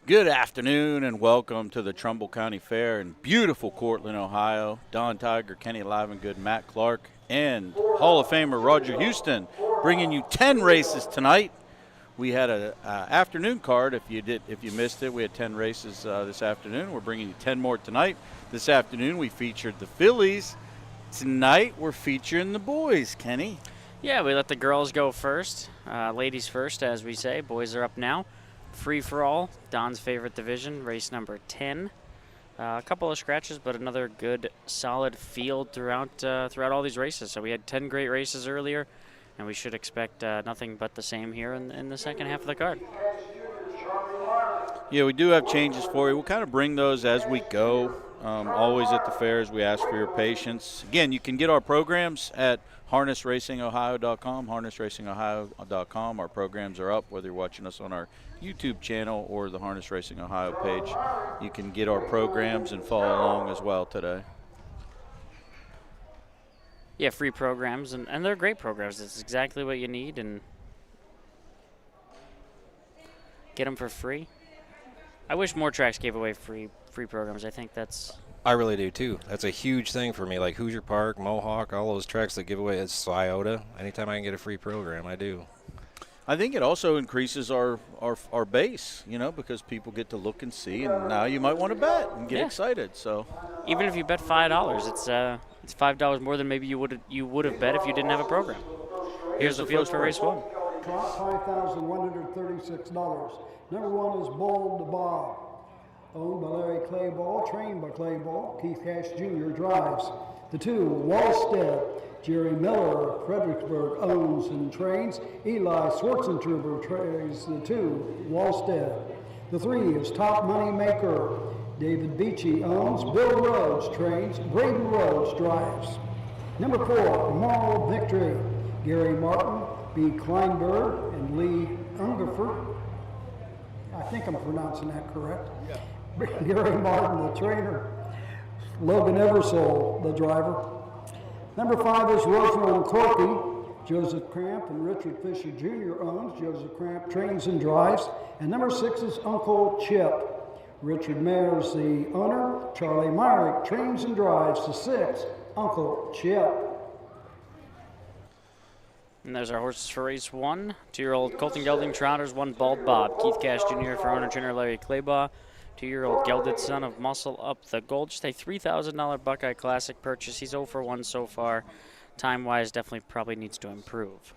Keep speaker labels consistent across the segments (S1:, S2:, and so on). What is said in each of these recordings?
S1: Good afternoon and welcome to the Trumbull County Fair in beautiful Cortland, Ohio. Don Tiger, Kenny Livengood, Matt Clark, and Hall of Famer Roger Houston bringing you 10 races tonight. We had an afternoon card. If you missed it, we had 10 races this afternoon. We're bringing you 10 more tonight. This afternoon we featured the fillies. Tonight we're featuring the boys, Kenny.
S2: Yeah, we let the girls go first. Ladies first, as we say. Boys are up now. Free for all, Don's favorite division, race number 10. A couple of scratches, but another good, solid field throughout all these races. So we had 10 great races earlier, and we should expect nothing but the same here in the second half of the card.
S1: Yeah, we do have changes for you. We'll kind of bring those as we go. Always at the fairs, we ask for your patience. Again, you can get our programs at harnessracingohio.com, harnessracingohio.com. Our programs are up, whether you're watching us on our YouTube channel or the Harness Racing Ohio page. You can get our programs and follow along as well today.
S2: Yeah, free programs, and they're great programs. It's exactly what you need, and get them for free. I wish more tracks gave away free programs. I think that's...
S3: I really do, too. That's a huge thing for me, like Hoosier Park, Mohawk, all those tracks that give away. It's Scioto. Anytime I can get a free program, I do.
S1: I think it also increases our base, because people get to look and see, and now you might want to bet and get excited. So
S2: even if you bet $5, it's $5 more than maybe you would have bet if you didn't have a program. Here's the field for race 1.
S4: Top $5,136. Number 1 is Bold to Bob, owned by Larry Clayball, trained by Clayball. Keith Cash Jr. drives. The 2, Wallstead. Jerry Miller, Fredericksburg, owns and trains. Eli Schwartzentruber trains the 2, Wallstead. The 3 is Top Money Maker. David Beachy owns. Bill Rhodes trains. Braden Rhodes drives. Number 4, Moral Victory. Gary Martin, B. Kleinberg, and Lee Ungerford. I think I'm pronouncing that correct. Yeah. Gary Martin, the trainer. Logan Eversole, the driver. Number 5 is Rosemont Corky. Joseph Cramp and Richard Fisher Jr. owns. Joseph Cramp trains and drives. And number 6 is Uncle Chip. Richard Mayer's the owner. Charlie Myrick trains and drives. The 6, Uncle Chip.
S2: And there's our horses for race 1. 2-year-old Colton Gelding Trotters, 1 Bald Bob. Keith Cash Jr. for owner-trainer Larry Claybaugh. 2-year-old Gelded Son of Muscle Up the Gold. Just a $3,000 Buckeye Classic purchase. He's 0 for 1 so far. Time-wise, definitely probably needs to improve.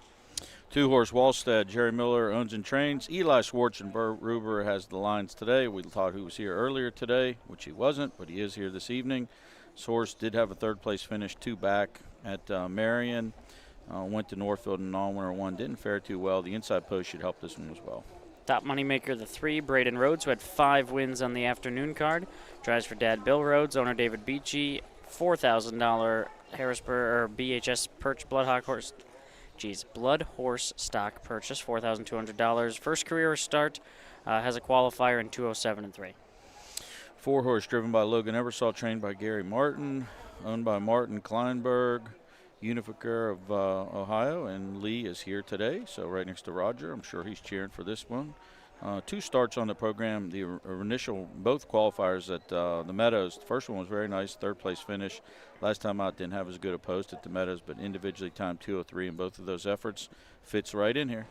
S1: 2-horse Wallstead, Jerry Miller owns and trains. Eli Schwarzenberger has the lines today. We thought he was here earlier today, which he wasn't, but he is here this evening. This horse did have a third-place finish, 2 back at Marion. Went to Northfield and non-winner 1. Didn't fare too well. The inside post should help this one as well.
S2: Top moneymaker, the 3, Braden Rhodes, who had 5 wins on the afternoon card. Drives for Dad Bill Rhodes, owner David Beachy. $4,000 Harrisburg or BHS Blood Horse stock purchase, $4,200. First career start, has a qualifier in 2:07 and 3.
S1: 4-horse driven by Logan Eversole, trained by Gary Martin, owned by Martin Kleinberg. Unificar of Ohio, and Lee is here today, so right next to Roger. I'm sure he's cheering for this one. 2 starts on the program. The initial, both qualifiers at the Meadows. The first one was very nice, 3rd-place finish. Last time out didn't have as good a post at the Meadows, but individually timed 2:03 in both of those efforts. Fits right in here.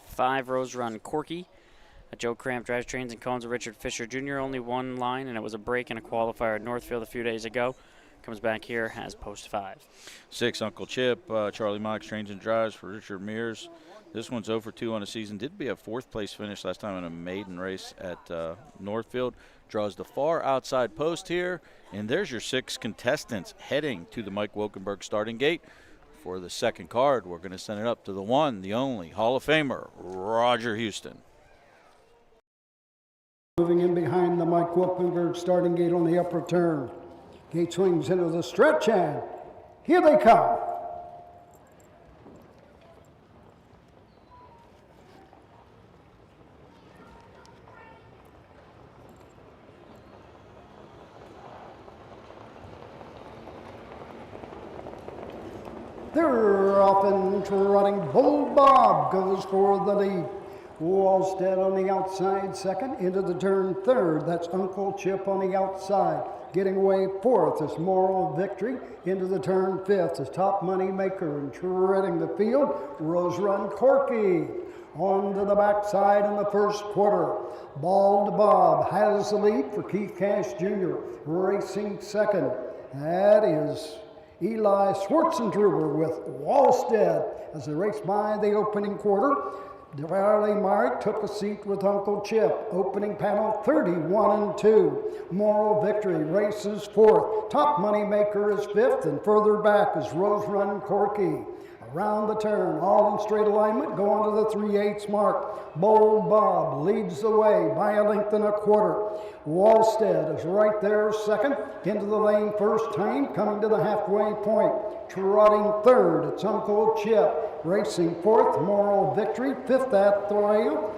S2: 5, Rose Run Corky. Joe Cramp drives, trains, and cones with Richard Fisher Jr. Only 1 line, and it was a break in a qualifier at Northfield a few days ago. Comes back here, has post 5.
S1: 6, Uncle Chip. Charlie Mike trains and drives for Richard Mears. This one's 0 for 2 on the season. Did be a 4th-place finish last time in a maiden race at Northfield. Draws the far outside post here. And there's your 6 contestants heading to the Mike Wokenberg starting gate. For the second card, we're going to send it up to the one, the only, Hall of Famer, Roger Houston.
S4: Moving in behind the Mike Wokenberg starting gate on the upper turn. Gate swings into the stretch, and here they come. They're off and trotting. Bold Bob goes for the lead. Wallstead on the outside second, into the turn third. That's Uncle Chip on the outside. Getting away fourth is Moral Victory. Into the turn fifth is Top Money Maker, and treading the field, Rose Run Corky. On to the backside in the first quarter. Bald Bob has the lead for Keith Cash Jr. Racing second. That is Eli Schwartzentruber with Wallstead as they race by the opening quarter. Darley Mark took a seat with Uncle Chip. Opening panel 31 and 2. Moral Victory races fourth. Top Money Maker is fifth, and further back is Rose Run Corky. Around the turn, all in straight alignment, go on to the 3/8 mark. Bold Bob leads the way by a length and a quarter. Wallstead is right there second. Into the lane first time, coming to the halfway point. Trotting third, it's Uncle Chip. Racing fourth, Moral Victory. Fifth at the rail.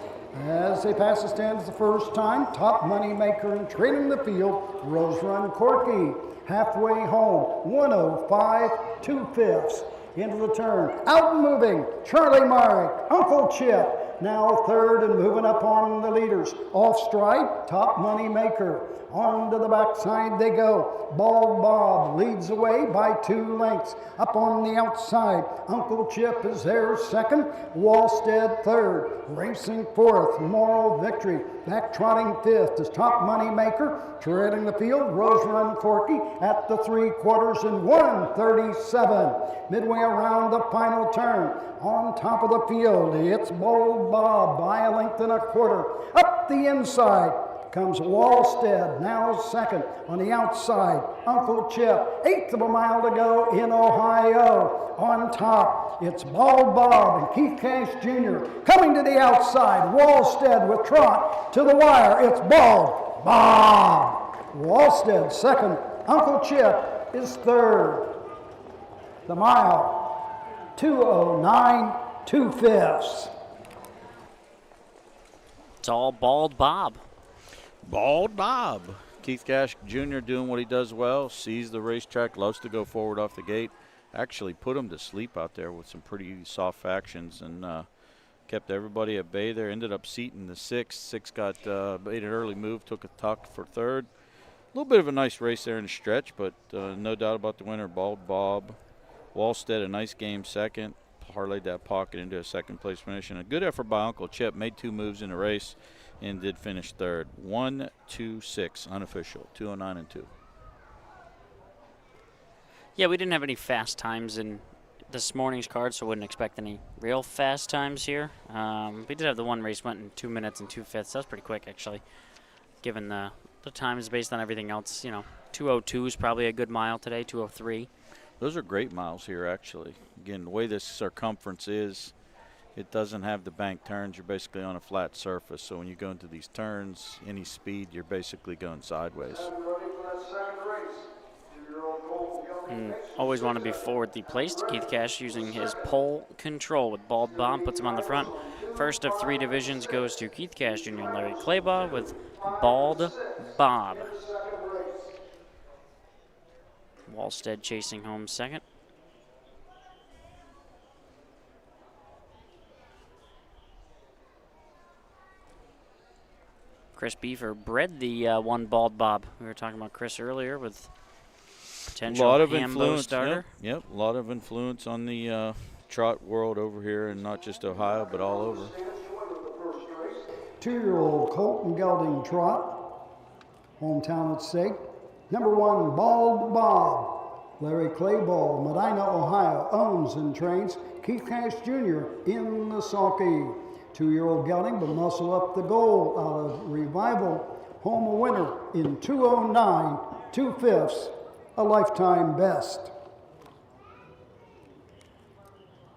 S4: As they pass the stands the first time, Top Money Maker and trailing the field, Rose Run Corky. Halfway home, 105 2/5. Into the turn, out and moving, Charlie Mark, Uncle Chip, now third and moving up on the leaders. Off stride, Top Money Maker. On to the backside they go. Bald Bob leads the way by 2 lengths. Up on the outside, Uncle Chip is there second. Wallstead third. Racing fourth, Moral Victory. Back trotting fifth is Top Money Maker. Treading the field, Rose Run Corky at the 3/4 and 1:37. Midway around the final turn, on top of the field, it's Bold Bob by a length and a quarter. Up the inside comes Wallstead, now second. On the outside, Uncle Chip, 1/8 of a mile to go in Ohio. On top, it's Bald Bob and Keith Cash Jr. Coming to the outside, Wallstead with trot to the wire. It's Bald Bob. Wallstead second, Uncle Chip is third. The mile, 2:09 2/5.
S2: It's all Bald Bob.
S1: Bald Bob. Keith Cash Jr. doing what he does well, sees the racetrack, loves to go forward off the gate. Actually put him to sleep out there with some pretty soft actions and kept everybody at bay there. Ended up seating the 6. 6 got made an early move, took a tuck for third. A little bit of a nice race there in the stretch, but no doubt about the winner, Bald Bob. Wallstead, a nice game second. Parlayed that pocket into a second place finish. And a good effort by Uncle Chip. Made 2 moves in the race and did finish third. 1-2-6 unofficial, 2:09 and 2.
S2: Yeah, we didn't have any fast times in this morning's card, so wouldn't expect any real fast times here. We did have the one race went in 2 minutes and 2/5. That was pretty quick, actually, given the times based on everything else. 2:02 is probably a good mile today, 2:03.
S1: Those are great miles here, actually. Again, the way this circumference is, it doesn't have the bank turns. You're basically on a flat surface. So when you go into these turns, any speed, you're basically going sideways.
S2: Always want to be forwardly placed. Keith Cash using his pole control with Bald Bob, puts him on the front. First of 3 divisions goes to Keith Cash Jr. and Larry Claybaugh with Bald Bob. Wallstead chasing home second. Chris Beaver bred the one Bald Bob. We were talking about Chris earlier with potential
S1: lot of
S2: Hambo
S1: influence
S2: starter.
S1: Yep, a lot of influence on the trot world over here, and not just Ohio, but all over.
S4: 2-year-old Colton Gelding trot, hometown at stake. Number 1, Bald Bob. Larry Claybaugh, Medina, Ohio, owns and trains Keith Cash Jr. in the sulky. 2-year-old Gelding will muscle up the goal out of Revival. Home a winner in 2:09 2/5, a lifetime best.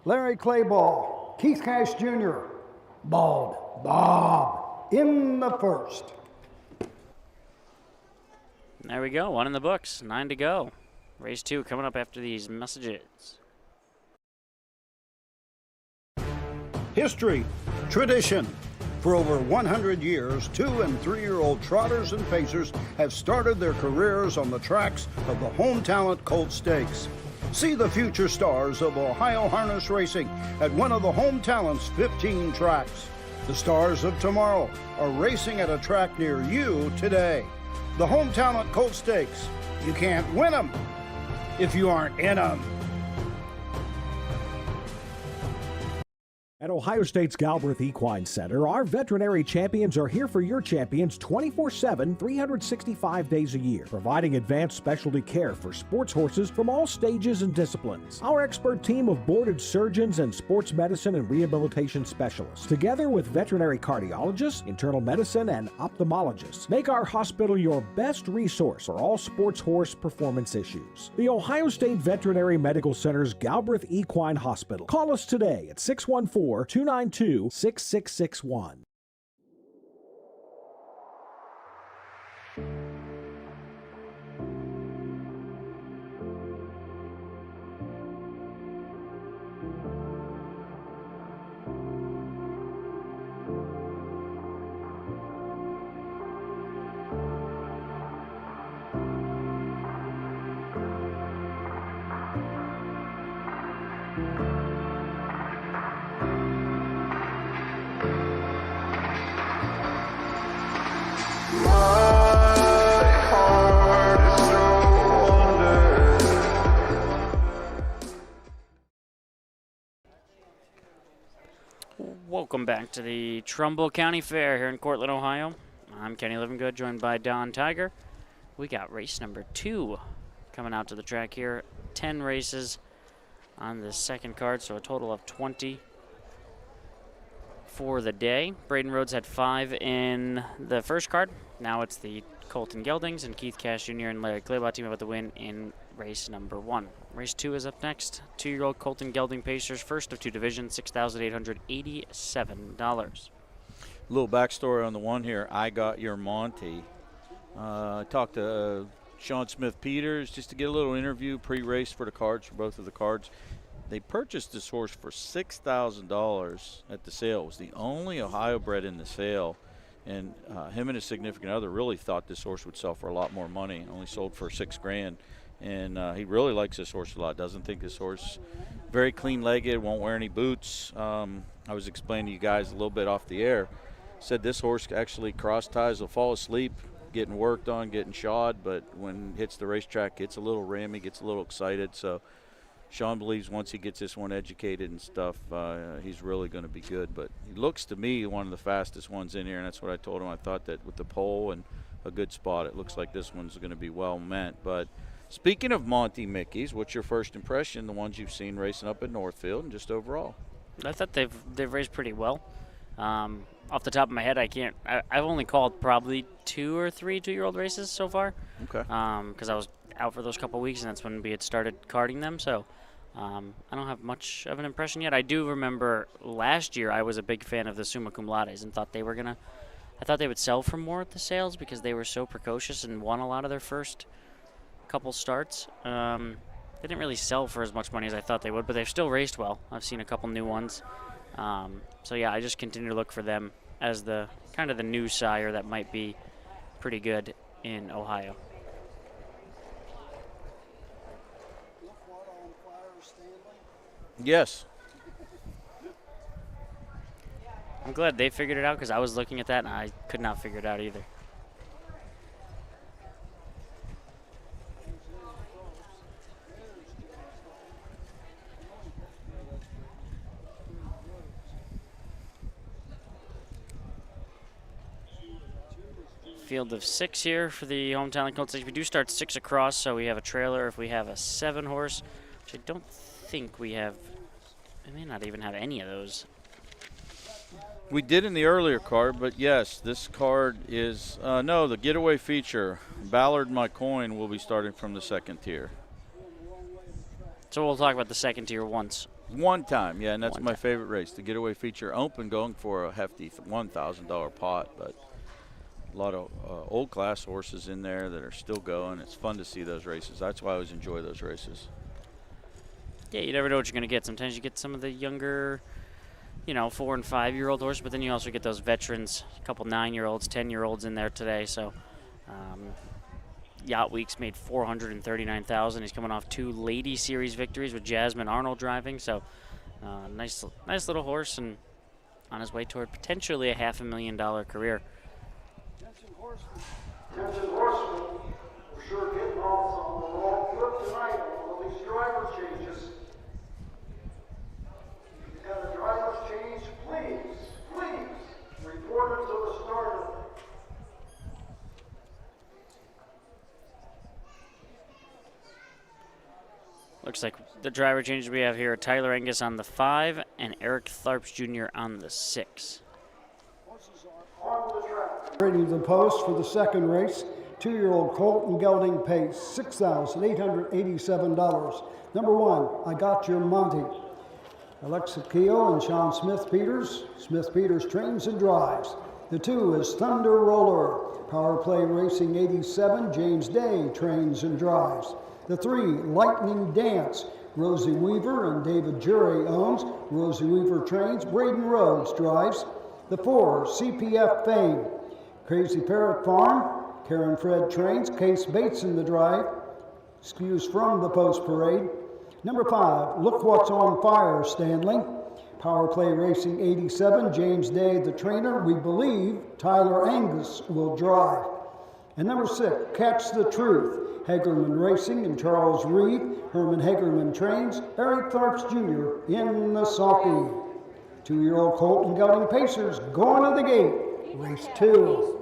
S4: Larry Claybaugh, Keith Cash Jr., Bald Bob in the first.
S2: There we go, 1 in the books, 9 to go. Race 2 coming up after these messages.
S5: History, tradition. For over 100 years, 2- and 3-year-old trotters and pacers have started their careers on the tracks of the Home Talent Colt Stakes. See the future stars of Ohio harness racing at one of the Home Talent's 15 tracks. The stars of tomorrow are racing at a track near you today. The Home Talent Colt Stakes. You can't win them if you aren't in them.
S6: At Ohio State's Galbraith Equine Center, our veterinary champions are here for your champions 24/7, 365 days a year, providing advanced specialty care for sports horses from all stages and disciplines. Our expert team of boarded surgeons and sports medicine and rehabilitation specialists, together with veterinary cardiologists, internal medicine, and ophthalmologists, make our hospital your best resource for all sports horse performance issues. The Ohio State Veterinary Medical Center's Galbraith Equine Hospital. Call us today at 614-292-6661.
S2: Welcome back to the Trumbull County Fair here in Cortland, Ohio. I'm Kenny Livingood, joined by Don Tiger. We got race number 2 coming out to the track here. 10 races on the second card, so a total of 20 for the day. Braden Rhodes had 5 in the first card. Now it's the Colton Geldings and Keith Cash Jr. and Larry Claybaugh team about the win in race number 1. Race 2 is up next. 2-year-old Colton Gelding Pacers, first of 2 divisions, $6,887.
S1: Little backstory on the one here. I got your Monty. I talked to Sean Smith-Peters just to get a little interview pre-race for the cards, for both of the cards. They purchased this horse for $6,000 at the sale. It was the only Ohio bred in the sale. And him and his significant other really thought this horse would sell for a lot more money. Only sold for $6,000. And he really likes this horse a lot. Doesn't think this horse very clean-legged, won't wear any boots. I was explaining to you guys a little bit off the air. Said this horse actually cross ties, will fall asleep, getting worked on, getting shod, but when it hits the racetrack, gets a little rammy, gets a little excited. So Sean believes once he gets this one educated and stuff, he's really going to be good. But he looks to me one of the fastest ones in here, and that's what I told him. I thought that with the pole and a good spot, it looks like this one's going to be well meant. But speaking of Monty Mickeys, what's your first impression, the ones you've seen racing up at Northfield and just overall?
S2: I thought they've raced pretty well. Off the top of my head, I've only called probably 2 or 3 2-year-old races so far.
S1: Okay.
S2: Because I was out for those couple weeks, and that's when we had started carding them. So I don't have much of an impression yet. I do remember last year I was a big fan of the Summa Cum Laudes and thought they would sell for more at the sales because they were so precocious and won a lot of their first couple starts. They didn't really sell for as much money as I thought they would, but they've still raced well. I've seen a couple new ones. So yeah, I just continue to look for them as the kind of the new sire that might be pretty good in Ohio.
S1: Yes.
S2: I'm glad they figured it out because I was looking at that and I could not figure it out either. Field of 6 here for the Home Talent Colt Stakes. We do start 6 across, so we have a trailer if we have a 7-horse, which I don't think we have. I may not even have any of those.
S1: We did in the earlier card, but yes, this card is, no, the getaway feature. Ballard My Coin will be starting from the second tier.
S2: So we'll talk about the second tier once.
S1: One time, yeah, and that's
S2: One
S1: my
S2: time.
S1: favorite race. The getaway feature open going for a hefty $1,000 pot, but a lot of old class horses in there that are still going. It's fun to see those races. That's why I always enjoy those races.
S2: Yeah, you never know what you're going to get. Sometimes you get some of the younger, 4- and 5-year-old horses, but then you also get those veterans, a couple 9-year-olds, 10-year-olds in there today. So Yacht Weeks made $439,000. He's coming off 2 Lady Series victories with Jasmine Arnold driving. So nice little horse, and on his way toward potentially a $500,000 career.
S4: Attention Horsemen, we're sure getting off on the wrong foot tonight on all these driver changes. If you have a driver's change, please report it to the starter.
S2: Looks like the driver changes we have here are Tyler Angus on the 5 and Eric Tharps Jr. on the 6.
S4: Ready to the post for the second race. 2-year-old Colton Gelding pays $6,887. Number 1, I Got Your Monty. Alexa Keogh and Sean Smith-Peters. Smith-Peters trains and drives. The 2 is Thunder Roller. Power Play Racing 87. James Day trains and drives. The 3, Lightning Dance. Rosie Weaver and David Jury owns. Rosie Weaver trains. Braden Rhodes drives. The 4, CPF Fame. Crazy Parrot Farm. Karen Fred trains. Case Bates in the drive. Excuse from the post parade. Number 5, Look What's on Fire, Stanley. Power Play Racing 87. James Day, the trainer. We believe Tyler Angus will drive. And number 6, Catch the Truth. Hagerman Racing and Charles Reeve. Herman Hagerman trains. Eric Tharps Jr. in the sulky. 2-year-old Colton Gelding Pacers going to the gate. Race 2.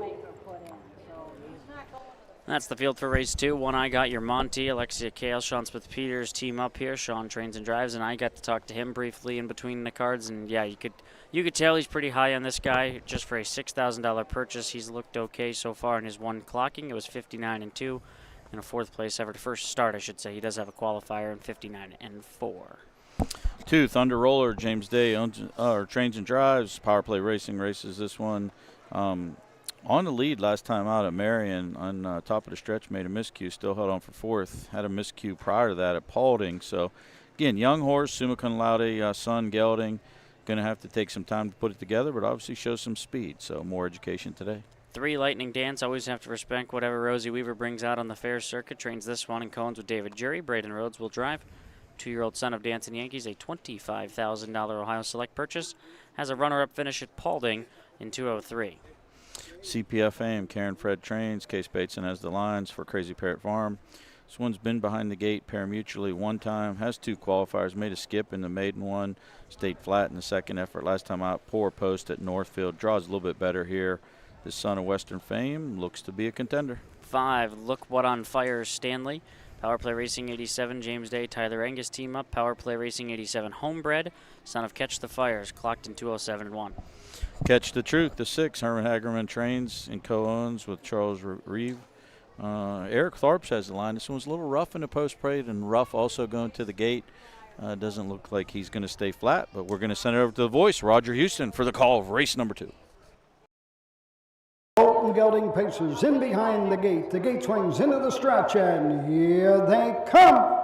S2: That's the field for race 2. 1, I Got Your Monty. Alexia Kale, Sean Smith-Peters team up here. Sean trains and drives, and I got to talk to him briefly in between the cards. And yeah, you could tell he's pretty high on this guy. Just for a $6,000 purchase, he's looked okay so far in his 1 clocking. It was 59 and 2, and a 4th place effort. First start, I should say. He does have a qualifier in 59 and 4.
S1: 2, Thunder Roller. James Day owns, trains and drives. Power Play Racing races this one. On the lead last time out at Marion on top of the stretch, made a miscue, still held on for 4th. Had a miscue prior to that at Paulding. So, again, young horse, Summa Cum Laude, son Gelding. Going to have to take some time to put it together, but obviously shows some speed. So, more education today.
S2: 3, Lightning Dance. Always have to respect whatever Rosie Weaver brings out on the fair circuit. Trains this one in Cones with David Jury. Braden Rhodes will drive. 2-year-old son of Dancing Yankees, a $25,000 Ohio Select purchase. Has a runner-up finish at Paulding in 2:03.
S1: CPF Fame, Karen Fred trains. Case Bateson has the lines for Crazy Parrot Farm. This one's been behind the gate pari-mutually 1 time, has 2 qualifiers, made a skip in the maiden one, stayed flat in the second effort. Last time out, poor post at Northfield. Draws a little bit better here. The son of Western Fame looks to be a contender.
S2: 5, Look What on Fire, Stanley. Power Play Racing 87, James Day, Tyler Angus team up. Power Play Racing 87, Homebred, son of Catch the Fires, clocked in 2:07 and 1.
S1: Catch the Truth, the 6, Herman Hagerman trains and co-owns with Charles Reeve. Eric Tharps has the line. This one's a little rough in the post parade and rough also going to the gate. Doesn't look like he's going to stay flat, but we're going to send it over to the voice, Roger Houston, for the call of race number 2.
S4: Colton Gelding Pacers in behind the gate. The gate swings into the stretch, and here they come.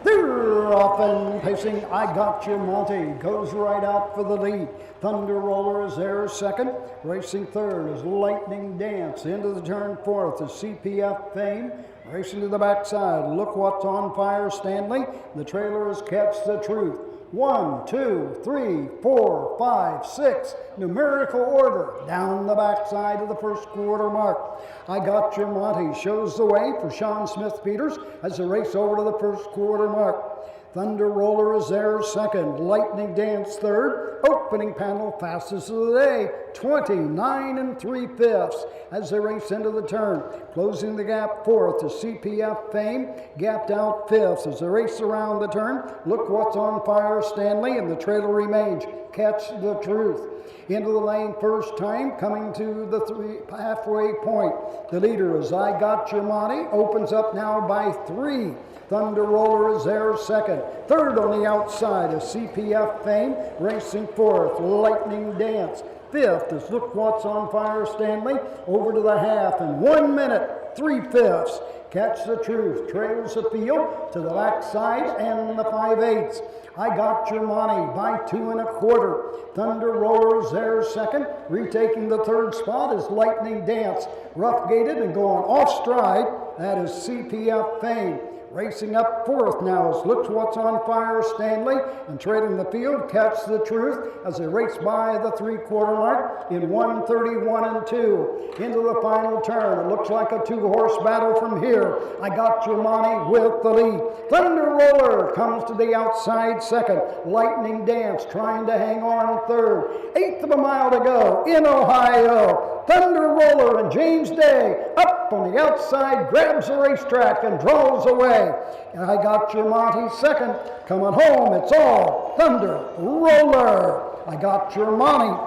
S4: They're off and pacing. I Got Your Monty goes right out for the lead. Thunder Roller is there second. Racing third is Lightning Dance. Into the turn 4th is CPF Fame. Racing to the backside, Look What's on Fire, Stanley. The trailer is Catch the Truth. 1, 2, 3, 4, 5, 6. Numerical order down the backside of the first quarter mark. I Got Your Monty shows the way for Sean Smith-Peters as they race over to the first quarter mark. Thunder Roller is there second. Lightning Dance third. Opening panel fastest of the day. 29 3/5 as they race into the turn. Closing the gap 4th is CPF Fame. Gapped out 5th as they race around the turn. Look What's on Fire, Stanley, and the trailer remains Catch the Truth. Into the lane first time, coming to the halfway point. The leader is I Got Your Monty. Opens up now by 3. Thunder Roller is there second. Third on the outside is CPF Fame. Racing 4th, Lightning Dance. 5th is Look What's on Fire, Stanley. Over to the half in 1 minute, 3/5. Catch the Truth trails the field to the backside and the 5/8. I Got Your Monty by 2 1/4. Thunder Roller is there second. Retaking the third spot is Lightning Dance. Rough gated and going off stride That is CPF Fame. Racing up fourth now is Looks What's on Fire Stanley, and trading the field, Catch the Truth, as they race by the three-quarter mark in 1:31 and 2. Into the final turn. It looks like a two-horse battle from here. I Got Your Money with the lead. Thunder Roller comes to the outside second. Lightning Dance trying to hang on third. Eighth of a mile to go in Ohio. Thunder Roller and James Day up on the outside, grabs the racetrack and draws away. And I Got Your Monty second. Coming home, it's all Thunder Roller. I Got Your Monty.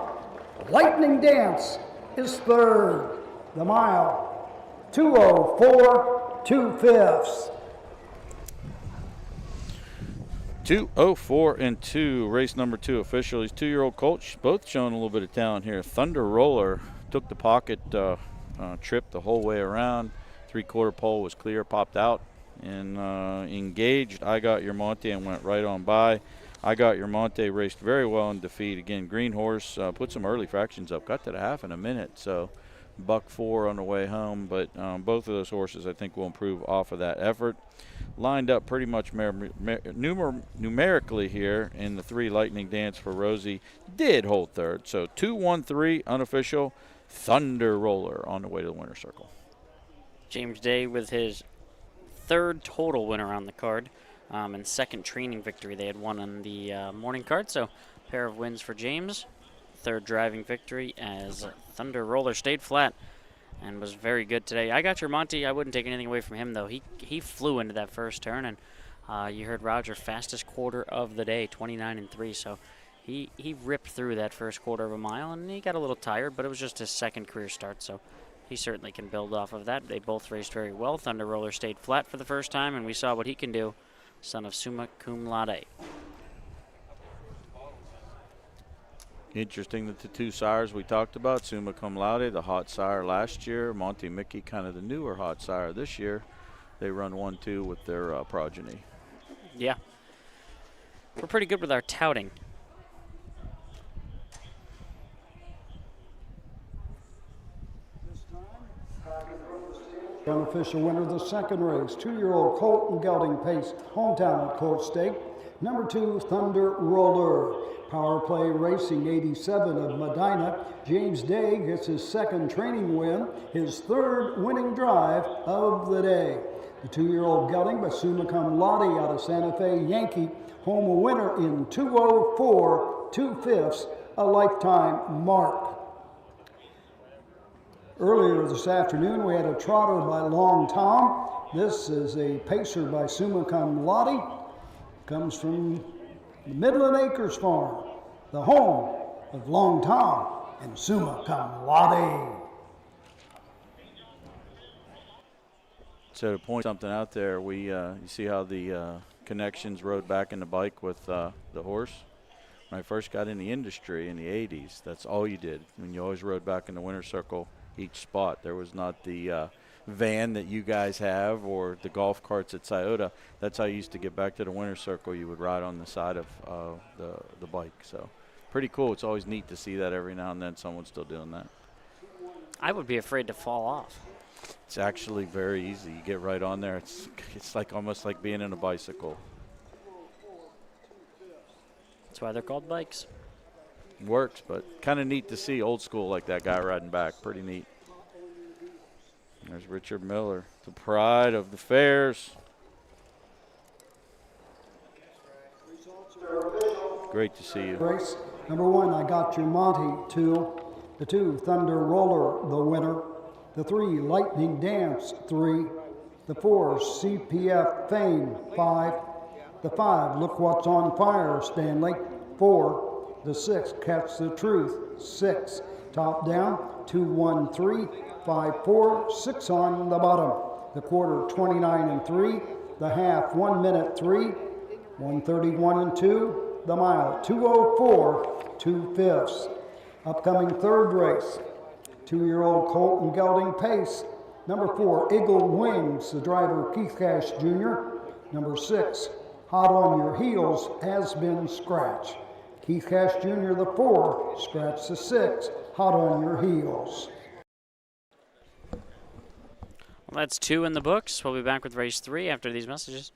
S4: Lightning Dance is third. The mile, 2:04 2/5.
S1: 2:04 and 2, race number 2 official. These 2-year-old colts both showing a little bit of talent here. Thunder Roller took the pocket trip the whole way around. Three-quarter pole was clear, popped out, and engaged I Got Your Monte and went right on by. I Got Your Monte raced very well in defeat. Again, green horse, put some early fractions up, got to the half in a minute, so $1.04 on the way home. But both of those horses, I think, will improve off of that effort. Lined up pretty much numerically here in the 3. Lightning Dance for Rosie did hold third. So 2-1-3 unofficial. Thunder Roller on the way to the winner's circle.
S2: James Day with his third total winner on the card, and second training victory. They had won on the morning card, so pair of wins for James. Third driving victory as Thunder Roller stayed flat and was very good today. I Got Your Monty, I wouldn't take anything away from him, though. He flew into that first turn, and you heard Roger, fastest quarter of the day, 29 and 3, so he ripped through that first quarter of a mile, and he got a little tired, but it was just his second career start, so he certainly can build off of that. They both raced very well. Thunder Roller stayed flat for the first time, and we saw what he can do, son of Summa Cum Laude.
S1: Interesting that the 2 sires we talked about, Summa Cum Laude, the hot sire last year, Monty Mickey, kind of the newer hot sire this year. They run 1-2 with their progeny.
S2: Yeah. We're pretty good with our touting.
S4: Unofficial winner of the second race, 2-year-old colt and gelding pace, hometown at Colt Stake. Number 2, Thunder Roller. Power Play Racing 87 of Medina. James Day gets his second training win, his third winning drive of the day. The 2-year-old gelding by Summa Cum Laude out of Santa Fe Yankee, home a winner in 2:04 2/5, a lifetime mark. Earlier this afternoon, we had a trotter by Long Tom. This is a pacer by Summa Cum Laude. Comes from the Midland Acres Farm, the home of Long Tom and Summa Cum Laude.
S1: So to point something out there, you see how the connections rode back in the bike with the horse? When I first got in the industry in the 80s, that's all you did. When you always rode back in the winner's circle each spot. There was not the van that you guys have or the golf carts at Scioto. That's how you used to get back to the winner's circle. You would ride on the side of the bike. So pretty cool. It's always neat to see that every now and then someone's still doing that.
S2: I would be afraid to fall off.
S1: It's actually very easy. You get right on there. It's like almost like being in a bicycle.
S2: That's why they're called bikes.
S1: Works, but kind of neat to see old school like that guy riding back. Pretty neat. There's Richard Miller, the pride of the fairs. Great to see you.
S4: Race number 1, I Got Your Monty 2. The 2, Thunder Roller, the winner. The 3, Lightning Dance 3. The 4, CPF Fame 5. The 5, Look What's on Fire Stanley 4. The 6, Catch the Truth 6. Top down 2-1-3, 5-4, 6 on the bottom. The quarter 29 and 3. The half 1 minute 3. 1:31 and 2. The mile 2:04 2/5. Upcoming third race, 2-year-old colt and gelding pace. Number 4, Eagle Wings, the driver Keith Cash Jr. Number 6, Hot on Your Heels has been scratched. Keith Cash Jr. the 4, scratch the 6, Hot on Your Heels.
S2: Well, that's 2 in the books. We'll be back with race 3 after these messages.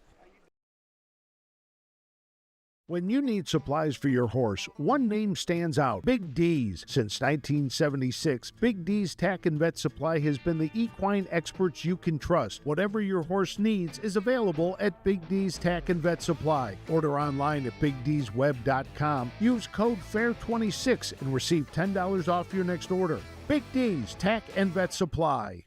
S7: When you need supplies for your horse, one name stands out: Big D's. Since 1976, Big D's Tack and Vet Supply has been the equine experts you can trust. Whatever your horse needs is available at Big D's Tack and Vet Supply. Order online at BigD'sWeb.com. Use code FAIR26 and receive $10 off your next order. Big D's Tack and Vet Supply.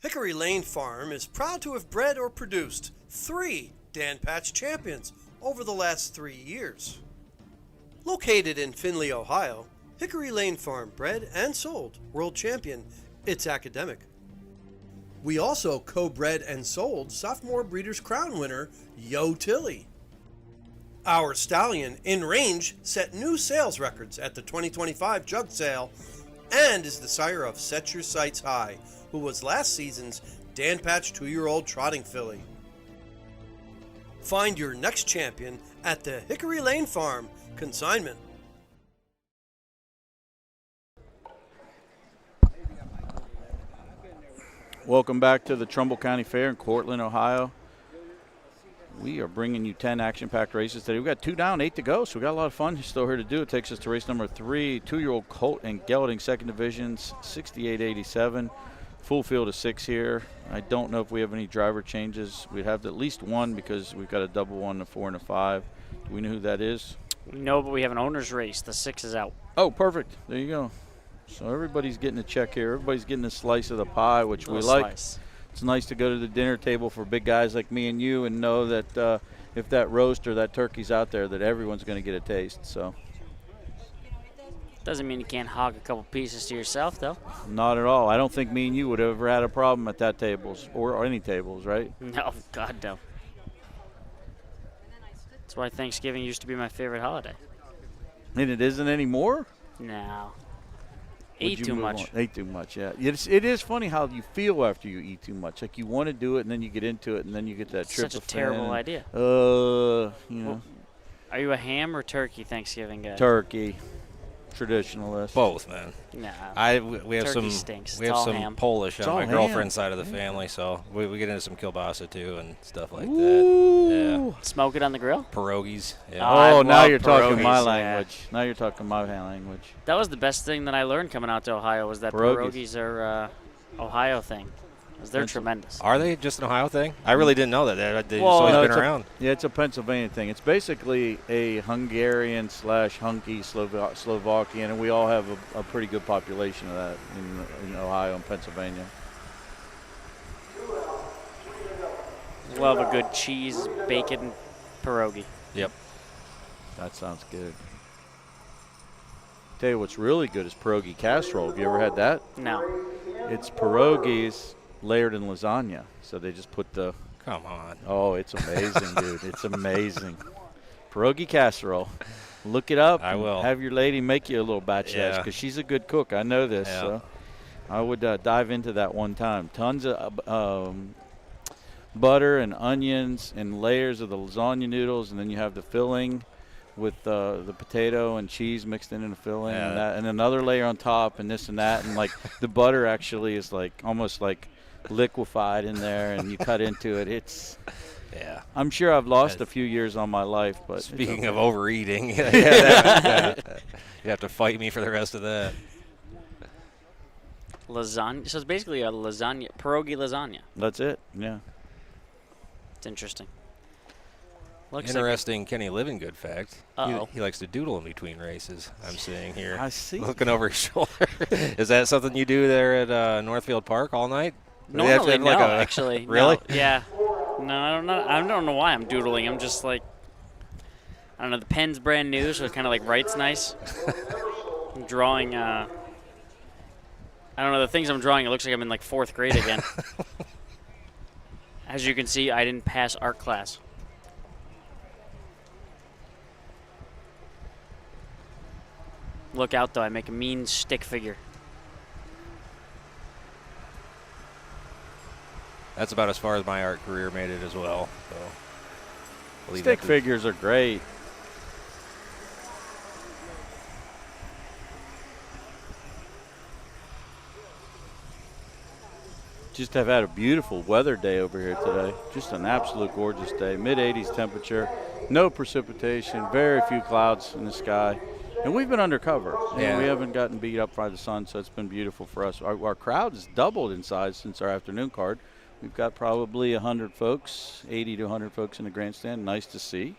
S8: Hickory Lane Farm is proud to have bred or produced 3 Dan Patch champions over the last 3 years. Located in Findlay, Ohio, Hickory Lane Farm bred and sold world champion It's Academic. We also co-bred and sold sophomore Breeders' Crown winner Yo Tilly. Our stallion In Range set new sales records at the 2025 Jug Sale and is the sire of Set Your Sights High, who was last season's Dan Patch 2-year-old trotting filly. Find your next champion at the Hickory Lane Farm consignment.
S1: Welcome back to the Trumbull County Fair in Cortland, Ohio. We are bringing you 10 action-packed races today. We've got 2 down, 8 to go, so we got a lot of fun still here to do. It takes us to race number 3, 2-year-old Colt and Gelding, second divisions, 68.87. Full field of 6 here. I don't know if we have any driver changes. We'd have at least one because we've got a double 1, a 4, and a 5. Do we know who that is?
S2: No, but we have an owner's race. The 6 is out.
S1: Oh, perfect. There you go. So everybody's getting a check here. Everybody's getting a slice of the pie, which we like.
S2: Slice.
S1: It's nice to go to the dinner table for big guys like me and you and know that if that roast or that turkey's out there, that everyone's going to get a taste. So
S2: Doesn't mean you can't hog a couple pieces to yourself, though.
S1: not at all. I don't think me and you would have ever had a problem at that tables or any tables, right?
S2: No, God, no. That's why Thanksgiving used to be my favorite holiday.
S1: And it isn't anymore?
S2: No.
S1: Would
S2: Ate
S1: you
S2: too
S1: move
S2: much.
S1: on? Ate too much, yeah. It is funny how you feel after you eat too much. Like you want to do it, and then you get into it, and then you get that tryptophan.
S2: Such a terrible idea.
S1: You know,
S2: Well, are you a ham or turkey Thanksgiving guy?
S1: turkey, traditionalist.
S3: Both, man.
S2: Nah.
S3: We have
S2: Turkey
S3: some
S2: stinks.
S3: we
S2: It's
S3: have
S2: all
S3: some
S2: ham.
S3: Polish
S1: It's
S3: on
S1: all
S3: my
S1: ham.
S3: girlfriend's side of the family, so we get into some kielbasa too and stuff like that.
S1: Ooh.
S3: Yeah,
S2: Smoke it on the grill?
S3: pierogies. Yeah.
S2: I
S1: Oh, now
S2: love
S1: you're talking my
S2: pierogies, yeah.
S1: language. Now you're talking my language.
S2: That was the best thing that I learned coming out to Ohio was that
S1: Pierogies.
S2: pierogies are Ohio thing. 'Cause they're
S1: That's-
S2: tremendous.
S3: Are they just an Ohio thing? I really didn't know that. They've
S2: Well,
S3: always
S1: No,
S3: been
S1: it's a-
S3: around.
S1: Yeah, it's a Pennsylvania thing. It's basically a Hungarian / hunky Slovakian, and we all have a pretty good population of that in Ohio and Pennsylvania.
S2: Love a good cheese, bacon pierogi.
S3: Yep.
S1: That sounds good. Tell you what's really good is pierogi casserole. Have you ever had that?
S2: No.
S1: It's pierogies layered in lasagna. So they just put the
S3: Come on.
S1: oh, it's amazing, dude. It's amazing. Pierogi casserole. Look it up.
S3: I
S1: and
S3: will.
S1: Have your lady make you a little batch of that
S3: Yeah.
S1: because she's a good cook. I know this.
S3: Yeah.
S1: So I would dive into that one time. Tons of butter and onions and layers of the lasagna noodles, and then you have the filling with the potato and cheese mixed in a filling,
S3: Yeah.
S1: and, and another layer on top, and this and that, and like the butter actually is like almost like liquefied in there, and you cut into it. It's
S3: Yeah.
S1: I'm sure I've lost a few years on my life, but it's
S3: Speaking
S1: okay.
S3: of overeating, you have to fight me for the rest of that.
S2: Lasagna. So it's basically a lasagna, pierogi lasagna.
S1: That's it. Yeah.
S2: It's interesting. Looks
S3: Interesting Kenny Livingood fact.
S2: Uh-oh.
S3: He likes to doodle in between races, I'm seeing here.
S1: I see.
S3: Looking over his shoulder. Is that something you do there at Northfield Park all night?
S2: like,
S3: Do you have to
S2: normally
S3: have
S2: no,
S3: like a-
S2: actually.
S3: Really?
S2: No, yeah. No, I don't know. I don't know why I'm doodling. I'm just like, I don't know. The pen's brand new, so it kind of like writes nice. I'm drawing. I don't know. The things I'm drawing, it looks like I'm in like 4th grade again. As you can see, I didn't pass art class. Look out, though. I make a mean stick figure.
S3: That's about as far as my art career made it as well. So we'll leave
S1: Stick
S3: that to-
S1: figures are great. just have had a beautiful weather day over here today. Just an absolute gorgeous day. Mid-80s temperature, no precipitation, very few clouds in the sky. And we've been undercover. And we haven't gotten beat up by the sun, so it's been beautiful for us. Our crowd has doubled in size since our afternoon card. We've got probably 100 folks, 80 to 100 folks in the grandstand. Nice to see,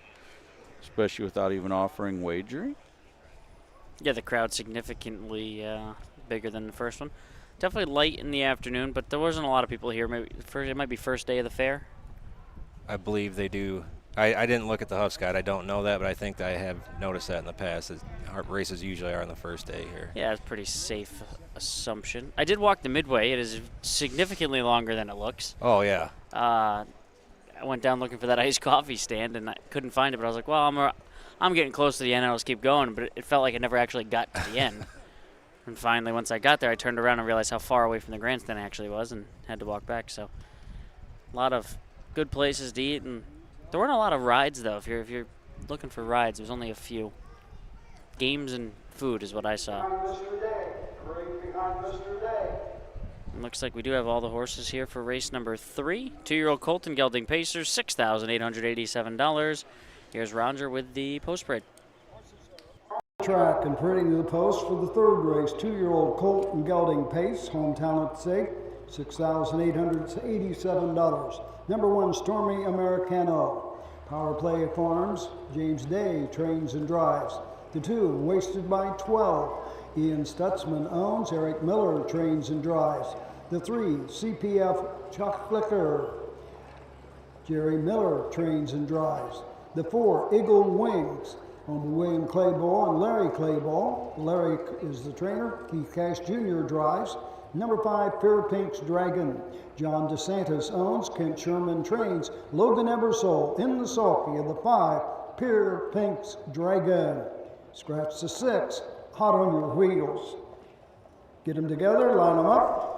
S1: especially without even offering wagering.
S2: Yeah, the crowd significantly bigger than the first one. Definitely light in the afternoon, but there wasn't a lot of people here. Maybe it might be first day of the fair.
S3: I believe they do. I didn't look at the Huff's guide. I don't know that, but I think that I have noticed that in the past. Our races usually are on the first day here.
S2: Yeah, it's a pretty safe assumption. I did walk the midway. It is significantly longer than it looks.
S3: Oh, yeah.
S2: I went down looking for that iced coffee stand, and I couldn't find it, but I was like, well, I'm getting close to the end. I'll just keep going, but it felt like I never actually got to the end. And finally, once I got there, I turned around and realized how far away from the grandstand I actually was and had to walk back. So a lot of good places to eat. And there weren't a lot of rides, though. If you're looking for rides, there's only a few. Games and food is what I saw. It looks like we do have all the horses here for race number 3. 2-year-old Colton gelding Pacers, $6,887. Here's Roger with the post spread.
S4: Track and parading to the post for the third race, 2-year-old Colton gelding Pace, home talent sake, $6,887. Number 1, Stormy Americano. Power Play Farms, James Day trains and drives. The 2, Wasted by 12. Ian Stutzman owns, Eric Miller trains and drives. The 3, CPF Chuck Flicker. Jerry Miller trains and drives. The 4, Eagle Wings, owned by William Clayball and Larry Clayball. Larry is the trainer. Keith Cash Jr. drives. Number 5, Fair Pink's Dragon. John DeSantis owns, Kent Sherman trains. Logan Ebersole in the sulky of the 5, Fair Pink's Dragon. Scratch the 6, hot on your wheels. Get them together, line them up.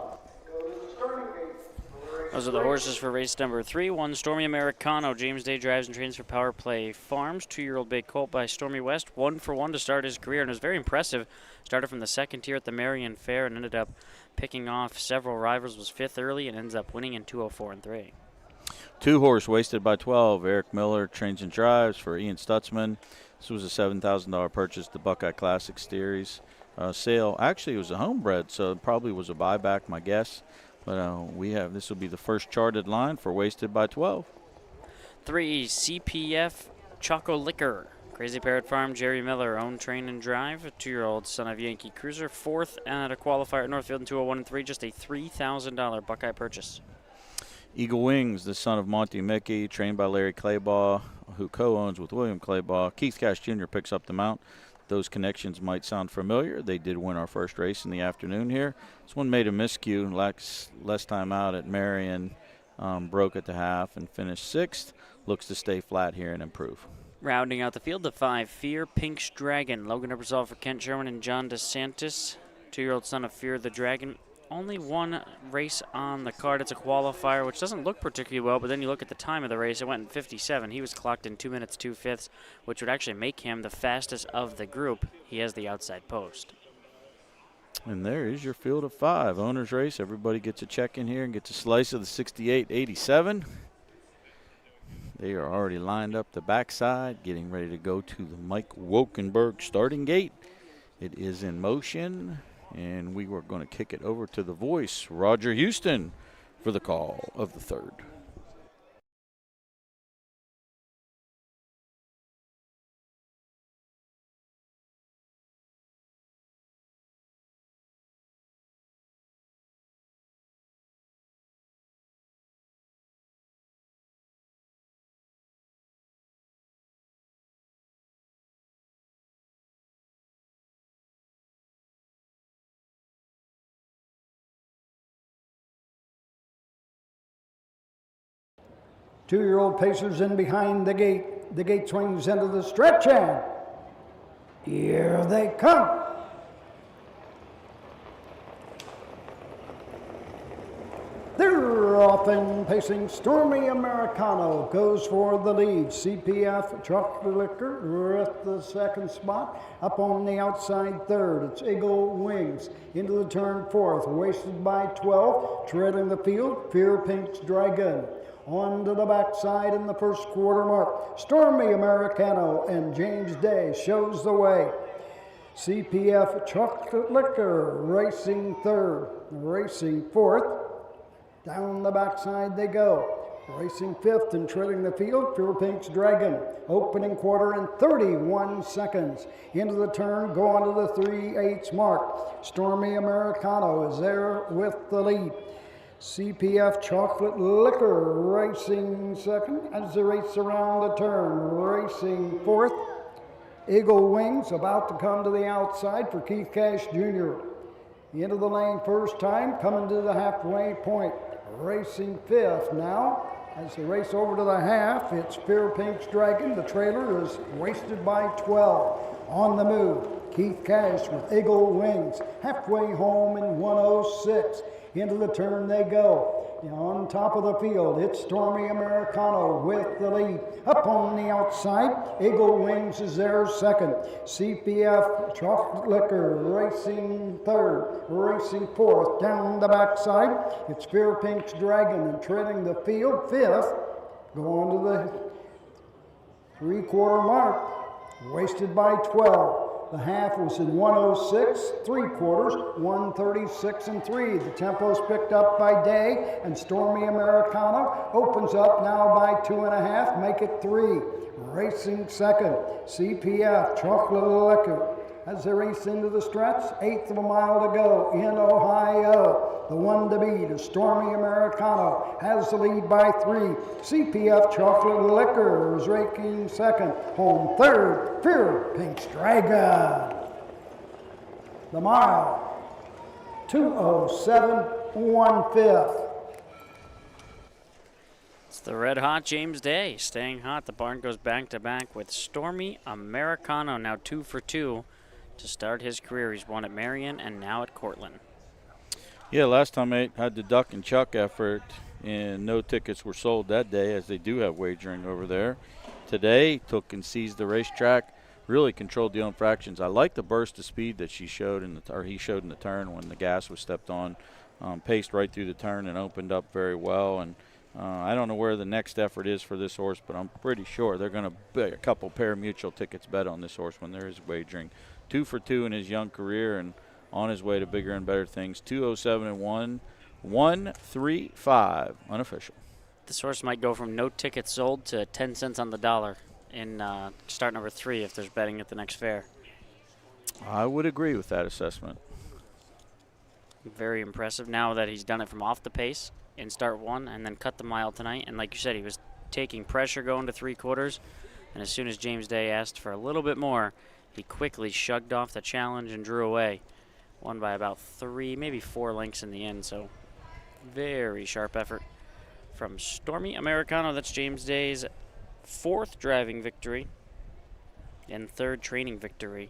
S2: Those are the horses for race number 3. 1, Stormy Americano. James Day drives and trains for Power Play Farms. 2-year-old Big Colt by Stormy West. 1-for-1 to start his career, and it was very impressive. Started from the second tier at the Marion Fair and ended up picking off several rivals. Was 5th early and ends up winning in 2:04.3.
S1: 2-horse Wasted by 12. Eric Miller trains and drives for Ian Stutzman. This was a $7,000 purchase, the Buckeye Classic Series sale. Actually, it was a homebred, so it probably was a buyback, my guess. But this will be the first charted line for Wasted by 12.
S2: 3, CPF Choco Liquor. Crazy Parrot Farm, Jerry Miller, own, train, and drive. A 2-year-old son of Yankee Cruiser. 4th at a qualifier at Northfield in 2:01.3. Just a $3,000 Buckeye purchase.
S1: Eagle Wings, the son of Monty Mickey, trained by Larry Claybaugh, who co-owns with William Claybaugh. Keith Cash Jr. picks up the mount. Those connections might sound familiar. They did win our first race in the afternoon here. This one made a miscue, less time out at Marion, broke at the half and finished 6th. Looks to stay flat here and improve.
S2: Rounding out the field, the 5, Fear Pink's Dragon. Logan Ebersole for Kent Sherman and John DeSantis. 2-year-old son of Fear the Dragon. Only one race on the card. It's a qualifier, which doesn't look particularly well, but then you look at the time of the race, it went in 57. He was clocked in 2 minutes, 2/5, which would actually make him the fastest of the group. He has the outside post.
S1: And there is your field of 5. Owner's race. Everybody gets a check in here and gets a slice of the 68.87. They are already lined up the backside, getting ready to go to the Mike Wokenberg starting gate. It is in motion. And we were going to kick it over to the voice, Roger Houston, for the call of the 3rd.
S4: Two-year-old Pacers in behind the gate. The gate swings into the stretch, and here they come. They're off and pacing. Stormy Americano goes for the lead. CPF Chocolate Liquor at the second spot. Up on the outside third, it's Eagle Wings. Into the turn fourth, wasted by 12. Treading the field, Fear Pink's Dragon. On to the backside in the first quarter mark. Stormy Americano and James Day shows the way. CPF Chocolate Liquor racing third, racing fourth. Down the backside they go. Racing fifth and treading the field, Fear Pink's Dragon. Opening quarter in 31 seconds. Into the turn, go on to the 3/8 mark. Stormy Americano is there with the lead. CPF Chocolate Liquor racing second as they race around the turn. Racing fourth. Eagle Wings about to come to the outside for Keith Cash Jr. Into the lane first time, coming to the halfway point. Racing fifth now. As they race over to the half, it's Fear Pink's Dragon. The trailer is wasted by 12. On the move, Keith Cash with Eagle Wings. Halfway home in 1:06. Into the turn they go. On top of the field, it's Stormy Americano with the lead. Up on the outside, Eagle Wings is there second. CPF Chocolate Liquor racing third, racing fourth. Down the backside, it's Fear Pink's Dragon and treading the field fifth. Going to the three-quarter mark, wasted by 12. The half was in 1:06, three quarters, 1:36 and 3. The tempo's picked up by Day, and Stormy Americano opens up now by 2.5, make it 3. Racing second, CPF Chocolate Liquor. As they race into the stretch, 1/8 of a mile to go in Ohio. The one to beat is Stormy Americano, has the lead by 3. CPF Chocolate Liquor is raking second. Home third, Fear Pink's Dragon. The mile, 2:07, 1/5.
S2: It's the red hot James Day staying hot. The barn goes back to back with Stormy Americano, now 2 for 2 to start his career. He's won at Marion and now at Cortland.
S1: Yeah, last time they had the duck and chuck effort, and no tickets were sold that day, as they do have wagering over there. Today, took and seized the racetrack, really controlled the own fractions. I like the burst of speed that he showed in the turn when the gas was stepped on. Paced right through the turn and opened up very well. And I don't know where the next effort is for this horse, but I'm pretty sure they're going to bet a couple pari-mutuel tickets bet on this horse when there is wagering. 2 for 2 in his young career and on his way to bigger and better things. 2:07 and 1, 135 unofficial.
S2: This horse might go from no tickets sold to 10 cents on the dollar in start number 3 if there's betting at the next fair.
S1: I would agree with that assessment.
S2: Very impressive now that he's done it from off the pace in start 1 and then cut the mile tonight. And like you said, he was taking pressure going to 3/4. And as soon as James Day asked for a little bit more, he quickly shrugged off the challenge and drew away. Won by about 3, maybe 4 lengths in the end. So very sharp effort from Stormy Americano. That's James Day's 4th driving victory and 3rd training victory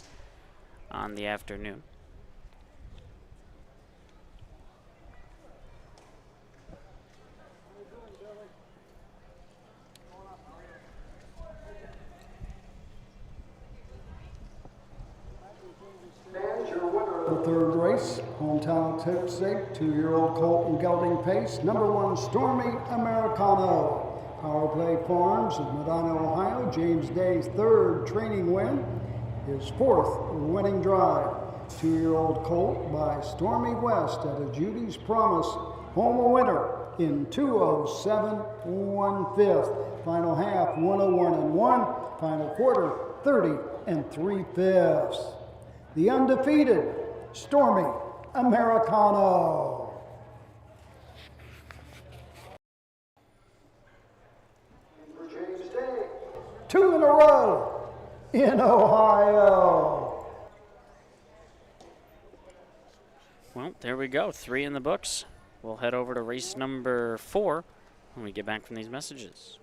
S2: on the afternoon.
S4: The third race, hometown tipstake, 2-year-old colt and gelding pace. Number 1, Stormy Americano. Power Play Farms in Medina, Ohio. James Day's 3rd training win. His 4th winning drive. 2-year-old colt by Stormy West at a Judy's Promise. Home a winner in 2:07, 1/5. Final half, 1:01 and 1. Final quarter, 30 and 3/5. The undefeated Stormy Americano. For James Day, 2 in a row in Ohio.
S2: Well, there we go. 3 in the books. We'll head over to race number 4 when we get back from these messages.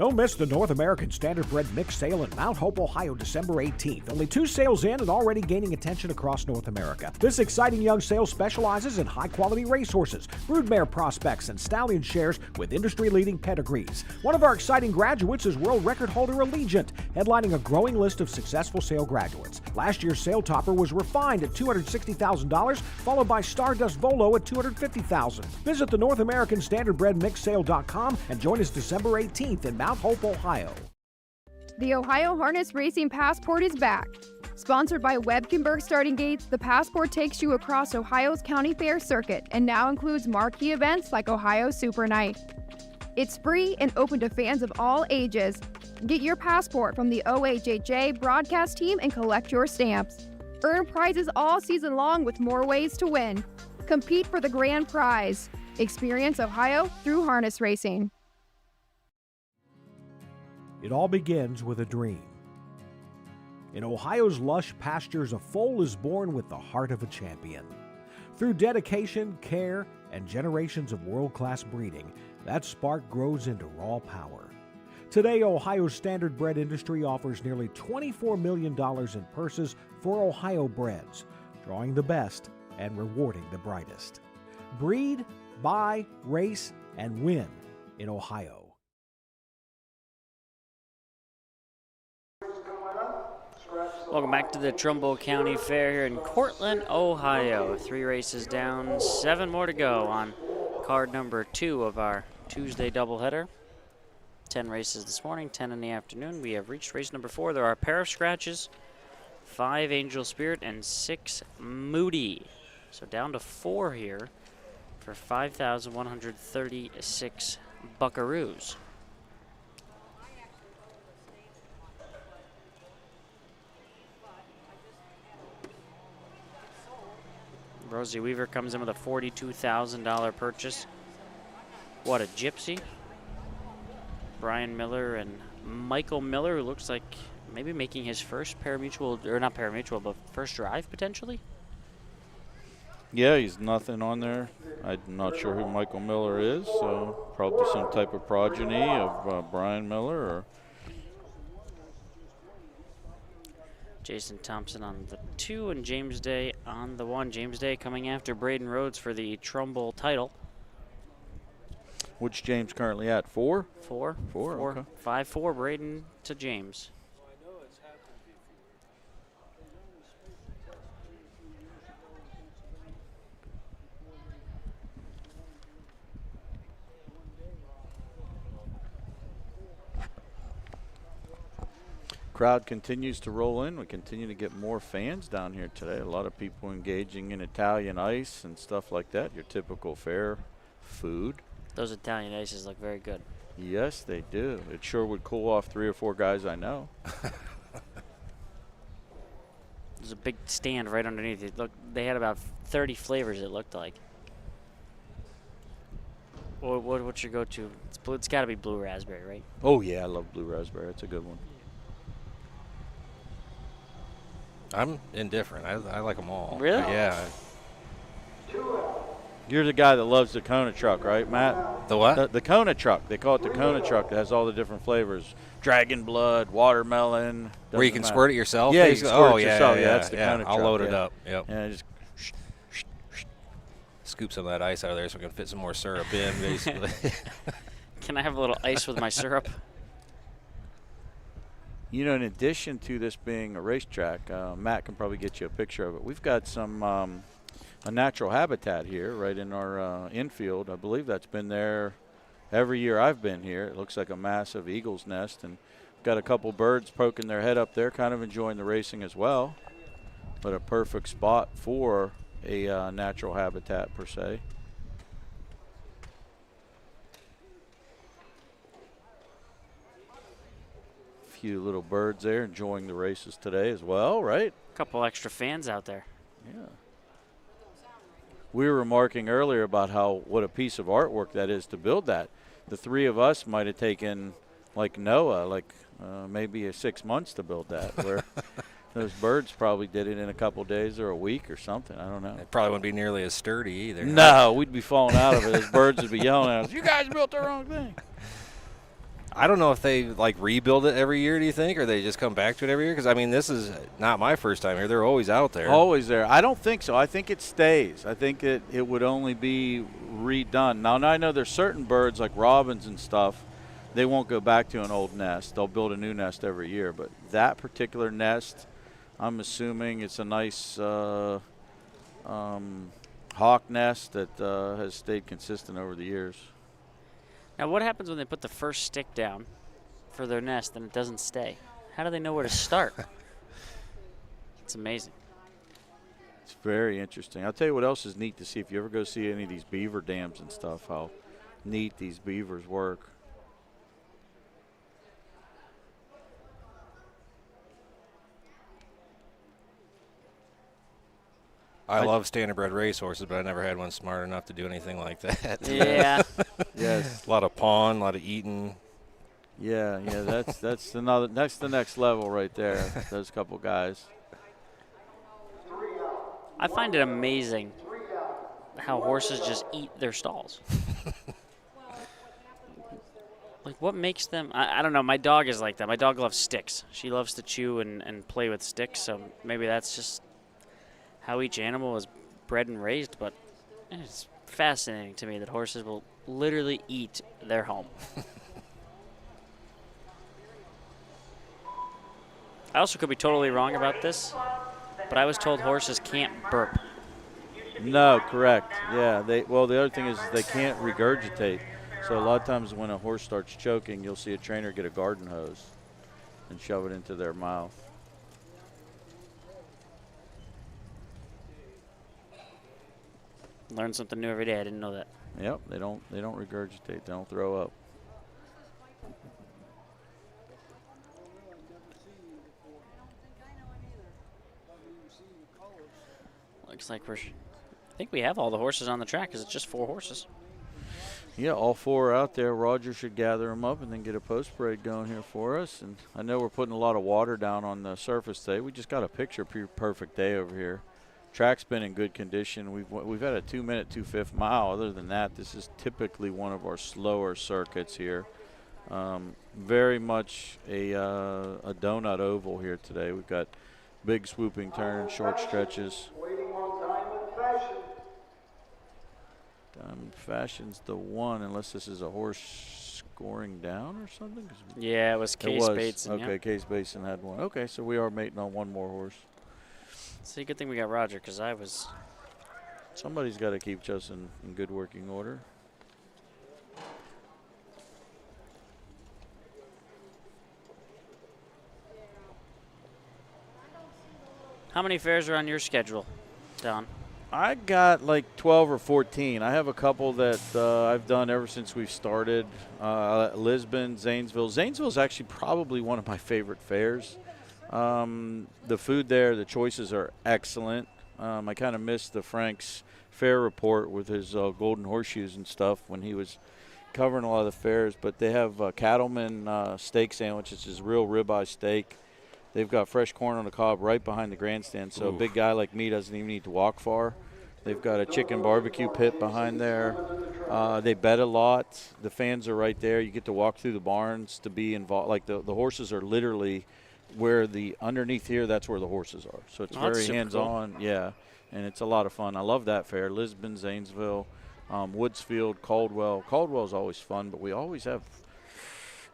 S6: Don't miss the North American Standardbred Mixed Sale in Mount Hope, Ohio, December 18th. Only 2 sales in and already gaining attention across North America. This exciting young sale specializes in high-quality racehorses, broodmare prospects, and stallion shares with industry-leading pedigrees. One of our exciting graduates is world record holder Allegiant, headlining a growing list of successful sale graduates. Last year's sale topper was refined at $260,000, followed by Stardust Volo at $250,000. Visit the North American Standardbred Mixsale.com and join us December 18th in Mount Hope, Ohio.
S9: The Ohio Harness Racing Passport is back. Sponsored by Webkenberg Starting Gates, the Passport takes you across Ohio's county fair circuit and now includes marquee events like Ohio Super Night. It's free and open to fans of all ages. Get your passport from the OHHA broadcast team and collect your stamps. Earn prizes all season long with more ways to win. Compete for the grand prize. Experience Ohio through harness racing.
S6: It all begins with a dream. In Ohio's lush pastures, a foal is born with the heart of a champion. Through dedication, care, and generations of world-class breeding, that spark grows into raw power. Today, Ohio's Standardbred industry offers nearly $24 million in purses for Ohio breds, drawing the best and rewarding the brightest. Breed, buy, race, and win in Ohio.
S2: Welcome back to the Trumbull County Fair here in Cortland, Ohio. 3 races down, 7 more to go on card number 2 of our Tuesday doubleheader. 10 races this morning, 10 in the afternoon. We have reached race number 4. There are a pair of scratches, 5 Angel Spirit, and 6 Moody. So down to 4 here for 5,136 buckaroos. Rosie Weaver comes in with a $42,000 purchase. What a gypsy. Brian Miller and Michael Miller, who looks like maybe making his first parimutuel, or not parimutuel, but first drive potentially.
S1: Yeah, he's nothing on there. I'm not sure who Michael Miller is, so probably some type of progeny of Brian Miller. Or
S2: Jason Thompson on the 2 and James Day on the 1. James Day coming after Braden Rhodes for the Trumbull title.
S1: Which James currently at? 4?
S2: 4.
S1: 4, okay.
S2: 5-4 Braden to James.
S1: Crowd continues to roll in. We continue to get more fans down here today. A lot of people engaging in Italian ice and stuff like that. Your typical fair food.
S2: Those Italian ices look very good.
S1: Yes, they do. It sure would cool off 3 or 4 guys I know.
S2: There's a big stand right underneath it. Look, they had about 30 flavors, it looked like. What's your go-to? It's got to be blue raspberry, right?
S1: Oh, yeah, I love blue raspberry. It's a good one.
S3: I'm indifferent. I like them all.
S2: Really?
S3: Yeah.
S1: You're the guy that loves the Kona truck, right, Matt?
S3: The what?
S1: The Kona truck. They call it the Kona truck. That has all the different flavors. Dragon blood, watermelon.
S3: Where you can squirt it yourself?
S1: Yeah, you can squirt it yourself.
S3: Yeah,
S1: that's the Kona truck.
S3: I'll load it up. Yep.
S1: Yeah, just
S3: scoop some of that ice out of there so we can fit some more syrup in, basically.
S2: Can I have a little ice with my syrup?
S1: You know, in addition to this being a racetrack, Matt can probably get you a picture of it. We've got some a natural habitat here right in our infield. I believe that's been there every year I've been here. It looks like a massive eagle's nest, and got a couple birds poking their head up there, kind of enjoying the racing as well. But a perfect spot for a natural habitat per se. Few little birds there enjoying the races today as well, right?
S2: A couple extra fans out there.
S1: Yeah. We were remarking earlier about what a piece of artwork that is to build that. The 3 of us might have taken, like Noah, maybe 6 months to build that, where those birds probably did it in a couple days or a week or something. I don't know.
S3: It probably wouldn't be nearly as sturdy either.
S1: No, we'd be falling out of it. Those birds would be yelling at us, "You guys built the wrong thing."
S3: I don't know if they like rebuild it every year, do you think, or they just come back to it every year? Because, I mean, this is not my first time here. They're always out there.
S1: Always there. I don't think so. I think it stays. I think it would only be redone. Now I know there's certain birds like robins and stuff, they won't go back to an old nest. They'll build a new nest every year. But that particular nest, I'm assuming it's a nice hawk nest that has stayed consistent over the years.
S2: Now, what happens when they put the first stick down for their nest and it doesn't stay? How do they know where to start? It's amazing.
S1: It's very interesting. I'll tell you what else is neat to see. If you ever go see any of these beaver dams and stuff, how neat these beavers work.
S3: I love standardbred racehorses, but I never had one smart enough to do anything like that.
S2: Yeah.
S1: Yes.
S3: A lot of pawing, a lot of eating.
S1: Yeah. That's the next level right there. Those couple guys.
S2: I find it amazing how horses just eat their stalls. Like, what makes them? I don't know. My dog is like that. My dog loves sticks. She loves to chew and play with sticks, so maybe that's just how each animal is bred and raised, but it's fascinating to me that horses will literally eat their home. I also could be totally wrong about this, but I was told horses can't burp.
S1: No, correct. Yeah. The other thing is they can't regurgitate. So a lot of times when a horse starts choking, you'll see a trainer get a garden hose and shove it into their mouth.
S2: Learn something new every day. I didn't know that.
S1: Yep, they don't regurgitate. They don't throw up.
S2: Looks like I think we have all the horses on the track because it's just 4 horses.
S1: Yeah, all 4 are out there. Roger should gather them up and then get a post parade going here for us. And I know we're putting a lot of water down on the surface today. We just got a picture perfect day over here. Track's been in good condition. We've had a 2-minute 2/5 mile. Other than that, this is typically one of our slower circuits here. Very much a donut oval here today. We've got big swooping turns, short stretches. Diamond Fashion's the one, unless this is a horse scoring down or something.
S2: Yeah, it was Case Bateson.
S1: Okay,
S2: yeah.
S1: Case Bateson had one. Okay, so we are mating on one more horse.
S2: See, good thing we got Roger because
S1: Somebody's got to keep us in good working order.
S2: How many fairs are on your schedule, Don?
S1: I got like 12 or 14. I have a couple that I've done ever since we've started. Lisbon, Zanesville. Zanesville is actually probably one of my favorite fairs. The food there, the choices are excellent. I kind of missed the Frank's fair report with his golden horseshoes and stuff when he was covering a lot of the fairs. But they have cattleman steak sandwiches, is real ribeye steak. They've got fresh corn on the cob right behind the grandstand, so a big guy like me doesn't even need to walk far. They've got a chicken barbecue pit behind there. They bet a lot. The fans are right there. You get to walk through the barns to be involved. Like the horses are literally where underneath here, that's where the horses are. So it's very hands-on, cool. Yeah, and it's a lot of fun. I love that fair. Lisbon, Zanesville, Woodsfield, Caldwell. Caldwell's always fun, but we always have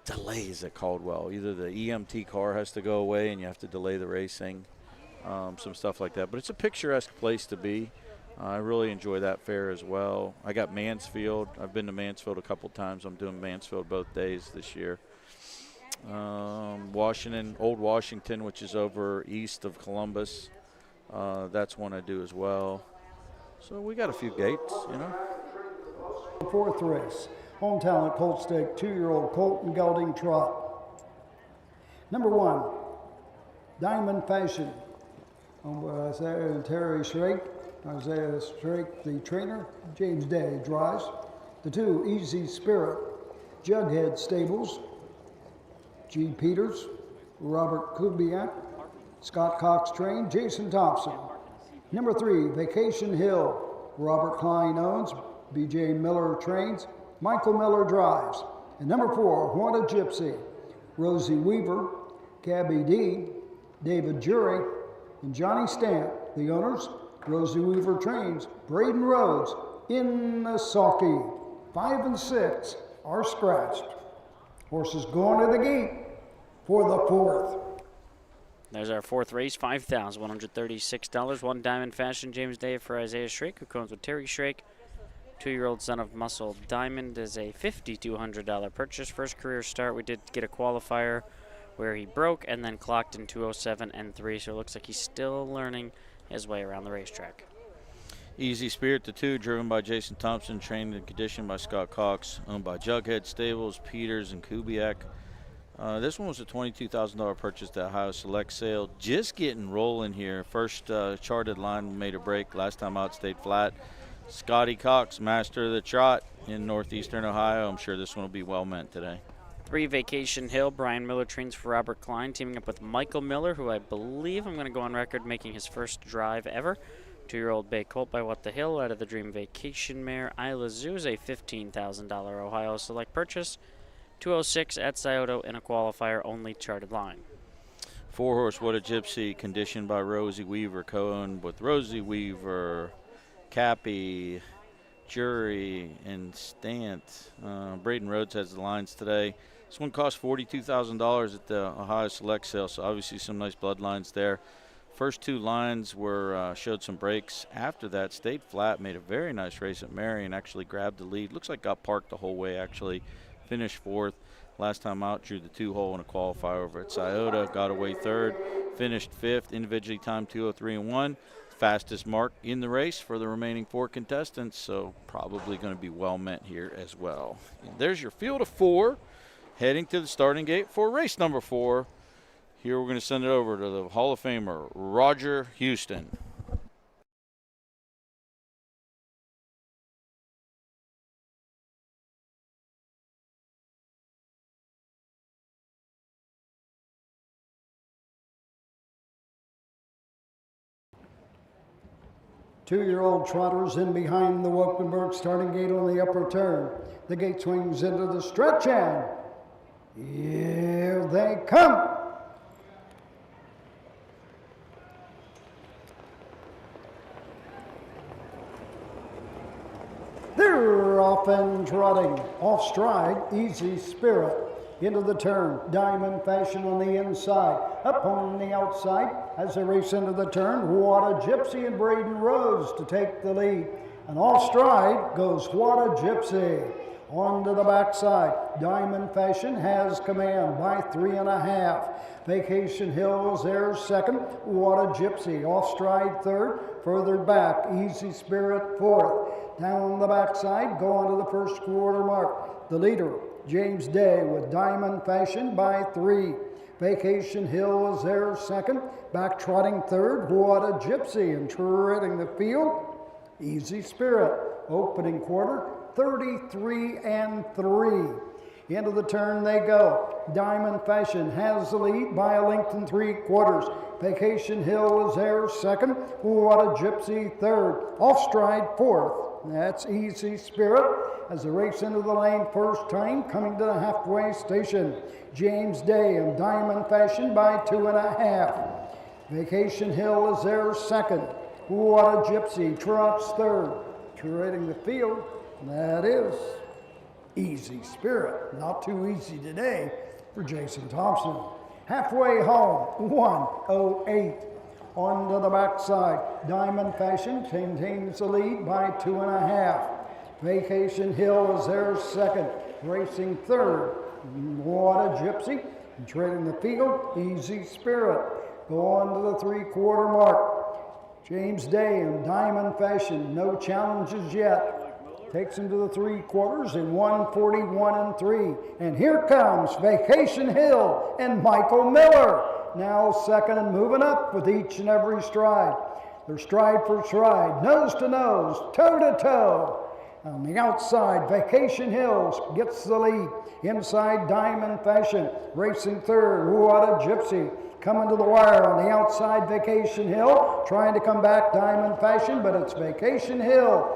S1: delays at Caldwell. Either the EMT car has to go away and you have to delay the racing, some stuff like that. But it's a picturesque place to be. I really enjoy that fair as well. I got Mansfield. I've been to Mansfield a couple times. I'm doing Mansfield both days this year. Washington, Old Washington, which is over east of Columbus. That's one I do as well. So we got a few gates, you know.
S4: 4th race. Home Talent Colt Stake 2-year-old colt and gelding trot. Number 1, Diamond Fashion. Isaiah and Terry Shrake. Isaiah Shrake, the trainer. James Day drives. The 2, Easy Spirit. Jughead Stables. G. Peters. Robert Kubiak. Scott Cox trained. Jason Thompson. Number 3, Vacation Hill. Robert Klein owns. B.J. Miller trains. Michael Miller drives. And number 4, What a Gypsy. Rosie Weaver, Gabby D, David Jury, and Johnny Stamp. The owners, Rosie Weaver Trains, Braden Rhodes, in the sulky. 5 and 6 are scratched. Horses going to the gate for the 4th.
S2: There's our 4th race, $5,136. One Diamond Fashion, James Day for Isaiah Shrake, who comes with Terry Shrake. 2-year-old son of Muscle Diamond is a $5,200 purchase. First career start, we did get a qualifier where he broke and then clocked in 2:07 and 3, so it looks like he's still learning his way around the racetrack.
S1: Easy Spirit, the 2, driven by Jason Thompson, trained and conditioned by Scott Cox, owned by Jughead Stables, Peters, and Kubiak. This one was a $22,000 purchase at Ohio Select Sale. Just getting rolling here. First charted line made a break. Last time out stayed flat. Scotty Cox, master of the trot in northeastern Ohio. I'm sure this one will be well meant today.
S2: 3 Vacation Hill, Brian Miller trains for Robert Klein, teaming up with Michael Miller, who I believe I'm going to go on record making his first drive ever. 2-year-old bay colt by What the Hill out of the Dream Vacation mare. Isla Zoo is a $15,000 Ohio Select purchase. 2:06 at Scioto in a qualifier only charted line.
S1: 4-horse What a Gypsy, conditioned by Rosie Weaver, co-owned with Rosie Weaver, Cappy, Jury, and Stant. Braden Rhodes has the lines today. This one cost $42,000 at the Ohio Select Sale, so obviously some nice bloodlines there. First 2 lines were showed some breaks. After that, stayed flat, made a very nice race at Marion, actually grabbed the lead. Looks like got parked the whole way, actually. Finished 4th. Last time out, drew the 2-hole in a qualifier over at Scioto, got away 3rd, finished 5th, individually timed 2:03 and 1. Fastest mark in the race for the remaining 4 contestants, so probably going to be well met here as well. And there's your field of 4 heading to the starting gate for race number 4. Here we're going to send it over to the Hall of Famer, Roger Houston.
S4: Two-year-old trotters in behind the Wilkenberg starting gate on the upper turn. The gate swings into the stretch and here they come. They're off and trotting. Off stride, Easy Spirit. Into the turn, Diamond Fashion on the inside. Up on the outside as they race into the turn, What a Gypsy and Braden Rhodes to take the lead. And off stride goes What a Gypsy. Onto the backside, Diamond Fashion has command by 3.5. Vacation Hill is there 2nd. What a Gypsy off stride 3rd. Further back, Easy Spirit 4th. Down the backside, go on to the first quarter mark. The leader, James Day with Diamond Fashion by 3. Vacation Hill is there 2nd. Back trotting 3rd. What a Gypsy. And treading the field, Easy Spirit. Opening quarter, 33 and 3. Into the turn they go. Diamond Fashion has the lead by a length and 3/4. Vacation Hill is there 2nd. What a Gypsy 3rd. Off stride 4th. That's Easy Spirit as they race into the lane first time, coming to the halfway station. James Day and Diamond Fashion by 2.5. Vacation Hill is there 2nd. What a Gypsy trots 3rd. Trading the field, that is Easy Spirit. Not too easy today for Jason Thompson. Halfway home, 1:08. Onto the backside, Diamond Fashion maintains the lead by 2.5. Vacation Hill is there 2nd, racing 3rd. What a Gypsy. And trading the field, Easy Spirit. Go on to the 3/4 mark. James Day and Diamond Fashion, no challenges yet. Takes him to the 3/4 in 1:41 and 3. And here comes Vacation Hill and Michael Miller. Now 2nd and moving up with each and every stride. They're stride for stride, nose to nose, toe to toe. On the outside, Vacation Hills gets the lead. Inside, Diamond Fashion racing 3rd. What a Gypsy. Coming to the wire on the outside, Vacation Hill. Trying to come back, Diamond Fashion, but it's Vacation Hill.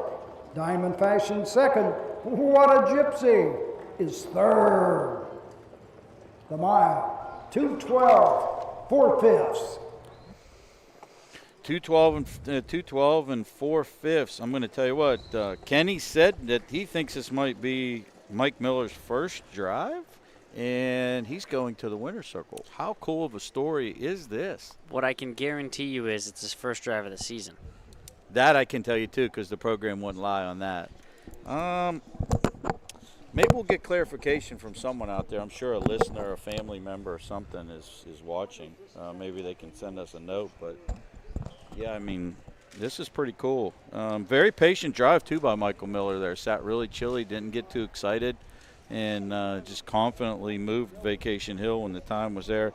S4: Diamond Fashion 2nd. What a Gypsy. is third. The mile, 2:12, 4/5.
S1: 2:12 and 4/5. I'm going to tell you what, Kenny said that he thinks this might be Mike Miller's first drive, and he's going to the winner's circle. How cool of a story is this?
S2: What I can guarantee you is it's his first drive of the season.
S1: That I can tell you, too, because the program wouldn't lie on that. Maybe we'll get clarification from someone out there. I'm sure a listener, a family member or something is watching. Maybe they can send us a note. But, yeah, I mean, this is pretty cool. Very patient drive, too, by Michael Miller there. Sat really chilly, didn't get too excited, and just confidently moved Vacation Hill when the time was there.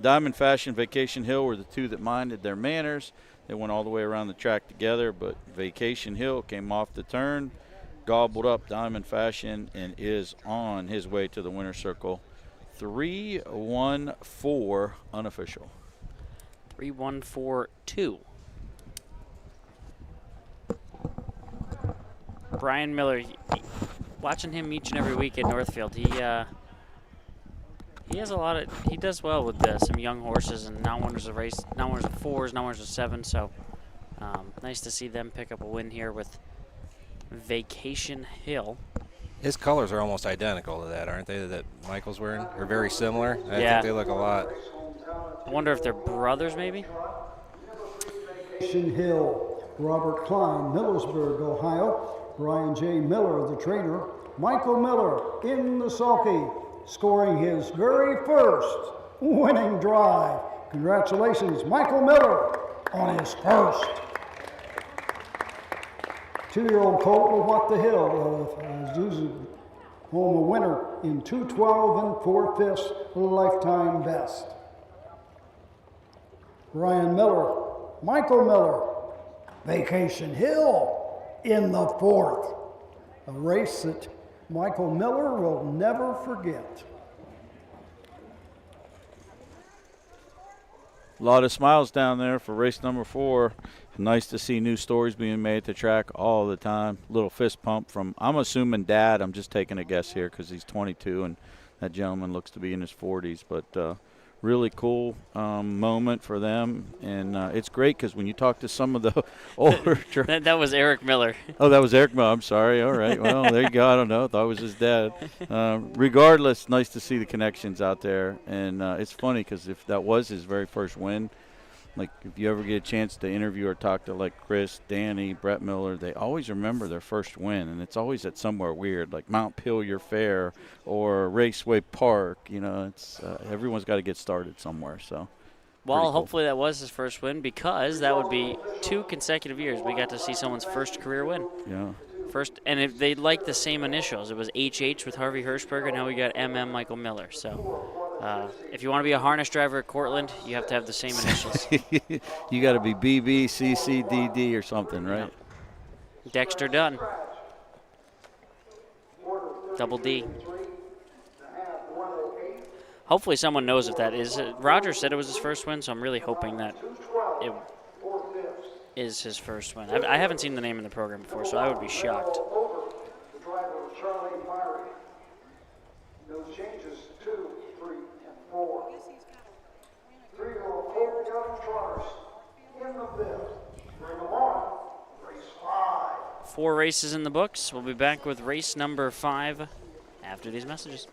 S1: Diamond Fashion, Vacation Hill were the two that minded their manners. They went all the way around the track together, but Vacation Hill came off the turn, gobbled up Diamond Fashion, and is on his way to the winner's circle. 3-1-4 unofficial.
S2: 3-1-4-2. Brian Miller, watching him each and every week at Northfield, he has a lot of, he does well with some young horses and non-winners of race, non-winners of 4s, non-winners of 7. So nice to see them pick up a win here with Vacation Hill.
S3: His colors are almost identical to that, aren't they, that Michael's wearing? They're very similar. I
S2: Yeah.
S3: think they look a lot.
S2: I wonder if they're brothers, maybe?
S4: Vacation Hill, Robert Klein, Millersburg, Ohio. Brian J. Miller, the trainer. Michael Miller in the sulky, scoring his very first winning drive. Congratulations, Michael Miller, on his first. 2-year-old colt will walk the hill. Zuzu home a winner in 2:12 and 4/5 lifetime best. Brian Miller, Michael Miller, Vacation Hill in the 4th. A race that Michael Miller will never forget.
S1: A lot of smiles down there for race number 4. Nice to see new stories being made at the track all the time. Little fist pump from, I'm assuming, Dad. I'm just taking a guess here because he's 22 and that gentleman looks to be in his 40s. But really cool moment for them. And it's great because when you talk to some of the older
S2: that was Eric Miller.
S1: Oh, that was Eric Miller. I'm sorry. All right. Well, there you go. I don't know. I thought it was his dad. Regardless, nice to see the connections out there. And it's funny because if that was his very first win, like if you ever get a chance to interview or talk to like Chris, Danny, Brett Miller, they always remember their first win. And it's always at somewhere weird like Mount Pillier Fair or Raceway Park. You know, it's everyone's got to get started somewhere. So.
S2: Well,
S1: cool.
S2: hopefully that was his first win because that would be 2 consecutive years we got to see someone's first career win.
S1: Yeah.
S2: First, and if they like the same initials, it was HH with Harvey Hirschberger, and now we got MM Michael Miller. So, if you want to be a harness driver at Cortland, you have to have the same initials.
S1: You got to be BB, CC, DD, or something, right?
S2: Yeah. Dexter Dunn. Double D. Hopefully someone knows if that is. Roger said it was his first win, so I'm really hoping that it is his first win. I haven't seen the name in the program before, so I would be shocked.
S4: The driver was Charlie Myrie. Those changes 2, 3, and 4. 3-year-old young trotters in the 5th. Bring them on. Race 5.
S2: 4 races in the books. We'll be back with race number 5 after these messages.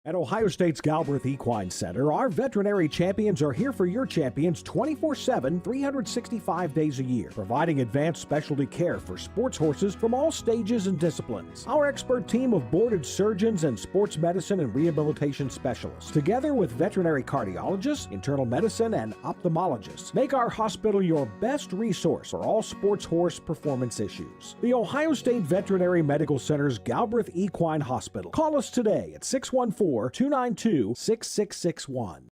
S6: At Ohio State's Galbraith Equine Center, our veterinary champions are here for your champions 24/7, 365 days a year, providing advanced specialty care for sports horses from all stages and disciplines. Our expert team of boarded surgeons and sports medicine and rehabilitation specialists, together with veterinary cardiologists, internal medicine, and ophthalmologists, make our hospital your best resource for all sports horse performance issues. The Ohio State Veterinary Medical Center's Galbraith Equine Hospital. Call us today at 614-292-6661.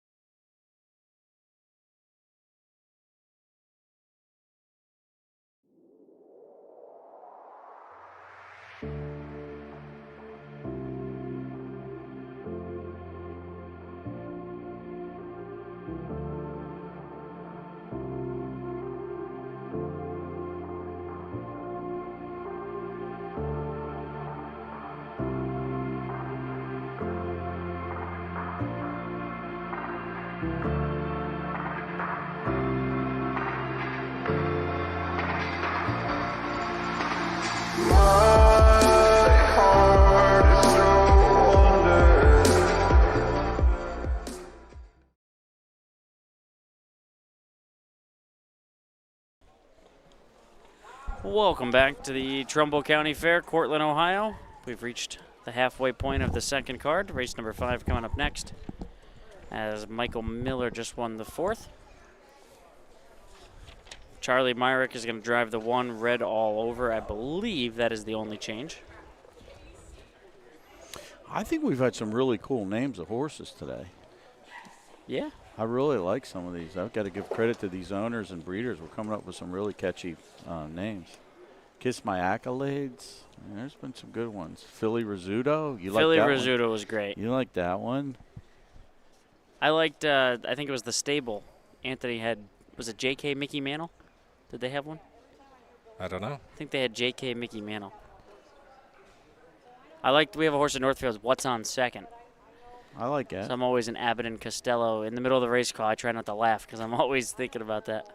S2: Welcome back to the Trumbull County Fair, Cortland, Ohio. We've reached the halfway point of the second card. Race number 5 coming up next, as Michael Miller just won the 4th. Charlie Myrick is going to drive the 1 red all over. I believe that is the only change.
S1: I think we've had some really cool names of horses today.
S2: Yeah.
S1: I really like some of these. I've got to give credit to these owners and breeders. We're coming up with some really catchy names. Kiss My Accolades. There's been some good ones. Philly Rizzuto. You like that one?
S2: Philly Rizzuto was great.
S1: You like that one?
S2: I liked, I think it was the stable. Anthony had, was it J.K. Mickey Mantle? Did they have one?
S3: I don't know.
S2: I think they had J.K. Mickey Mantle. We have a horse in Northfield, What's on Second.
S1: I like that.
S2: So I'm always in Abbott and Costello. In the middle of the race call, I try not to laugh because I'm always thinking about that.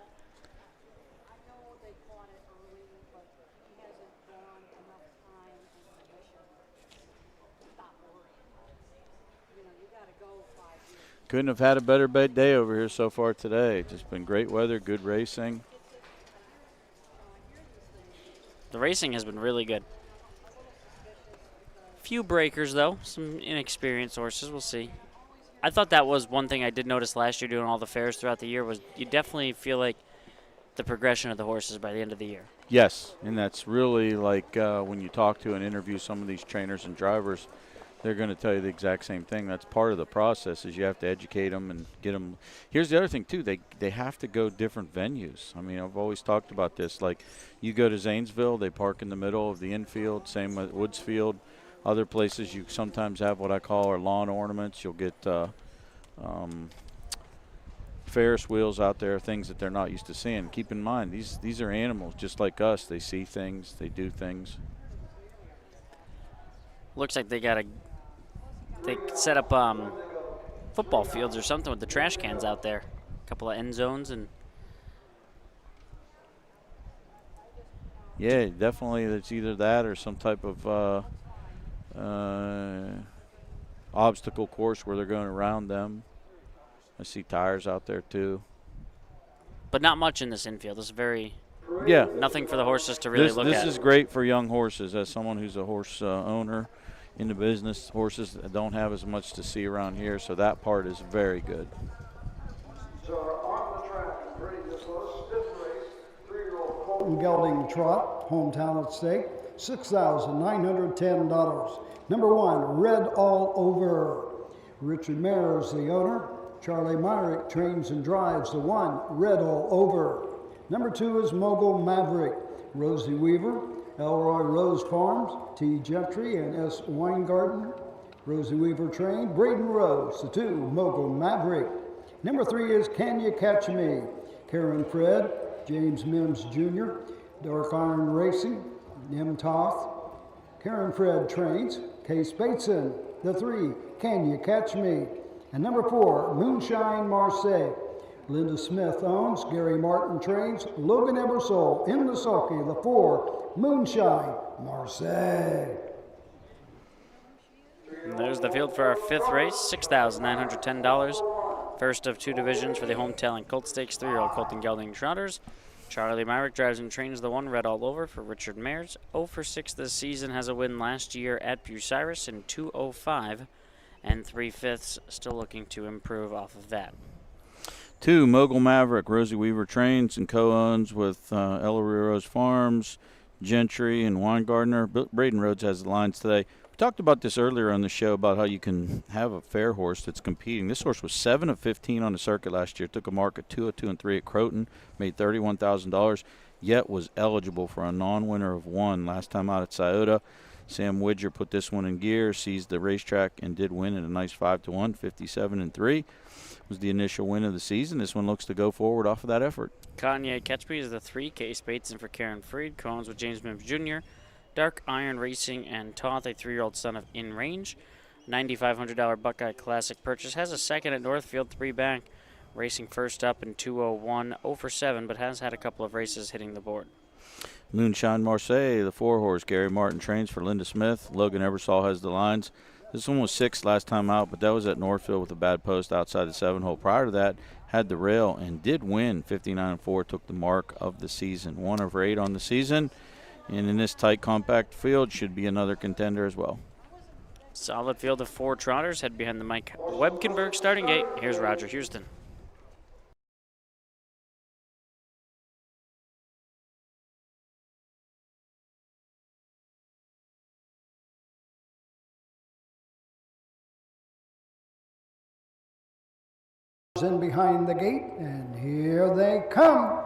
S1: Couldn't have had a better day over here so far today. Just been great weather, good racing.
S2: The racing has been really good. Few breakers, though. Some inexperienced horses. We'll see. I thought that was one thing I did notice last year doing all the fairs throughout the year was you definitely feel like the progression of the horses by the end of the year.
S1: Yes, and that's really like when you talk to and interview some of these trainers and drivers, they're going to tell you the exact same thing. That's part of the process is you have to educate them and get them. Here's the other thing, too. They have to go different venues. I mean, I've always talked about this. Like you go to Zanesville, they park in the middle of the infield, same with Woodsfield. Other places you sometimes have what I call our lawn ornaments. You'll get Ferris wheels out there, things that they're not used to seeing. Keep in mind, these are animals just like us. They see things, they do things.
S2: Looks like they set up football fields or something with the trash cans out there. A couple of end zones and.
S1: Yeah, definitely. It's either that or some type of obstacle course where they're going around them. I see tires out there too.
S2: But not much in this infield. It's very nothing for the horses to really look at.
S1: This is great for young horses. As someone who's a horse owner in the business, horses don't have as much to see around here, so that part is very good.
S4: So on the track, ready to close, 5th race, 3-year-old Colton Gelding Trot, hometown at stake, $6,910. Number 1, Red All Over. Richard Mayer is the owner. Charlie Myrick trains and drives the 1, Red All Over. Number 2 is Mogul Maverick. Rosie Weaver, Elroy Rose Farms, T. Gentry and S. Weingarten. Rosie Weaver trained. Braden Rose, the 2, Mogul Maverick. Number 3 is Can You Catch Me? Karen Fred, James Mims Jr., Dark Iron Racing, Nim Toth. Karen Fred trains. Case Bateson, the 3, Can You Catch Me? And number 4, Moonshine Marseille. Linda Smith owns. Gary Martin trains. Logan Ebersole in the sulky, the 4, Moonshine Marseille.
S2: And there's the field for our 5th race, $6,910. First of 2 divisions for the Home Talent Colt Stakes, 3-year-old Colton Gelding Trotters. Charlie Myrick drives and trains the 1, Red All Over for Richard Mayers. 0-for-6 this season, has a win last year at Bucyrus in 2:05 and 3/5. Still looking to improve off of that.
S1: 2, Mogul Maverick. Rosie Weaver trains and co-owns with Ellery Rose Farms, Gentry, and Weingartner. Braden Rhodes has the lines today. We talked about this earlier on the show about how you can have a fair horse that's competing. This horse was 7 of 15 on the circuit last year. Took a mark of 2 of 2 and 3 at Croton. Made $31,000. Yet was eligible for a non-winner of 1 last time out at Scioto. Sam Widger put this one in gear, seized the racetrack, and did win in a nice 5-1, 57-3. Was the initial win of the season. This one looks to go forward off of that effort.
S2: Kanye Catchme is the 3, Case Bateson for Karen Freed. Cones with James Mims Jr. Dark Iron Racing and Toth, a 3-year-old son of In Range. $9,500 Buckeye Classic purchase. Has a second at Northfield, 3 back. Racing first up in 2:01, 0-for-7, but has had a couple of races hitting the board.
S1: Moonshine Marseille, the 4-horse. Gary Martin trains for Linda Smith. Logan Ebersole has the lines. This one was 6th last time out, but that was at Northfield with a bad post outside the 7-hole. Prior to that, had the rail and did win 59-4, took the mark of the season. 1 over 8 on the season, and in this tight, compact field should be another contender as well.
S2: Solid field of 4 trotters head behind the Mike Webkenberg starting gate. Here's Roger Houston.
S4: In behind the gate, and here they come.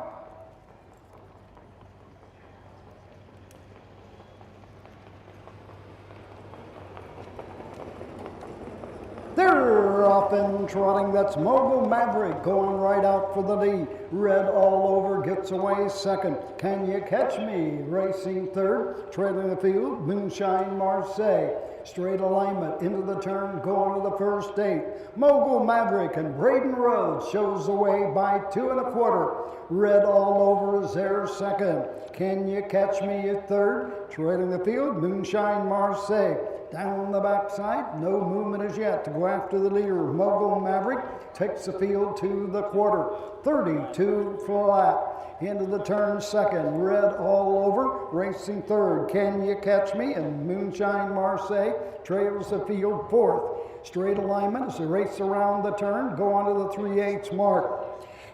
S4: They're off and trotting. That's Mogul Maverick going right out for the lead. Red all over, gets away second. Can You Catch Me racing third. Trailing the field, Moonshine Marseille. Straight alignment into the turn, going to the first 8. Mogul Maverick and Braden Rhodes shows the way by 2 1/4. Red all over is there second. Can You Catch Me at third. Trailing the field, Moonshine Marseille. Down the backside, no movement as yet to go after the leader. Mogul Maverick takes the field to the quarter. 32 flat. Into the turn second. Red all over, racing third. Can You Catch Me? And Moonshine Marseille trails the field fourth. Straight alignment as they race around the turn, go on to the 3/8 mark.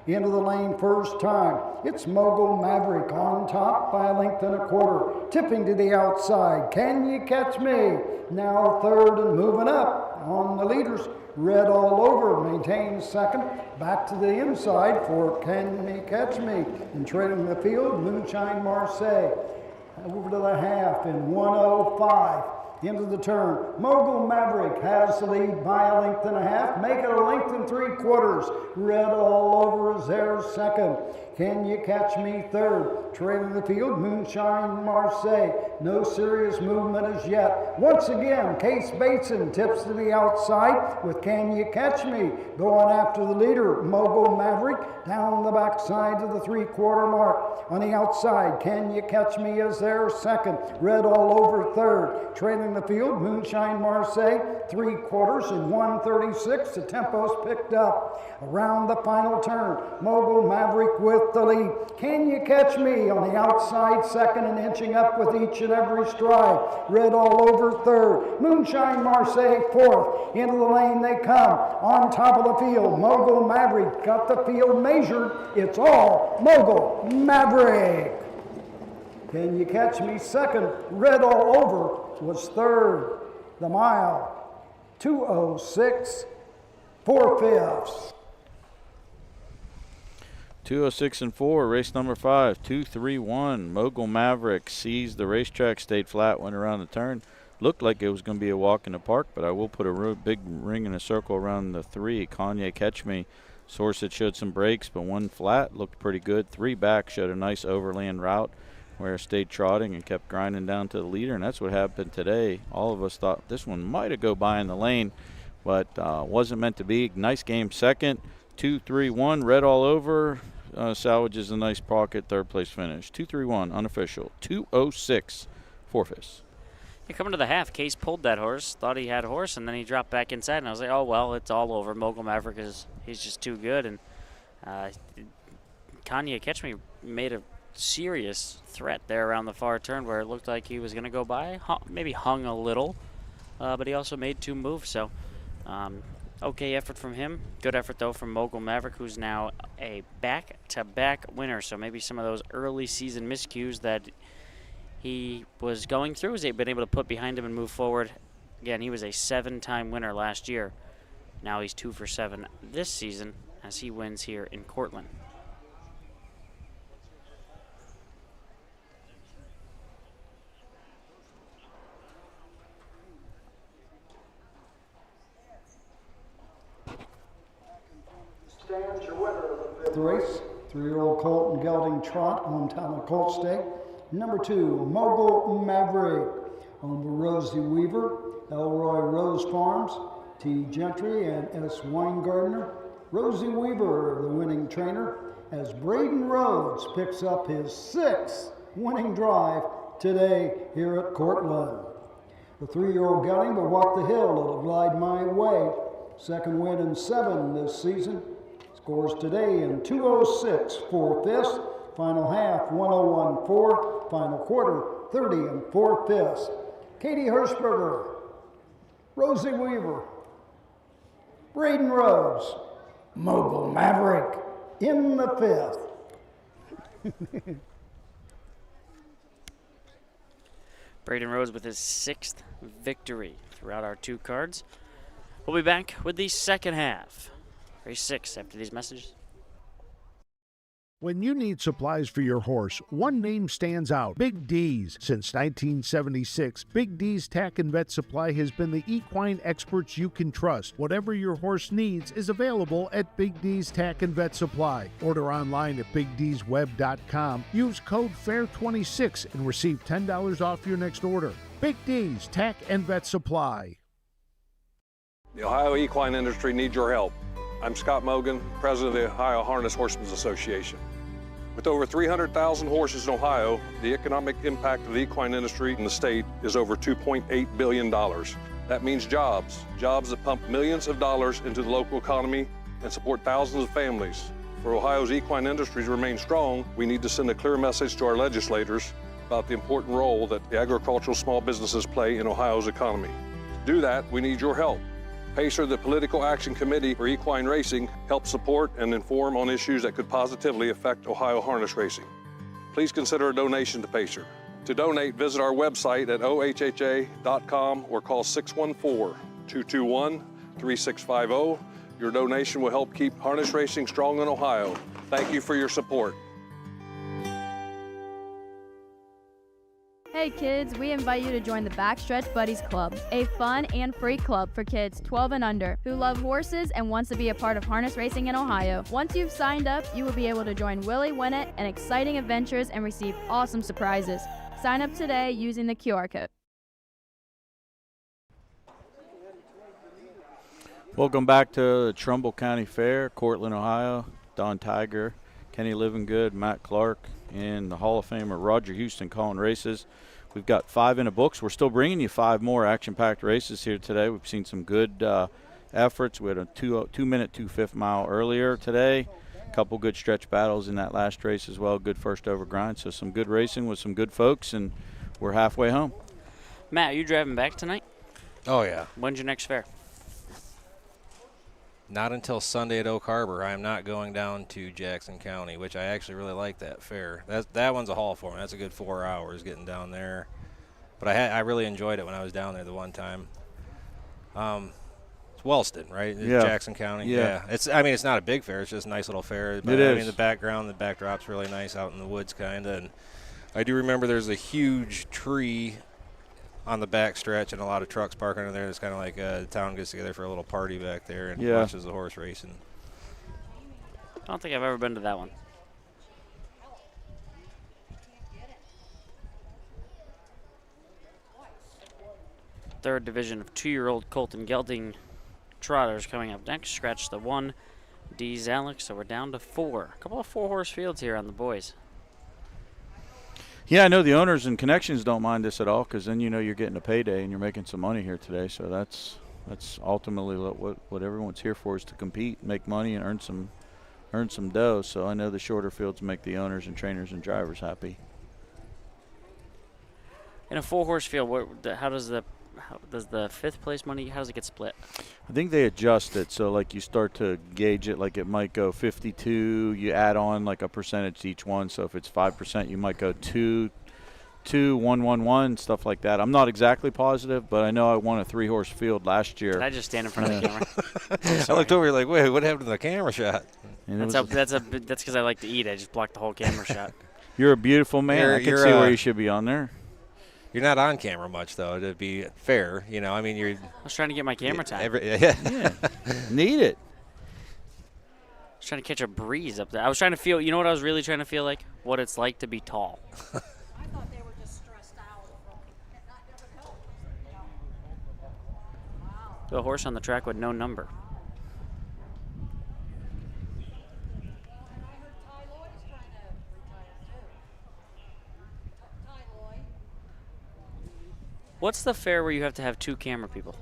S4: Into the lane first time. It's Mogul Maverick on top by 1 1/4. Tipping to the outside. Can You Catch Me? Now third and moving up on the leaders. Red all over, maintains second. Back to the inside for Can You Catch Me? And trailing the field, Moonshine Marseille. Over to the half in 1:05. Into the turn. Mogul Maverick has the lead by 1.5 lengths. Make it 1 3/4 lengths. Red all over is there second. Can You Catch Me third. Trailing the field, Moonshine Marseille. No serious movement as yet. Once again, Case Bateson tips to the outside with Can You Catch Me? Going after the leader, Mogul Maverick. Down the backside to the 3/4 mark. On the outside, Can You Catch Me is there second. Red all over third. Trailing the field, Moonshine Marseille. 3/4 in 1:36. The tempo's picked up. Around the final turn, Mogul Maverick with the lead. Can You Catch Me on the outside second and inching up with each and every stride. Red all over third. Moonshine Marseille fourth. Into the lane they come. On top of the field, Mogul Maverick got the field measured. It's all Mogul Maverick. Can You Catch Me second. Red all over was third. The mile, 2:06 4/5.
S1: 2:06 and 4, race number 5, 2-3-1. Mogul Maverick sees the racetrack, stayed flat, went around the turn. Looked like it was going to be a walk in the park, but I will put a real big ring in a circle around the 3. Can You Catch Me? Source it showed some breaks, but 1 flat looked pretty good. 3 back showed a nice overland route where it stayed trotting and kept grinding down to the leader, and that's what happened today. All of us thought this one might have go by in the lane, but wasn't meant to be. Nice game second, 2-3-1, red all over. Salvages a nice pocket third place finish. 2-3-1 unofficial. 2:06 4/5.
S2: You coming to the half, Case pulled that horse, thought he had a horse, and then he dropped back inside, and I was like, oh well, it's all over. Mogul Maverick he's just too good, and Can You Catch Me made a serious threat there around the far turn where it looked like he was going to go by. Maybe hung a little, but he also made 2 moves, so okay effort from him. Good effort, though, from Mogul Maverick, who's now a back-to-back winner. So maybe some of those early season miscues that he was going through has been able to put behind him and move forward. Again, he was a 7-time winner last year. Now he's 2 for 7 this season as he wins here in Cortland.
S4: Stands your winner of the 5th race, 3-year-old colt and gelding trot on Talent Colt Stake. Number 2, Mogul Maverick. On the Rosie Weaver, Elroy Rose Farms, T. Gentry and S. Weingartner. Rosie Weaver, the winning trainer, as Braden Rhodes picks up his 6th winning drive today here at Cortland. The 3-year-old gelding will walk the hill. It'll glide my way. Second win in 7 this season. It's Scores today in 2:06 4/5. Final half 1:01 final quarter 30 4/5. Katie Hirschberger, Rosie Weaver, Braden Rose, Mogul Maverick in the 5th.
S2: Braden Rose with his 6th victory throughout our 2 cards. We'll be back with the second half. Race 6 after these messages.
S7: When you need supplies for your horse, one name stands out: Big D's. Since 1976, Big D's Tack and Vet Supply has been the equine experts you can trust. Whatever your horse needs is available at Big D's Tack and Vet Supply. Order online at BigD'sWeb.com. Use code FAIR26 and receive $10 off your next order. Big D's Tack and Vet Supply.
S10: The Ohio equine industry needs your help. I'm Scott Mogan, president of the Ohio Harness Horsemen's Association. With over 300,000 horses in Ohio, the economic impact of the equine industry in the state is over $2.8 billion. That means jobs that pump millions of dollars into the local economy and support thousands of families. For Ohio's equine industry to remain strong, we need to send a clear message to our legislators about the important role that the agricultural small businesses play in Ohio's economy. To do that, we need your help. PACER, the Political Action Committee for Equine Racing, helps support and inform on issues that could positively affect Ohio harness racing. Please consider a donation to PACER. To donate, visit our website at OHHA.com or call 614-221-3650. Your donation will help keep harness racing strong in Ohio. Thank you for your support.
S11: Hey kids, we invite you to join the Backstretch Buddies Club, a fun and free club for kids 12 and under who love horses and wants to be a part of harness racing in Ohio. Once you've signed up, you will be able to join Willie Winnett and exciting adventures and receive awesome surprises. Sign up today using the QR code.
S1: Welcome back to the Trumbull County Fair, Cortland, Ohio. Don Tiger, Kenny Livingood, Matt Clark, and the Hall of Famer Roger Houston calling races. We've got 5 in the books. We're still bringing you 5 more action-packed races here today. We've seen some good efforts. We had a 2-minute 2/5 mile earlier today. A couple good stretch battles in that last race as well. Good first over grind. So some good racing with some good folks, and we're halfway home.
S2: Matt, are you driving back tonight?
S3: Oh, yeah.
S2: When's your next fair?
S3: Not until Sunday at Oak Harbor. I am not going down to Jackson County, which I actually really like that fair. That one's a haul for me. That's a good 4 hours getting down there. But I really enjoyed it when I was down there the one time. It's Wellston, right?
S1: Yeah.
S3: Jackson County.
S1: Yeah.
S3: It's not a big fair. It's just a nice little fair. But
S1: it is.
S3: I mean, the backdrop's really nice out in the woods, kind of. And I do remember there's a huge tree on the back stretch and a lot of trucks parking in there. It's kind of like the town gets together for a little party back there and watches the horse racing.
S2: I don't think I've ever been to that one. Third division of 2-year-old Colton Gelding trotters coming up next. Scratch the 1, D's Alex, so we're down to 4. A couple of 4-horse fields here on the boys.
S1: Yeah, I know the owners and connections don't mind this at all, because then you know you're getting a payday and you're making some money here today. So that's ultimately what everyone's here for, is to compete, make money, and earn some dough. So I know the shorter fields make the owners and trainers and drivers happy.
S2: In a 4-horse field, how does the 5th place money, how does it get split?
S1: I think they adjust it, so like you start to gauge it, like it might go 52, you add on like a percentage to each one. So if it's 5%, you might go 2, 1, 1, 1, stuff like that. I'm not exactly positive, but I know I won a 3-horse field last year.
S2: Did I just stand in front of the camera?
S3: I looked over, you're like, wait, what happened to the camera shot?
S2: And that's because I like to eat. I just blocked the whole camera shot.
S1: You're a beautiful man. I can see where you should be on there.
S3: You're not on camera much, though, to be fair. You know, I mean, you're.
S2: I was trying to get my camera time.
S1: Yeah. Need it.
S2: I was trying to catch a breeze up there. I was trying to feel, you know what I was really trying to feel like? What it's like to be tall.
S12: I thought they were just stressed out. Wow.
S2: The horse on the track with no number. What's the fair where you have to have 2 camera people?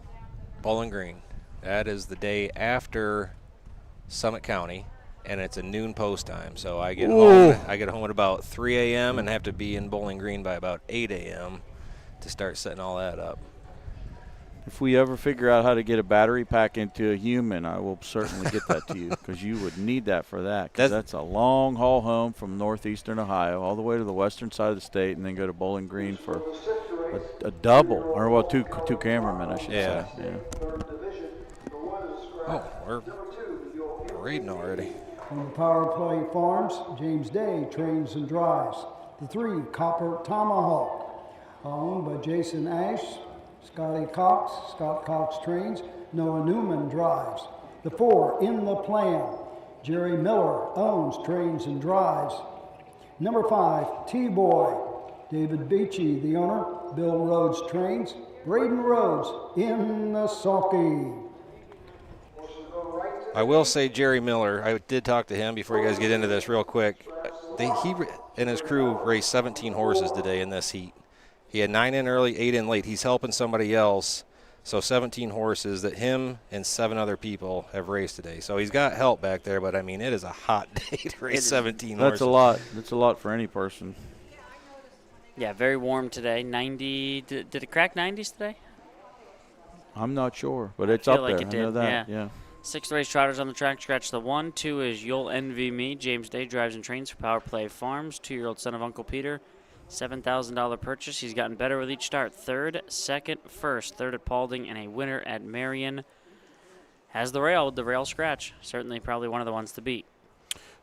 S3: Bowling Green. That is the day after Summit County, and it's a noon post time. So I get home. I get home at about 3 a.m. and have to be in Bowling Green by about 8 a.m. to start setting all that up.
S1: If we ever figure out how to get a battery pack into a human, I will certainly get that to you, because you would need that for that. Because that's a long haul home from northeastern Ohio all the way to the western side of the state, and then go to Bowling Green for a double, or well, two cameramen, I should say. Yeah.
S3: Oh, we're raiding already.
S4: On the Power Play Farms, James Day trains and drives. The 3, Copper Tomahawk, owned by Jason Ash, Scotty Cox. Scott Cox trains. Noah Newman drives. The 4, In the Plan, Jerry Miller owns, trains, and drives. Number 5, T-Boy, David Beachy, the owner. Bill Rhodes trains. Braden Rhodes in the sulky.
S3: I will say Jerry Miller, I did talk to him before you guys get into this real quick. He and his crew raced 17 horses today in this heat. He had 9 in early, 8 in late. He's helping somebody else. So 17 horses that him and 7 other people have raced today. So he's got help back there, but I mean, it is a hot day to race 17 horses.
S1: That's a lot. That's a lot for any person.
S2: Yeah, very warm today. 90. Did it crack 90s today?
S1: I'm not sure, but it's up
S2: like
S1: there.
S2: It did.
S1: I know that. Yeah.
S2: 6th race trotters on the track. Scratch the 1. 2 is You'll Envy Me. James Day drives and trains for Power Play Farms. 2-year-old son of Uncle Peter. $7,000 purchase. He's gotten better with each start. 3rd, 2nd, 1st. 3rd at Paulding and a winner at Marion. Has the rail with the rail scratch. Certainly probably one of the ones to beat.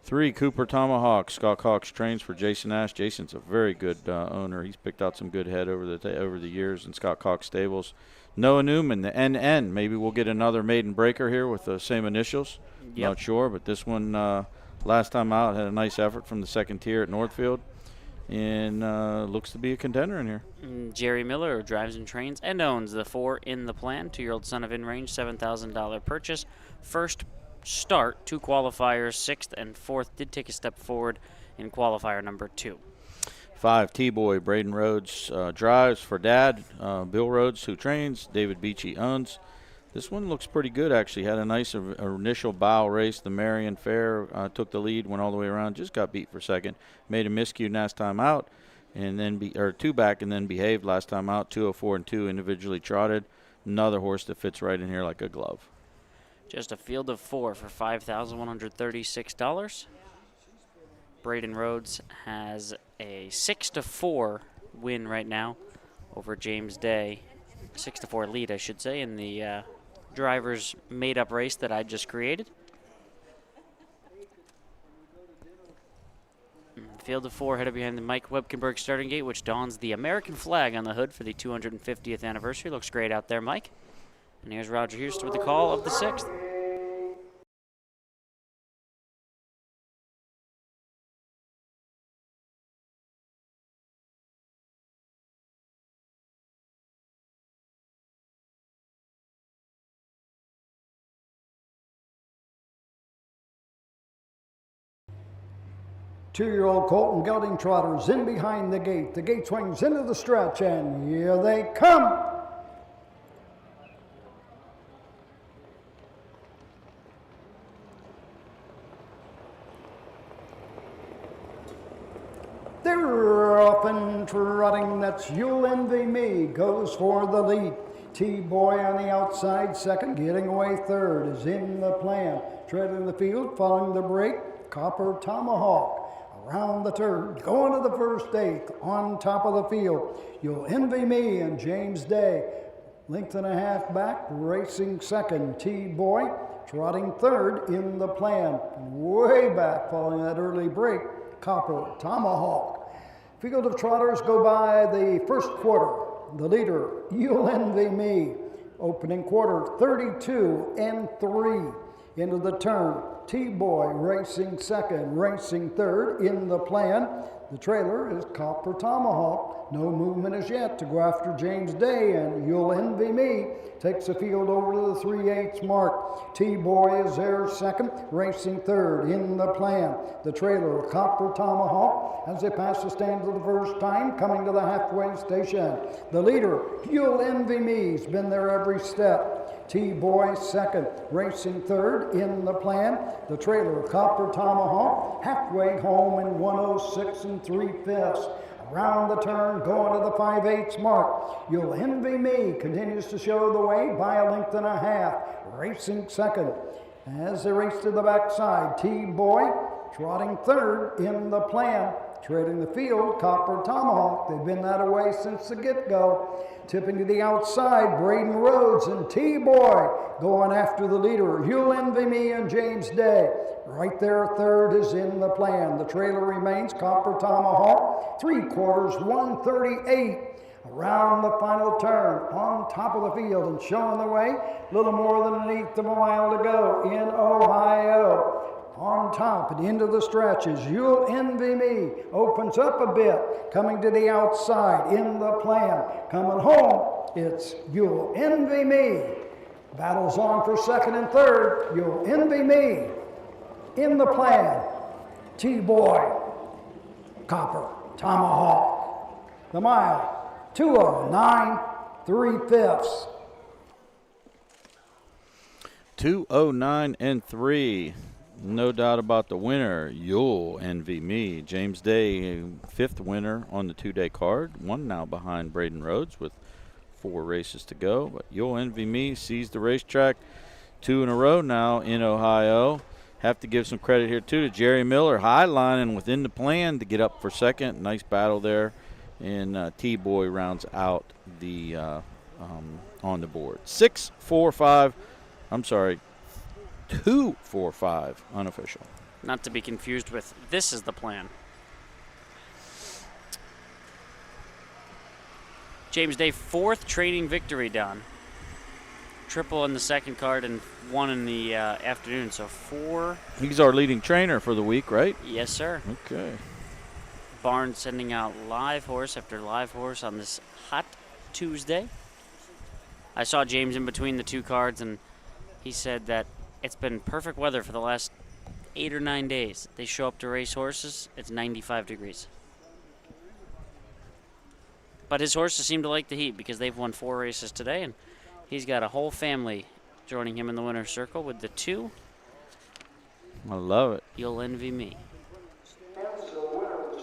S1: 3, Cooper Tomahawk. Scott Cox trains for Jason Ash. Jason's a very good owner. He's picked out some good head over the years in Scott Cox stables. Noah Newman, the NN. Maybe we'll get another maiden breaker here with the same initials.
S2: Yep.
S1: Not sure, but this one last time out had a nice effort from the 2nd tier at Northfield. And looks to be a contender in here.
S2: Jerry Miller drives and trains and owns the 4, In the Plan. 2-year-old son of In Range, $7,000 purchase. First start, 2 qualifiers, 6th and 4th. Did take a step forward in qualifier number 2.
S1: 5, T-Boy, Braden Rhodes drives for Dad. Bill Rhodes, who trains. David Beachy owns. This one looks pretty good, actually. Had a nice initial bow race. The Marion Fair took the lead, went all the way around, just got beat for 2nd. Made a miscue last time out, and then 2 back, and then behaved last time out. 204 and 2 individually trotted. Another horse that fits right in here like a glove.
S2: Just a field of 4 for $5,136. Braden Rhodes has a 6-4 win right now over James Day. 6-4 lead, I should say, in the driver's made-up race that I just created. Field of 4 headed behind the Mike Webkenberg starting gate, which dons the American flag on the hood for the 250th anniversary. Looks great out there, Mike. And here's Roger Houston with the call of the 6th.
S4: Two-year-old Colton gelding trotters in behind the gate. The gate swings into the stretch, and here they come. They're off and trotting. That's You'll Envy Me goes for the lead. T-Boy on the outside, 2nd, getting away 3rd is In the Plan. Treading the field, following the break, Copper Tomahawk. Around the turn, going to the 1st 8th, on top of the field. You'll Envy Me and James Day. Length and a half back, racing 2nd, T-Boy. Trotting 3rd, In the Plan. Way back, following that early break, Copper Tomahawk. Field of trotters go by the 1st quarter. The leader, You'll Envy Me. Opening quarter, 32 and 3. Into the turn, T-Boy racing 2nd, racing 3rd, In the Plan. The trailer is Copper Tomahawk. No movement as yet to go after James Day, and You'll Envy Me takes the field over to the 3/8 mark. T-Boy is there 2nd, racing 3rd, In the Plan. The trailer, Copper Tomahawk, as they pass the stand for the first time, coming to the halfway station. The leader, You'll Envy Me, has been there every step. T-Boy second, racing third in the plan. The trailer, Copper Tomahawk, halfway home in 106 3/5. Around the turn, going to the 5/8 mark. You'll Envy Me continues to show the way by a length and a half, racing second. As they race to the backside, T-Boy trotting third in the plan. Treading the field, Copper Tomahawk. They've been that way since the get-go. Tipping to the outside, Braden Rhodes and T-Boy going after the leader. You'll Envy Me and James Day. Right there, third is in the plan. The trailer remains Copper Tomahawk. 3/4, 138. Around the final turn, on top of the field and showing the way. A little more than an eighth of a mile to go in Ohio. On top and into the stretches, You'll Envy Me opens up a bit, coming to the outside in the plan. Coming home, it's You'll Envy Me. Battles on for second and third. You'll Envy Me in the plan. T-Boy, Copper Tomahawk. The mile, 2:09 3/5.
S1: 2:09 and 3. No doubt about the winner. You'll Envy Me. James Day, fifth winner on the two-day card. One now behind Braden Rhodes with 4 races to go. But You'll Envy Me sees the racetrack 2 in a row now in Ohio. Have to give some credit here, too, to Jerry Miller, highlining within the plan to get up for second. Nice battle there. And T-Boy rounds out the on the board. 6-4-5. I'm sorry. 2-4-5 unofficial.
S2: Not to be confused with This Is the Plan. James Day, 4th training victory, Don. Triple in the second card and 1 in the afternoon, so 4.
S1: He's our leading trainer for the week, right?
S2: Yes, sir.
S1: Okay.
S2: Barnes sending out live horse after live horse on this hot Tuesday. I saw James in between the 2 cards, and he said that it's been perfect weather for the last 8 or 9 days. They show up to race horses, it's 95 degrees. But his horses seem to like the heat because they've won 4 races today, and he's got a whole family joining him in the winner's circle with the 2.
S1: I love it.
S2: You'll Envy Me.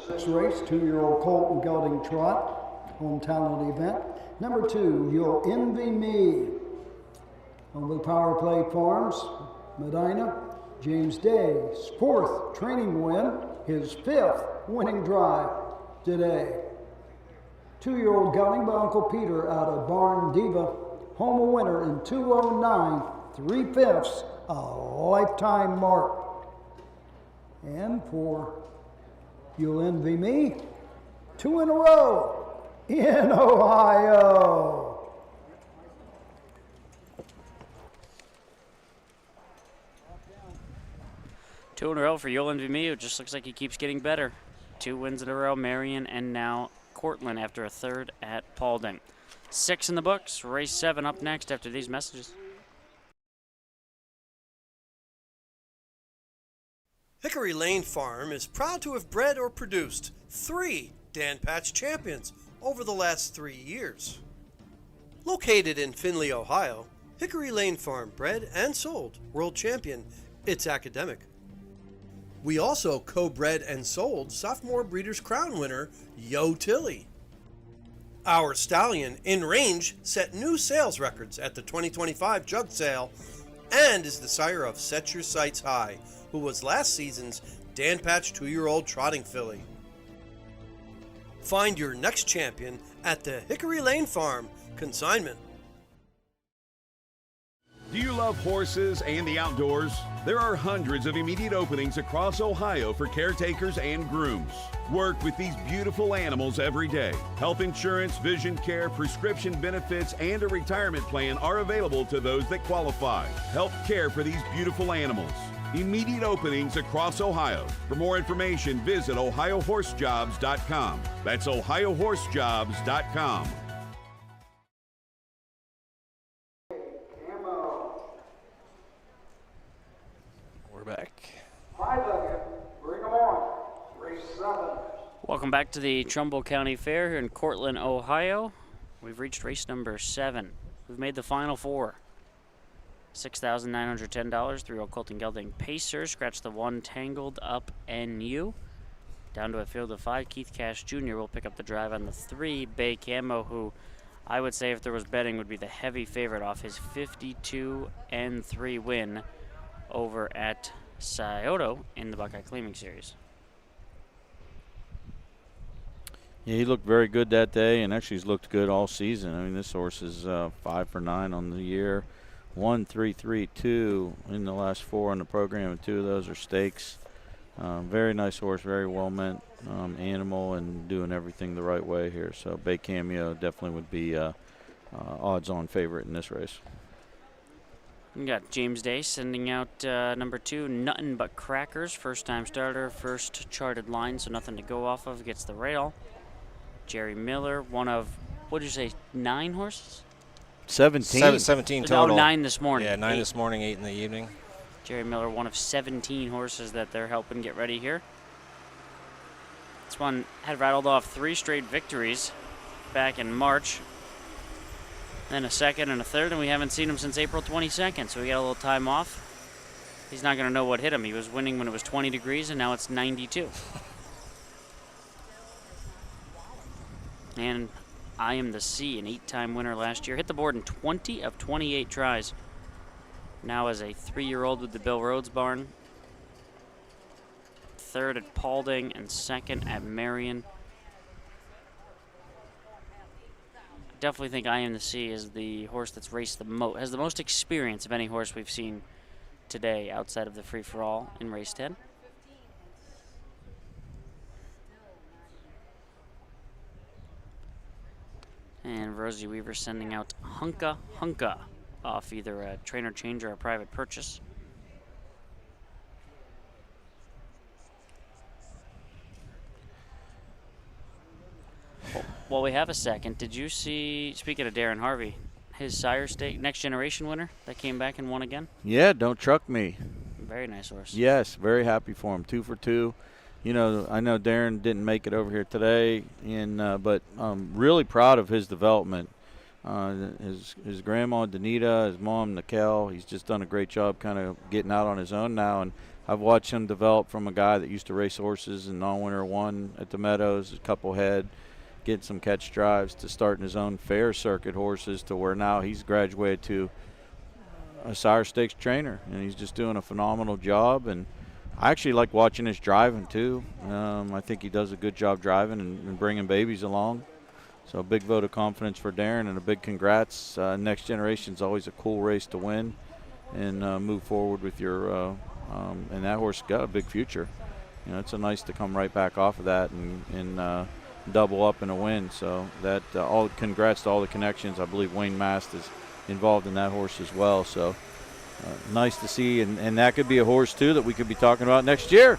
S4: Sixth race, 2-year-old colt and gelding trot, home talent event. Number 2, You'll Envy Me. On the Power Play Farms, Medina, James Day's 4th training win, his 5th winning drive today. 2-year-old gelding by Uncle Peter out of Barn Diva, home a winner in 2:09 3/5, a lifetime mark. And for You'll Envy Me, 2 in a row in Ohio.
S2: Two in a row for You'll Envy Me. It just looks like he keeps getting better. 2 wins in a row, Marion, and now Cortland after a 3rd at Paulding. 6 in the books. Race 7 up next after these messages.
S8: Hickory Lane Farm is proud to have bred or produced 3 Dan Patch champions over the last 3 years. Located in Findlay, Ohio, Hickory Lane Farm bred and sold world champion It's Academic. We also co-bred and sold sophomore Breeders' Crown winner Yo Tilly. Our stallion, In Range, set new sales records at the 2025 jug sale and is the sire of Set Your Sights High, who was last season's Dan Patch 2-year-old trotting filly. Find your next champion at the Hickory Lane Farm consignment.
S13: Do you love horses and the outdoors? There are hundreds of immediate openings across Ohio for caretakers and grooms. Work with these beautiful animals every day. Health insurance, vision care, prescription benefits, and a retirement plan are available to those that qualify. Help care for these beautiful animals. Immediate openings across Ohio. For more information, visit OhioHorseJobs.com. That's OhioHorseJobs.com.
S3: We're back.
S4: Bring them on. Race 7.
S2: Welcome back to the Trumbull County Fair here in Cortland, Ohio. We've reached race number 7. We've made the final 4. $6,910, 3-year-old Colton Gelding Pacer. Scratch the 1, Tangled Up NU. Down to a field of 5, Keith Cash Jr. will pick up the drive on the 3, Bay Camo, who I would say if there was betting would be the heavy favorite off his 52-3 win over at Scioto in the Buckeye Claiming Series.
S1: Yeah, he looked very good that day, and actually he's looked good all season. I mean, this horse is 5 for 9 on the year. 1, 3, 3, 2 in the last 4 on the program, and 2 of those are stakes. Very nice horse, very well-meant animal, and doing everything the right way here. So Bay Cameo definitely would be odds-on favorite in this race.
S2: We got James Day sending out number 2, Nothing But Crackers. First-time starter, first charted line, so nothing to go off of. Gets the rail. Jerry Miller, one of, what did you say, 9 horses?
S1: 17.
S3: 17 total.
S2: Oh, 9 this morning.
S3: Yeah, 9
S2: 8.
S3: this morning, 8 in the evening.
S2: Jerry Miller, one of 17 horses that they're helping get ready here. This one had rattled off 3 straight victories back in March. Then a second and a third, and we haven't seen him since April 22nd, so he got a little time off. He's not going to know what hit him. He was winning when it was 20 degrees, and now it's 92. And I Am the Sea, an 8-time winner last year. Hit the board in 20 of 28 tries. Now as a 3-year-old with the Bill Rhodes barn. 3rd at Paulding and 2nd at Marion. I definitely think I Am the Sea is the horse that's raced the most, has the most experience of any horse we've seen today outside of the free-for-all in race 10. And Rosie Weaver sending out Hunka Hunka off either a trainer change or a private purchase. Well, we have a second. Did you see, speaking of Darren Harvey, his sire stake, Next Generation winner that came back and won again?
S1: Yeah, Don't Truck Me.
S2: Very nice horse.
S1: Yes, very happy for him. 2 for 2. You know, I know Darren didn't make it over here today, but I'm really proud of his development. His grandma, Danita, his mom, Nikel, he's just done a great job kind of getting out on his own now. And I've watched him develop from a guy that used to race horses in non-winner 1 at the Meadows, a couple head, getting some catch drives, to starting his own fair circuit horses, to where now he's graduated to a sire stakes trainer, and he's just doing a phenomenal job. And I actually like watching his driving too. I think he does a good job driving and bringing babies along. So a big vote of confidence for Darren, and a big congrats. Next Generation is always a cool race to win and move forward with your and that horse got a big future. You know, it's a nice to come right back off of that and double up in a win. So that all congrats to all the connections. I believe Wayne Mast is involved in that horse as well. So nice to see, and that could be a horse too that we could be talking about next year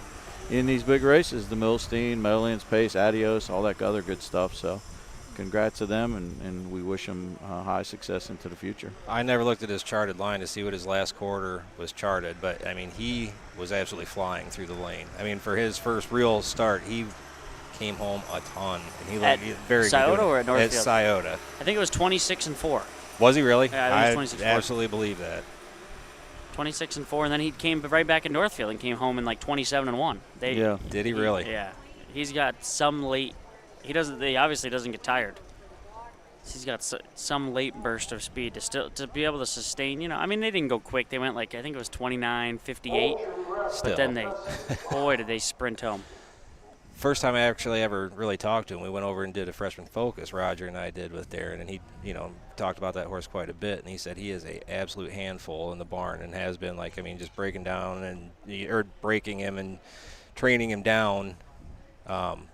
S1: in these big races, the Milstein, Meadowlands Pace, Adios, all that other good stuff. So congrats to them, and we wish them high success into the future.
S3: I never looked at his charted line to see what his last quarter was charted, but I mean, he was absolutely flying through the lane. I mean, for his first real start, he came home a ton, and he looked very good.
S2: Scioto or at Northfield?
S3: At Scioto.
S2: I think it was 26-4.
S3: Was he really?
S2: Yeah, I think it was 26-4.
S3: Absolutely believe that.
S2: 26-4, and then he came right back in Northfield and came home in like 27-1.
S1: Yeah.
S3: Did he really?
S2: Yeah. He's got some late. He obviously doesn't get tired. He's got some late burst of speed to be able to sustain. You know, I mean, they didn't go quick. They went like, I think it was 29-58. But then boy, did they sprint home.
S3: First time I actually ever really talked to him, we went over and did a freshman focus, Roger and I did with Darren, and he, talked about that horse quite a bit, and he said he is a absolute handful in the barn and has been, like, I mean, just breaking him and training him down.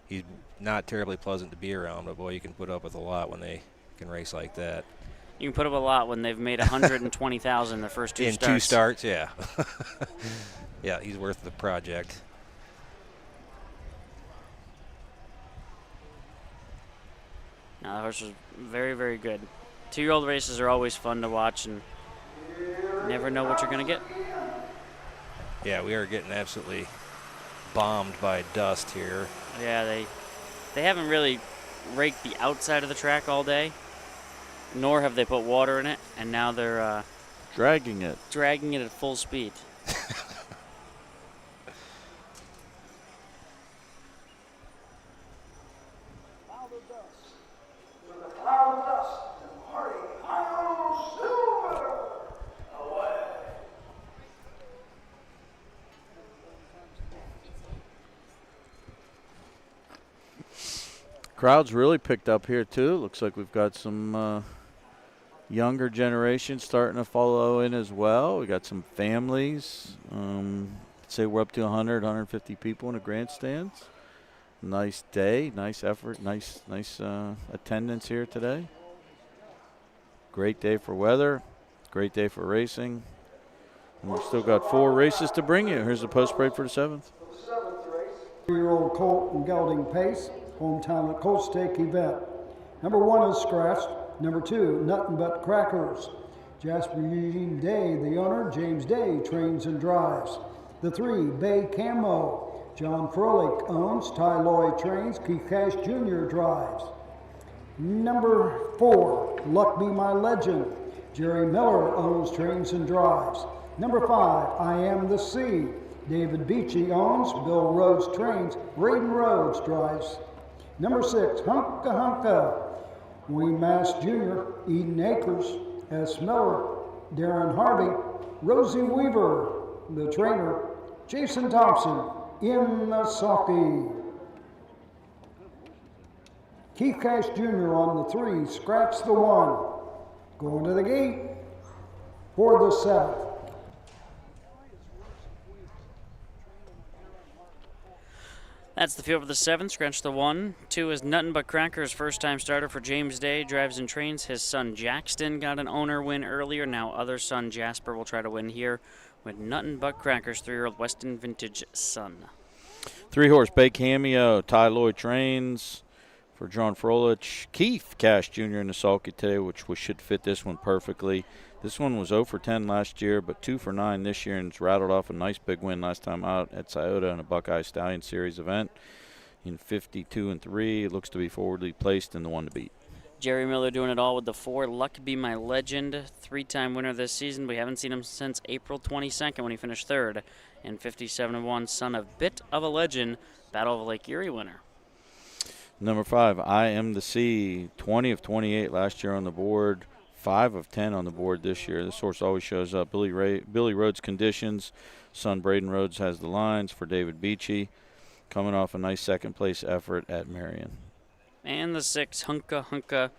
S3: He's not terribly pleasant to be around, but boy, you can put up with a lot when they can race like that.
S2: You can put up a lot when they've made 120,000 the first 2 starts.
S3: In 2 starts, yeah. Yeah, he's worth the project.
S2: No, the horse was very, very good. 2-year-old races are always fun to watch, and you never know what you're going to get.
S3: Yeah, we are getting absolutely bombed by dust here.
S2: Yeah, they haven't really raked the outside of the track all day, nor have they put water in it, and now they're
S1: Dragging it.
S2: Dragging it at full speed.
S1: Crowd's really picked up here too. Looks like we've got some younger generation starting to follow in as well. We got some families. Say we're up to 100, 150 people in the grandstands. Nice day, nice effort, nice attendance here today. Great day for weather, great day for racing. And we've still got 4 races to bring you. Here's the post parade for the 7th.
S4: 3-year-old colt and gelding pace, hometown at Colt Stake event. Number 1 is scratched. Number 2, Nothing But Crackers. Jasper Eugene Day, the owner. James Day trains and drives. The 3, Bay Camo. John Froelich owns. Ty Lloyd trains. Keith Cash Jr. drives. Number 4, Luck Be My Legend. Jerry Miller owns, trains and drives. Number 5, I Am the Sea. David Beachy owns. Bill Rhodes trains. Braden Rhodes drives. Number 6, Hunka Hunka. Wayne Mass Jr., Eden Akers, S. Miller, Darren Harvey, Rosie Weaver, the trainer, Jason Thompson, in the sulky. Keith Cash Jr. on the 3, scratch the 1. Going to the gate for the 7th.
S2: That's the field for the 7th. Scratch the 1. 2 is Nothing But Crackers, first-time starter for James Day. Drives and trains. His son Jackson got an owner win earlier. Now other son Jasper will try to win here with Nothing But Crackers, 3-year-old Weston Vintage son.
S1: 3-horse Bay Cameo. Ty Lloyd trains for John Froelich. Keith Cash Jr. in the sulky today, which should fit this one perfectly. This one was 0 for 10 last year, but 2 for 9 this year, and it's rattled off a nice big win last time out at Scioto in a Buckeye Stallion Series event. In 52-3, it looks to be forwardly placed in the 1 to beat.
S2: Jerry Miller doing it all with the 4. Luck Be My Legend, 3-time winner this season. We haven't seen him since April 22nd when he finished 3rd. And 57-1, son of Bit of a Legend, Battle of Lake Erie winner.
S1: Number 5, I Am the Sea, 20 of 28 last year on the board. 5 of 10 on the board this year. This horse always shows up. Billy Rhodes conditions. Son Braden Rhodes has the lines for David Beachy. Coming off a nice second-place effort at Marion.
S2: And the 6, Hunka Hunka,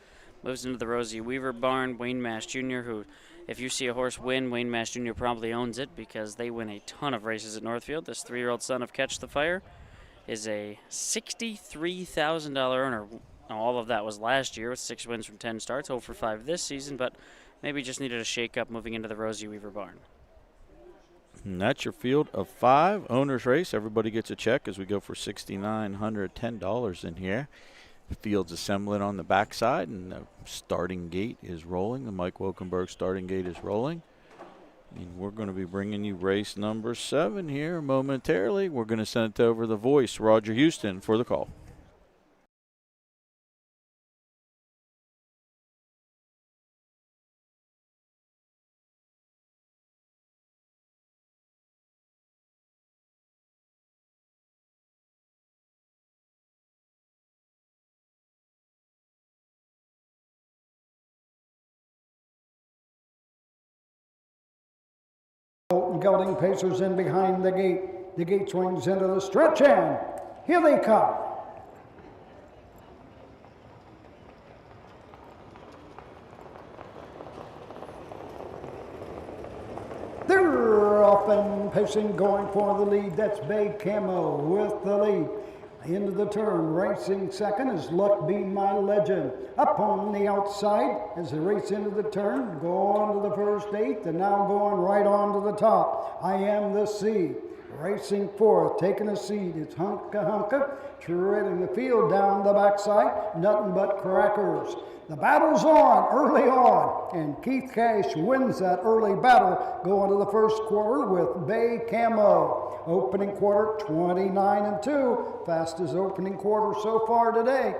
S2: moves into the Rosie Weaver barn. Wayne Mass Jr., who, if you see a horse win, Wayne Mass Jr. probably owns it because they win a ton of races at Northfield. This 3-year-old son of Catch the Fire is a $63,000 earner. Now, all of that was last year with 6 wins from 10 starts, 0 for 5 this season, but maybe just needed a shake-up moving into the Rosie Weaver barn.
S1: And that's your field of 5. Owner's race. Everybody gets a check as we go for $6,910 in here. The field's assembling on the backside, and the starting gate is rolling. The Mike Wilkenberg starting gate is rolling. And we're going to be bringing you race number 7 here momentarily. We're going to send it over the voice, Roger Houston, for the call.
S4: Colton Gelding Pacers in behind the gate. The gate swings into the stretch, and here they come. They're off and pacing, going for the lead. That's Bay Camo with the lead. Into the turn, racing second is Luck Be My Legend. Up on the outside as they race into the turn, go on to the first 8th, and now going right on to the top. I Am the Sea. Racing fourth, taking a seat, it's Hunka Hunka, treading the field down the backside, Nothing But Crackers. The battle's on, early on, and Keith Cash wins that early battle, going to the first quarter with Bay Camo. Opening quarter, 29-2, fastest opening quarter so far today.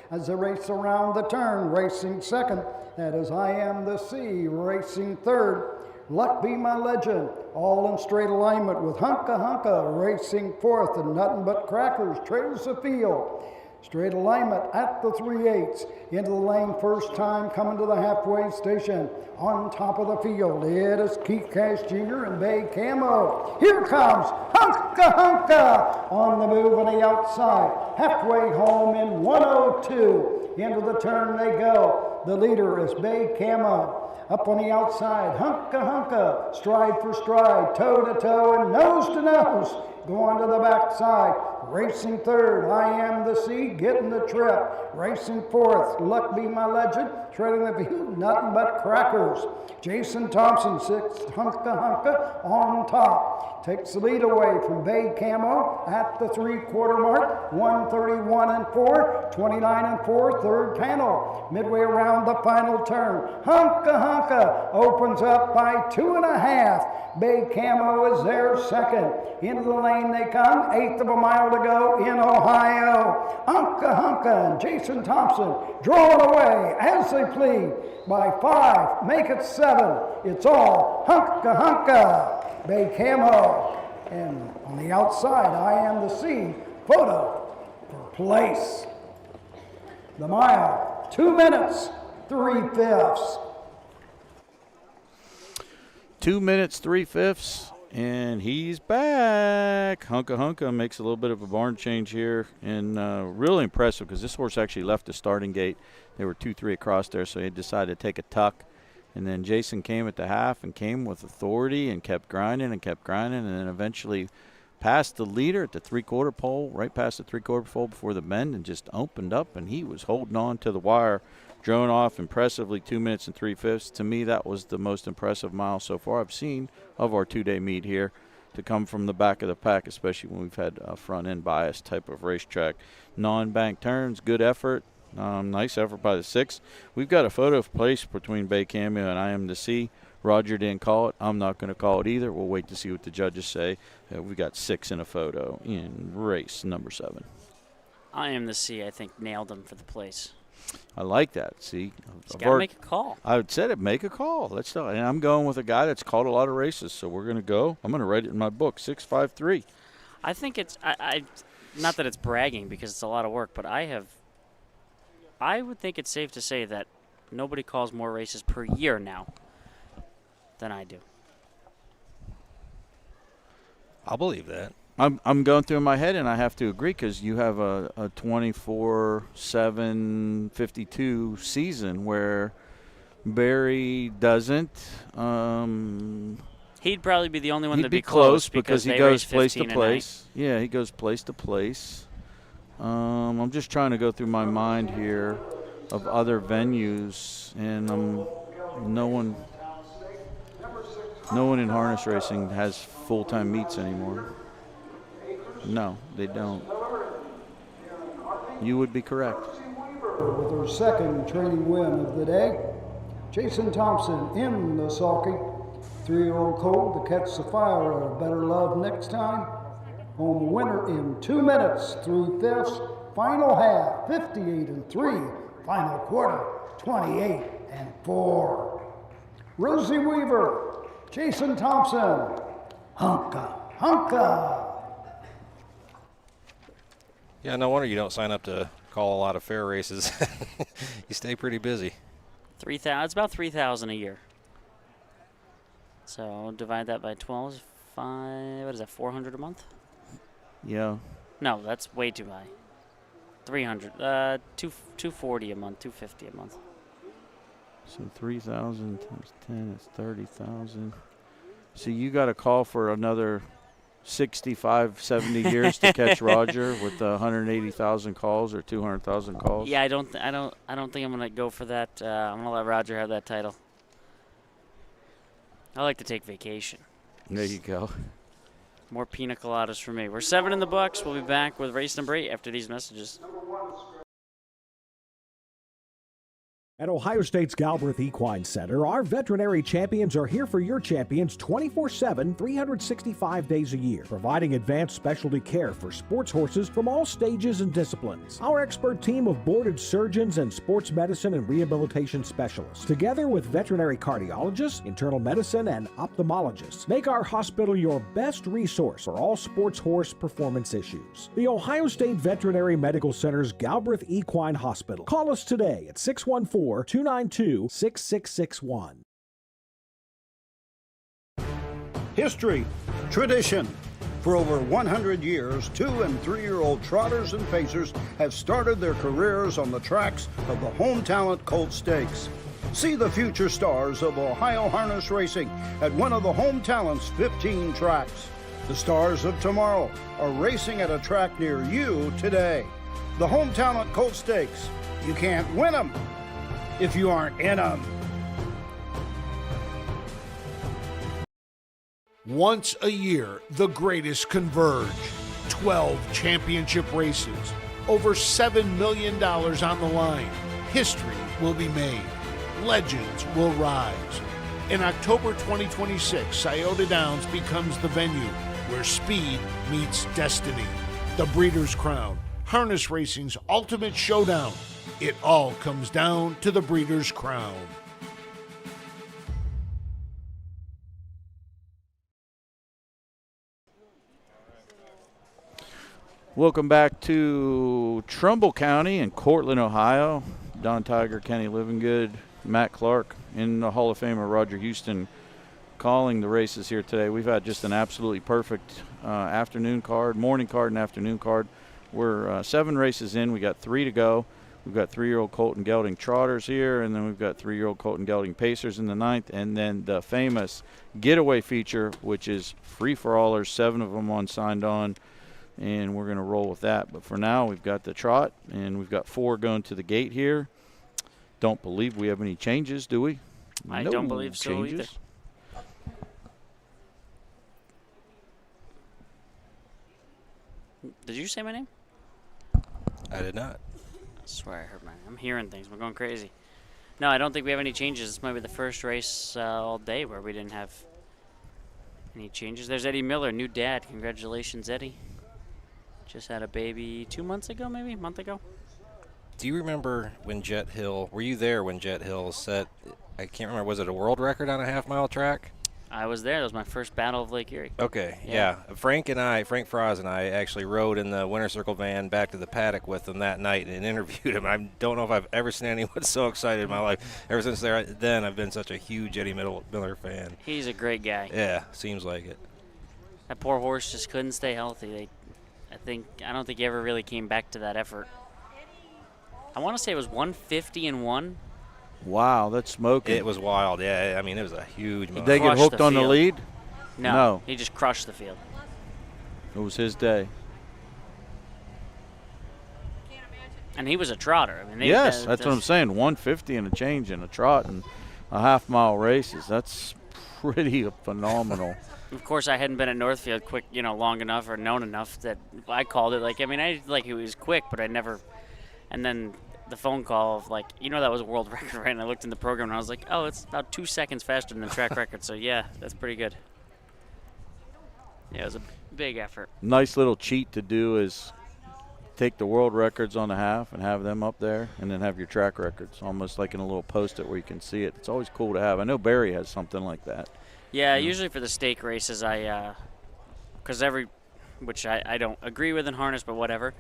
S4: As they race around the turn, racing second, that is I Am the Sea. Racing third, Luck Be My Legend, all in straight alignment with Hunka Hunka racing fourth, and Nothing But Crackers trails the field. Straight alignment at the 3/8. Into the lane first time, coming to the halfway station. On top of the field, it is Keith Cash Jr. and Bay Camo. Here comes Hunka Hunka on the move on the outside. Halfway home in 102. Into the turn they go. The leader is Bay Camo. Up on the outside, Hunka Hunka, stride for stride, toe to toe and nose to nose. Going to the backside, racing third, I Am the Sea, getting the trip. Racing fourth, Luck Be My Legend, treading the field, Nothing But Crackers. Jason Thompson, sixth, Hunka Hunka on top. Takes the lead away from Bay Camo at the 3/4 mark, 131 and 4, 29 and 4, third panel. Midway around the final turn, Hunka Hunka opens up by 2.5. Bay Camo is there second. Into the lane they come, 1/8 of a mile to go in Ohio. Hunka Hunka and Jason Thompson drawing away as they plead by 5, make it 7. It's all Hunka Hunka. Bay Camo. And on the outside, I Am the Sea, photo for place. The mile, 2 minutes, 3/5.
S1: 2 minutes, 3/5, and he's back. Hunka Hunka makes a little bit of a barn change here, and really impressive because this horse actually left the starting gate. They were 2-3 across there, so he decided to take a tuck. And then Jason came at the half and came with authority and kept grinding, and then eventually passed the leader at the 3/4 pole, right past the 3/4 pole before the bend, and just opened up, and he was holding on to the wire. Drone off impressively, 2 minutes and 3/5. To me, that was the most impressive mile so far I've seen of our 2-day meet here, to come from the back of the pack, especially when we've had a front-end bias type of racetrack. Non-bank turns, good effort. Nice effort by the 6. We've got a photo of place between Bay Camo and I Am the Sea. Roger didn't call it. I'm not going to call it either. We'll wait to see what the judges say. We got 6 in a photo in race number 7.
S2: I Am the Sea, I think, nailed him for the place.
S1: I like that. See,
S2: he's got to make a call.
S1: I would said it. Make a call. Let's and I'm going with a guy that's called a lot of races, so we're going to go. I'm going to write it in my book. 653.
S2: I think it's not that it's bragging because it's a lot of work, but I would think it's safe to say that nobody calls more races per year now than I do.
S3: I'll believe that.
S1: I'm going through my head, and I have to agree because you have a 24/7 52 season where Barry doesn't.
S2: He'd probably be the only one that'd
S1: be
S2: close
S1: because he goes place to place. Yeah, he goes place to place. I'm just trying to go through my mind here of other venues, and no one in harness racing has full-time meets anymore. No, they don't. You would be correct.
S4: With her second training win of the day, Jason Thompson in the sulky. 3-year-old colt to catch the fire of Better Love Next Time. Home winner in 2 minutes, 3/5. Final half, 58 and 3. Final quarter, 28 and 4. Rosie Weaver, Jason Thompson, Hunka Hunka.
S3: Yeah, no wonder you don't sign up to call a lot of fair races. You stay pretty busy.
S2: It's about 3,000 a year. So divide that by 12 is 5. What is that? 400 a month?
S1: Yeah.
S2: No, that's way too high. 300. 240 a month. 250 a month.
S1: So 3,000 times 10 is 30,000. So you got to call for another 65, 70 years to catch Roger with 180,000 calls or 200,000 calls.
S2: Yeah, I don't think I'm gonna go for that. I'm gonna let Roger have that title. I like to take vacation.
S1: There you go.
S2: More pina coladas for me. We're 7 in the books. We'll be back with race number 8 after these messages.
S6: At Ohio State's Galbraith Equine Center, our veterinary champions are here for your champions 24/7, 365 days a year, providing advanced specialty care for sports horses from all stages and disciplines. Our expert team of boarded surgeons and sports medicine and rehabilitation specialists, together with veterinary cardiologists, internal medicine, and ophthalmologists, make our hospital your best resource for all sports horse performance issues. The Ohio State Veterinary Medical Center's Galbraith Equine Hospital. Call us today at 614-292-6661.
S5: History, tradition. For over 100 years, 2- and 3-year-old trotters and pacers have started their careers on the tracks of the Home Talent Colt Stakes. See the future stars of Ohio harness racing at one of the Home Talent's 15 tracks. The stars of tomorrow are racing at a track near you today. The Home Talent Colt Stakes. You can't win them if you aren't in them.
S7: Once a year, the greatest converge. 12 championship races. Over $7 million on the line. History will be made. Legends will rise. In October 2026, Scioto Downs becomes the venue where speed meets destiny. The Breeders' Crown, harness racing's ultimate showdown. It all comes down to the Breeders' Crown.
S1: Welcome back to Trumbull County in Cortland, Ohio. Don Tiger, Kenny Livingood, Matt Clark, and the Hall of Famer Roger Houston calling the races here today. We've had just an absolutely perfect morning card, and afternoon card. We're 7 races in. We got 3 to go. We've got 3-year-old Colton Gelding Trotters here, and then we've got 3-year-old Colton Gelding Pacers in the 9th, and then the famous getaway feature, which is free-for-allers, 7 of them signed on, and we're going to roll with that. But for now, we've got the trot, and we've got 4 going to the gate here. Don't believe we have any changes, do we?
S2: I
S1: No
S2: don't believe so
S1: changes.
S2: either. Did you say my name?
S3: I did not.
S2: I swear I heard my name. I'm hearing things. We're going crazy. No, I don't think we have any changes. This might be the first race all day where we didn't have any changes. There's Eddie Miller, new dad. Congratulations, Eddie. Just had a baby 2 months ago, maybe a month ago.
S3: Do you remember when Jet Hill, were you there when Jet Hill set, I can't remember, was it a world record on a half-mile track?
S2: I was there. That was my first battle of Lake Erie.
S3: Okay, yeah. Frank Froz and I actually rode in the Winter Circle van back to the paddock with him that night and interviewed him. I don't know if I've ever seen anyone so excited in my life. Ever since then, I've been such a huge Eddie Miller fan.
S2: He's a great guy.
S3: Yeah, seems like it.
S2: That poor horse just couldn't stay healthy. I don't think he ever really came back to that effort. I want to say it was 150-1.
S1: Wow, that's smoking.
S3: It was wild, yeah. I mean, it was a huge moment.
S1: Did they get hooked on the lead?
S2: No, he just crushed the field.
S1: It was his day.
S2: And he was a trotter. I mean,
S1: yes, that's what I'm saying. 150 and a change in a trot and a half-mile races. That's pretty phenomenal.
S2: Of course, I hadn't been at Northfield long enough or known enough that I called it. He was quick, but I never. And then the phone call of that was a world record, right? And I looked in the program and I was like, oh, it's about 2 seconds faster than the track record. So yeah, that's pretty good. Yeah, it was a big effort.
S1: Nice little cheat to do is take the world records on the half and have them up there, and then have your track records almost like in a little post-it where you can see it. It's always cool to have. I know Barry has something like that.
S2: Yeah, usually for the stake races, which I don't agree with in harness, but whatever.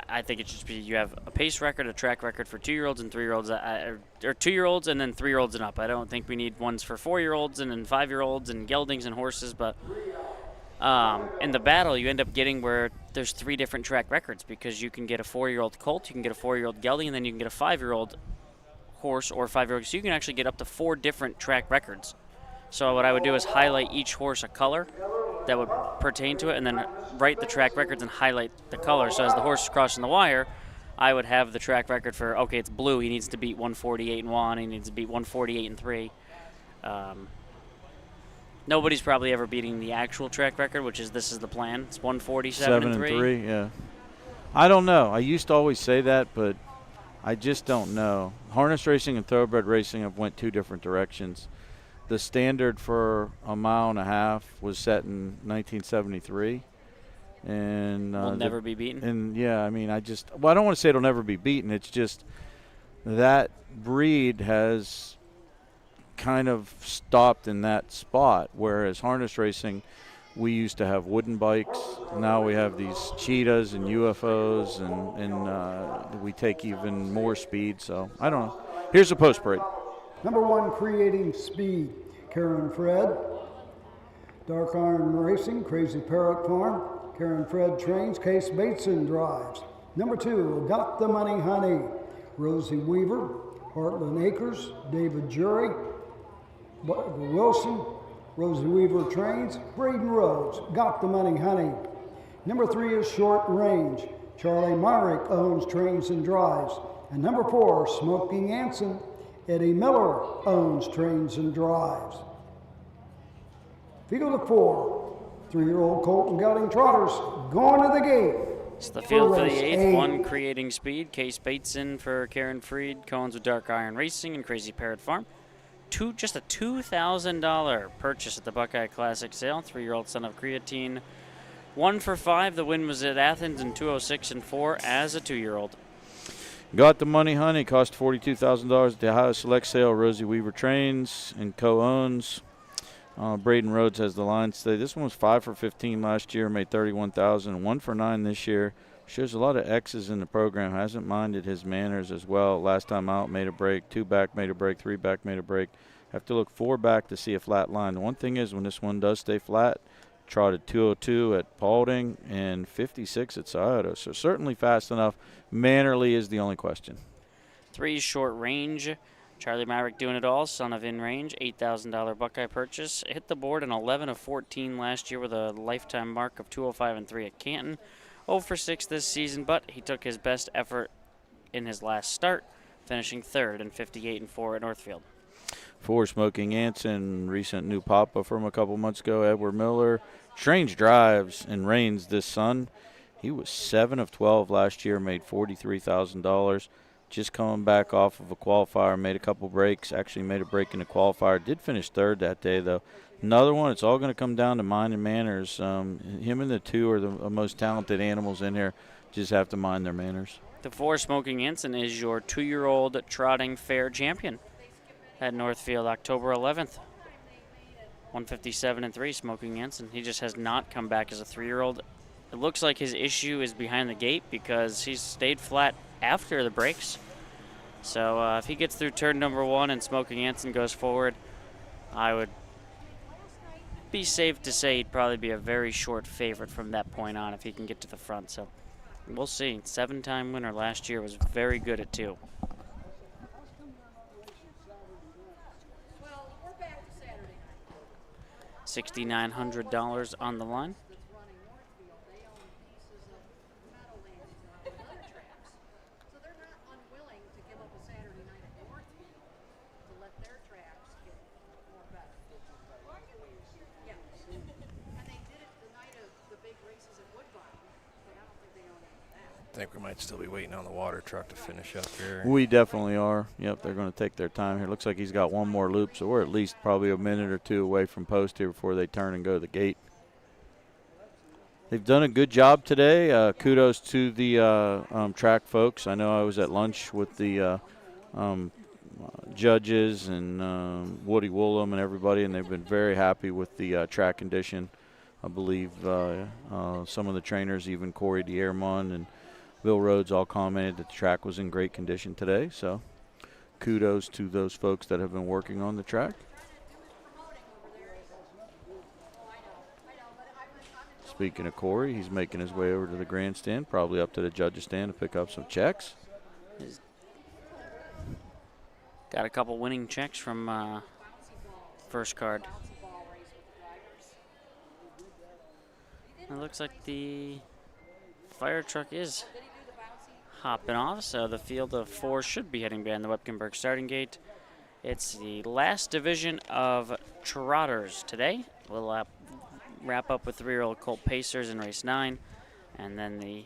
S2: I think it should be you have a pace record, a track record for 2-year-olds and 3-year-olds, or 2-year-olds and then 3-year-olds and up. I don't think we need ones for 4-year-olds and then 5-year-olds and geldings and horses, but in the battle you end up getting where there's 3 different track records, because you can get a 4-year-old colt, you can get a 4-year-old gelding, and then you can get a 5-year-old horse or 5-year-old. So you can actually get up to 4 different track records. So what I would do is highlight each horse a color that would pertain to it, and then write the track records and highlight the color. So as the horse is crossing the wire, I would have the track record for, okay, it's blue, he needs to beat 148-1, he needs to beat 148-3. Nobody's probably ever beating the actual track record, this is the plan. It's 147-3.
S1: 7-3, yeah. I don't know. I used to always say that, but I just don't know. Harness racing and thoroughbred racing have went 2 different directions. The standard for a mile and a half was set in 1973. And
S2: will never be beaten.
S1: And yeah, I mean, I don't want to say it'll never be beaten. It's just that breed has kind of stopped in that spot, whereas harness racing, we used to have wooden bikes. Now we have these cheetahs and UFOs, and we take even more speed. So I don't know. Here's the post parade.
S4: Number 1, Creating Speed, Karen Fred. Dark Iron Racing, Crazy Parrot Farm. Karen Fred trains, Case Bateson drives. Number 2, Got the Money Honey, Rosie Weaver. Heartland Acres, David Jury. Wilson, Rosie Weaver trains. Braden Rhodes, Got the Money Honey. Number 3 is Short Range. Charlie Myrick owns, trains, and drives. And number 4, Smoking Anson. Eddie Miller owns, trains, and drives. Field of 4, 3-year-old Colton Gelding Trotters going to the gate.
S2: It's the field for the 8th, 1 Creating Speed, Case Bateson for Karen Freed, Cones with Dark Iron Racing, and Crazy Parrot Farm. Just a $2,000 purchase at the Buckeye Classic sale. 3-year-old son of creatine. 1 for 5. The win was at Athens in 2:06 and 4 as a 2-year-old.
S1: Got the Money Honey cost $42,000 at the Ohio Select sale. Rosie Weaver trains and co-owns. Braden Rhodes has the line today. This one was 5 for 15 last year, made $31,000. 1 for 9 this year. Shows a lot of X's in the program. Hasn't minded his manners as well. Last time out, made a break. 2 back, made a break. 3 back, made a break. Have to look 4 back to see a flat line. The one thing is, when this one does stay flat, trotted 202 at Paulding and 56 at Scioto. So certainly fast enough. Mannerly is the only question.
S2: 3 Short Range. Charlie Myrick doing it all, son of In Range, $8,000 Buckeye purchase. Hit the board in 11 of 14 last year with a lifetime mark of 205 and 3 at Canton. 0 for 6 this season, but he took his best effort in his last start, finishing 3rd and 58 and 4 at Northfield.
S1: 4 Smoking Anson, recent new papa from a couple months ago, Edward Miller. Strange drives and reigns this son. He was 7 of 12 last year, made $43,000. Just coming back off of a qualifier, made a couple breaks, actually made a break in the qualifier. Did finish 3rd that day, though. Another one, it's all going to come down to mind and manners. Him and the 2 are the most talented animals in here. Just have to mind their manners.
S2: The 4 Smoking Anson is your 2-year-old trotting fair champion at Northfield, October 11th. 157 and 3, Smoking Anson. He just has not come back as a 3-year-old. It looks like his issue is behind the gate because he's stayed flat after the breaks. So if he gets through turn number 1 and Smoking Anson goes forward, I would be safe to say he'd probably be a very short favorite from that point on if he can get to the front. So we'll see. 7-time winner last year, was very good at 2. $6,900 on the line.
S3: I think we might still be waiting on the water truck to finish up here.
S1: We definitely are. Yep, they're going to take their time here. Looks like he's got one more loop, so we're at least probably a minute or 2 away from post here before they turn and go to the gate. They've done a good job today. Kudos to the track folks. I know I was at lunch with the judges and Woody Woolham and everybody, and they've been very happy with the track condition. I believe some of the trainers, even Corey Diermont and Bill Rhodes, all commented that the track was in great condition today. So kudos to those folks that have been working on the track. Speaking of Corey, he's making his way over to the grandstand, probably up to the judges' stand to pick up some checks.
S2: Got a couple winning checks from first card. It looks like the fire truck is hopping off, so the field of 4 should be heading behind the Wepkenburg starting gate. It's the last division of trotters today. We'll wrap up with 3-year-old Colt Pacers in race 9, and then the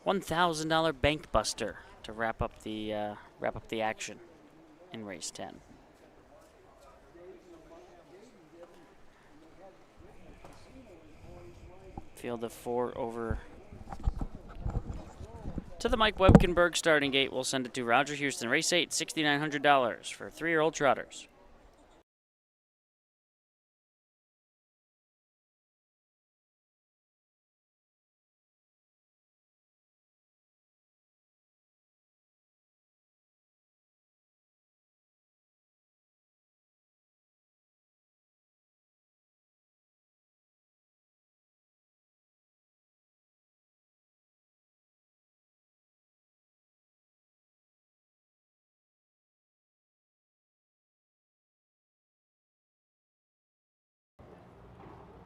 S2: $1,000 bank buster to wrap up the action in race 10. Field of 4 over to the Mike Webkenberg starting gate. We'll send it to Roger Houston. Race 8, $6,900 for 3-year-old trotters.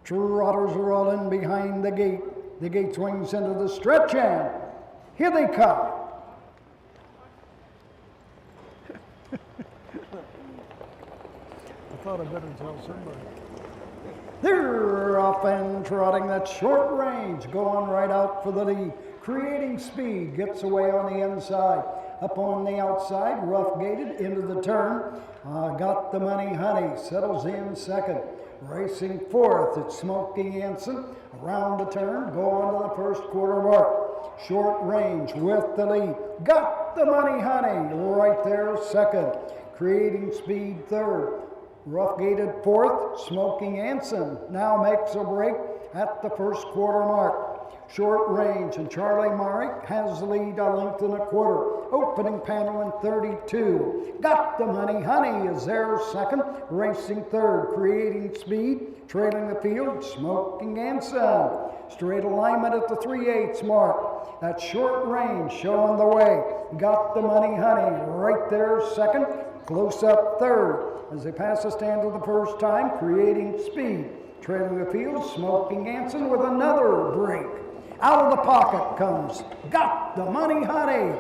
S4: Trotters are all in behind the gate. The gate swings into the stretch, and here they come. I thought I better tell somebody. They're off and trotting that short range, going right out for the lead. Creating speed, gets away on the inside. Up on the outside, rough gated into the turn. Got the money, honey, settles in second. Racing fourth, it's Smoky Anson. Around the turn, going to the first quarter mark. Short range with the lead. Got the money, honey, right there second. Creating speed third. Rough gated fourth, Smoking Anson now makes a break at the first quarter mark. Short range, and Charlie Marek has the lead a length and a quarter. Opening panel in 32. Got the money, honey is there second. Racing third, creating speed. Trailing the field, Smoking Anson. Straight alignment at the 3/8 mark. That short range showing the way. Got the money, honey right there second. Close up third. As they pass the stand for the first time, creating speed. Trailing the field, Smoking Anson with another break. Out of the pocket comes Got the Money, honey.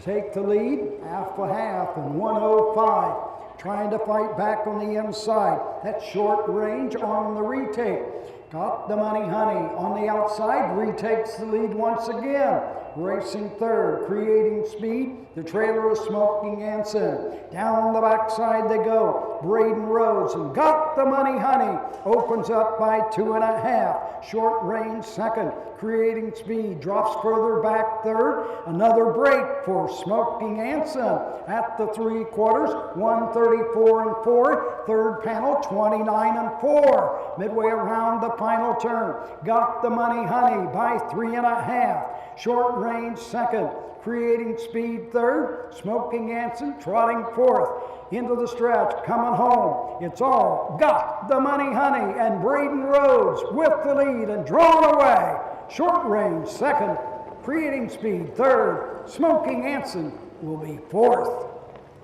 S4: Take the lead, half a half, and 105. Trying to fight back on the inside. That short range on the retake. Got the Money, honey on the outside, retakes the lead once again. Racing third, creating speed. The trailer is Smoking Anson. Down the backside they go. Braden Rhodes and Got the Money, honey opens up by 2.5. Short range second, creating speed. Drops further back third. Another break for Smoking Anson at the 3/4. 134-4. Third panel, 29-4. Midway around the final turn. Got the Money, honey by 3.5. Short range second, creating speed third. Smoking Anson trotting fourth. Into the stretch, coming home. It's all Got the Money, honey, and Braden Rhodes with the lead and drawn away. Short range second, creating speed third. Smoking Anson will be fourth.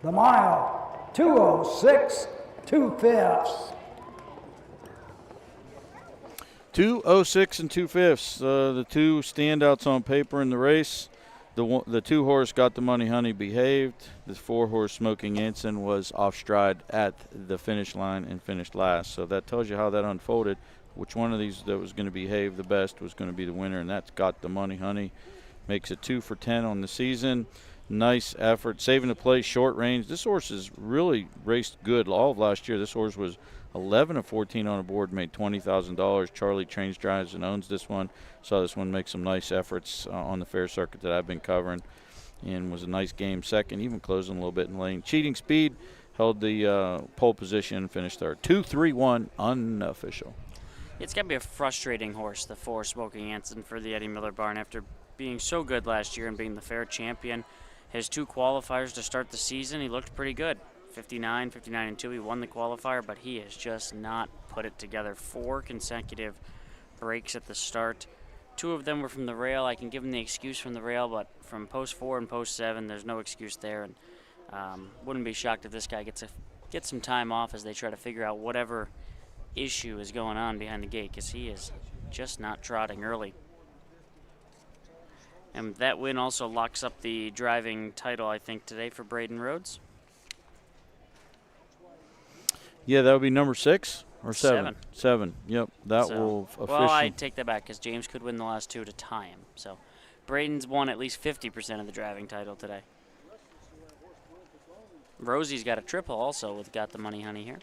S4: The mile, 2:06 2/5.
S1: 2:06 2/5. The two standouts on paper in the race. The 2-horse Got the Money, honey behaved. The 4-horse Smoking Anson was off stride at the finish line and finished last. So that tells you how that unfolded. Which one of these that was going to behave the best was going to be the winner, and that's Got the Money, honey. Makes it 2 for 10 on the season. Nice effort, saving the place, short range. This horse has really raced good all of last year. This horse was 11 of 14 on the board, made $20,000. Charlie trains, drives, and owns this one. Saw this one make some nice efforts on the fair circuit that I've been covering, and was a nice game second, even closing a little bit in lane. Cheating speed, held the pole position, and finished third. 2-3-1 unofficial.
S2: It's got to be a frustrating horse, the 4 Smoking Anson, for the Eddie Miller barn after being so good last year and being the fair champion. His 2 qualifiers to start the season, he looked pretty good. 59 and 2. He won the qualifier, but he has just not put it together. 4 consecutive breaks at the start. 2 of them were from the rail. I can give him the excuse from the rail, but from post 4 and post 7, there's no excuse there. And wouldn't be shocked if this guy gets some time off as they try to figure out whatever issue is going on behind the gate, because he is just not trotting early. And that win also locks up the driving title, I think, today for Braden Rhodes.
S1: Yeah, that would be number 6 or 7. 7. Yep, that will officially.
S2: Well, I take that back because James could win the last 2 to tie him. So Braden's won at least 50% of the driving title today. Rosie's got a triple also with Got the Money Honey here.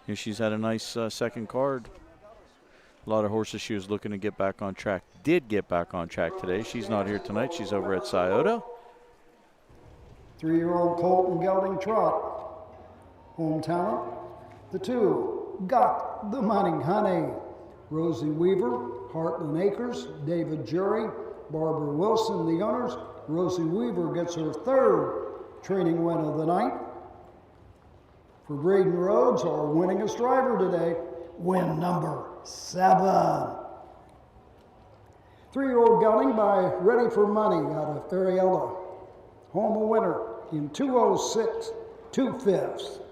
S1: Yeah, she's had a nice second card. A lot of horses she was looking to get back on track. Did get back on track today. She's not here tonight. She's over at Scioto.
S4: 3-year-old Colton Gelding Trot. Home talent. The 2, Got the Money Honey. Rosie Weaver, Heartland Acres, David Jury, Barbara Wilson, the owners. Rosie Weaver gets her 3rd training win of the night. For Braden Rhodes, our winningest driver today, win number 7. 3-year-old Gelding by Ready for Money out of Ariella. Home a winner in 2:06 2/5.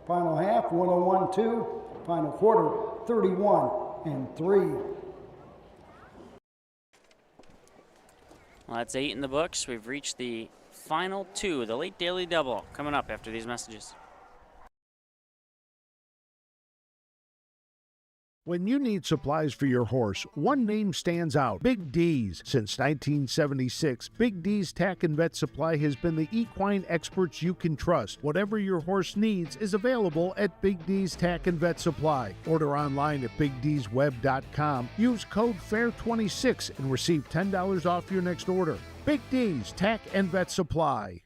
S4: Final half 1:01.2. Final quarter 31-3.
S2: Well, that's 8 in the books. We've reached the final 2, the late daily double, coming up after these messages.
S7: When you need supplies for your horse, one name stands out: Big D's. Since 1976, Big D's Tack and Vet Supply has been the equine experts you can trust. Whatever your horse needs is available at Big D's Tack and Vet Supply. Order online at BigD'sWeb.com. Use code FAIR26 and receive $10 off your next order. Big D's Tack and Vet Supply.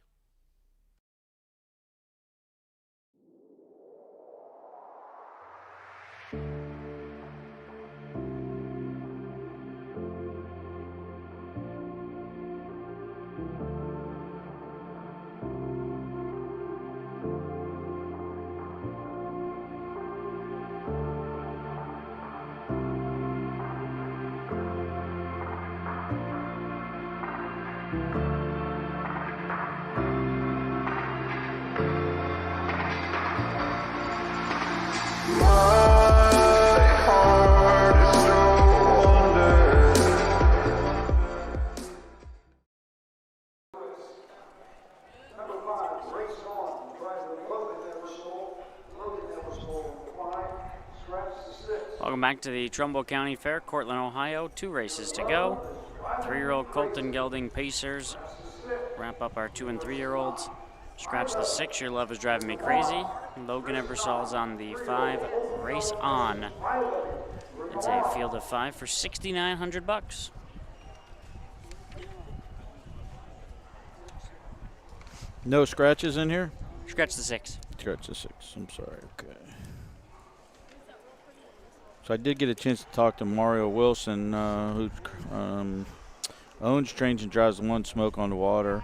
S2: Welcome back to the Trumbull County Fair, Cortland, Ohio. 2 races to go. 3-year-old Colton Gelding Pacers wrap up our 2- and 3-year-olds. Scratch the 6, Your Love Is Driving Me Crazy. Logan Ebersol's on the 5, Race On. It's a field of 5 for $6,900.
S1: No scratches in here?
S2: Scratch the 6.
S1: Scratch the 6. I'm sorry. Okay. So I did get a chance to talk to Mario Wilson, who owns, trains, and drives the One Smoke on the Water.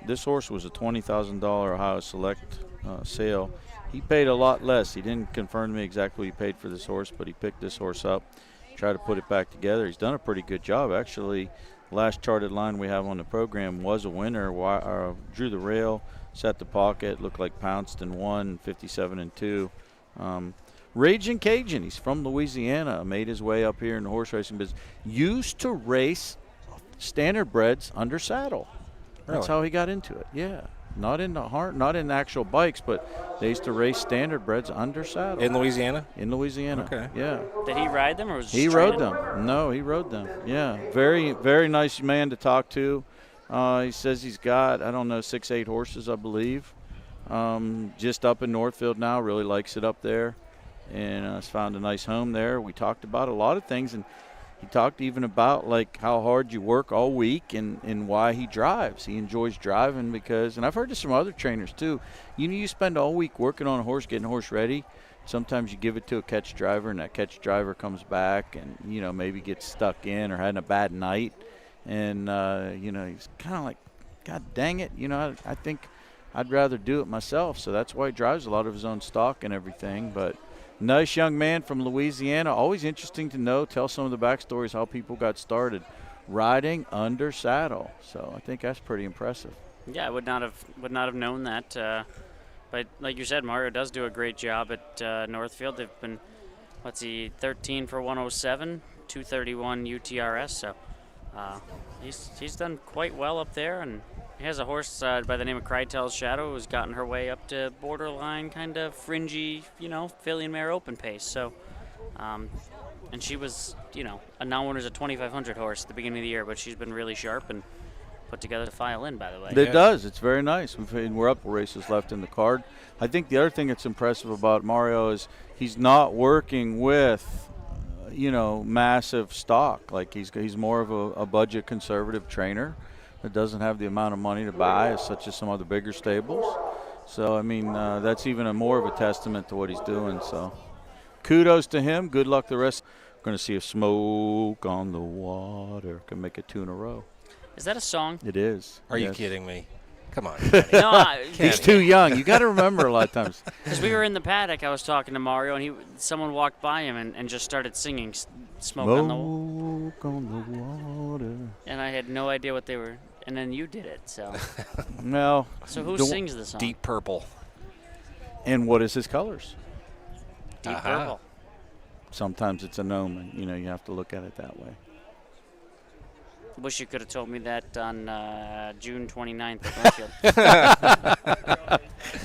S1: This horse was a $20,000 Ohio Select sale. He paid a lot less. He didn't confirm to me exactly what he paid for this horse, but he picked this horse up, tried to put it back together. He's done a pretty good job. Actually, last charted line we have on the program was a winner. Drew the rail, set the pocket, looked like pounced and won 57-2. Raging Cajun, he's from Louisiana, made his way up here in the horse racing business. Used to race Standardbreds under saddle. That's
S3: Really?
S1: how he got into it. Yeah, not in actual bikes, but they used to race Standardbreds under saddle.
S3: In Louisiana?
S1: In Louisiana.
S3: Okay.
S1: Yeah.
S2: Did he ride them or was
S1: He rode them. No, he rode them. Yeah, very, very nice man to talk to. He says he's got, 6, 8 horses, I believe. Just up in Northfield now, really likes it up there. And has found a nice home there. We talked about a lot of things, and he talked even about like how hard you work all week and why he drives. He enjoys driving because, and I've heard this from other trainers too, you spend all week working on a horse, getting a horse ready. Sometimes you give it to a catch driver, and that catch driver comes back and, maybe gets stuck in or having a bad night. And, he's kind of like, God dang it, I think I'd rather do it myself. So that's why he drives a lot of his own stock and everything. But nice young man from Louisiana. Always interesting to know. Tell some of the backstories how people got started riding under saddle. So I think that's pretty impressive.
S2: Yeah, I would not have known that. But like you said, Mario does do a great job at Northfield. They've been, 13 for 107, 231 UTRS. So he's done quite well up there, and he has a horse by the name of Crytel's Shadow who's gotten her way up to borderline kind of fringy, filly and mare open pace. So And she was, a non-winner's a 2,500 horse at the beginning of the year, but she's been really sharp and put together to file in, by the way.
S1: It does. It's very nice. We're up races left in the card. I think the other thing that's impressive about Mario is he's not working with, massive stock. Like he's more of a budget conservative trainer that doesn't have the amount of money to buy such as some other bigger stables. So, that's even more of a testament to what he's doing. So kudos to him. Good luck the rest. We're going to see if Smoke on the Water can make it 2 in a row.
S2: Is that a song?
S1: It is.
S3: Are you kidding me? Come on.
S1: He's too young. You got to remember a lot of times.
S2: Because we were in the paddock, I was talking to Mario, and someone walked by him and just started singing Smoke on the
S1: Water.
S2: And I had no idea what they were. And then you did it, so.
S1: Well.
S2: So who sings the song?
S3: Deep Purple.
S1: And what is his colors?
S2: Deep Purple.
S1: Sometimes it's a gnome, and you have to look at it that way.
S2: Wish you could have told me that on June 29th at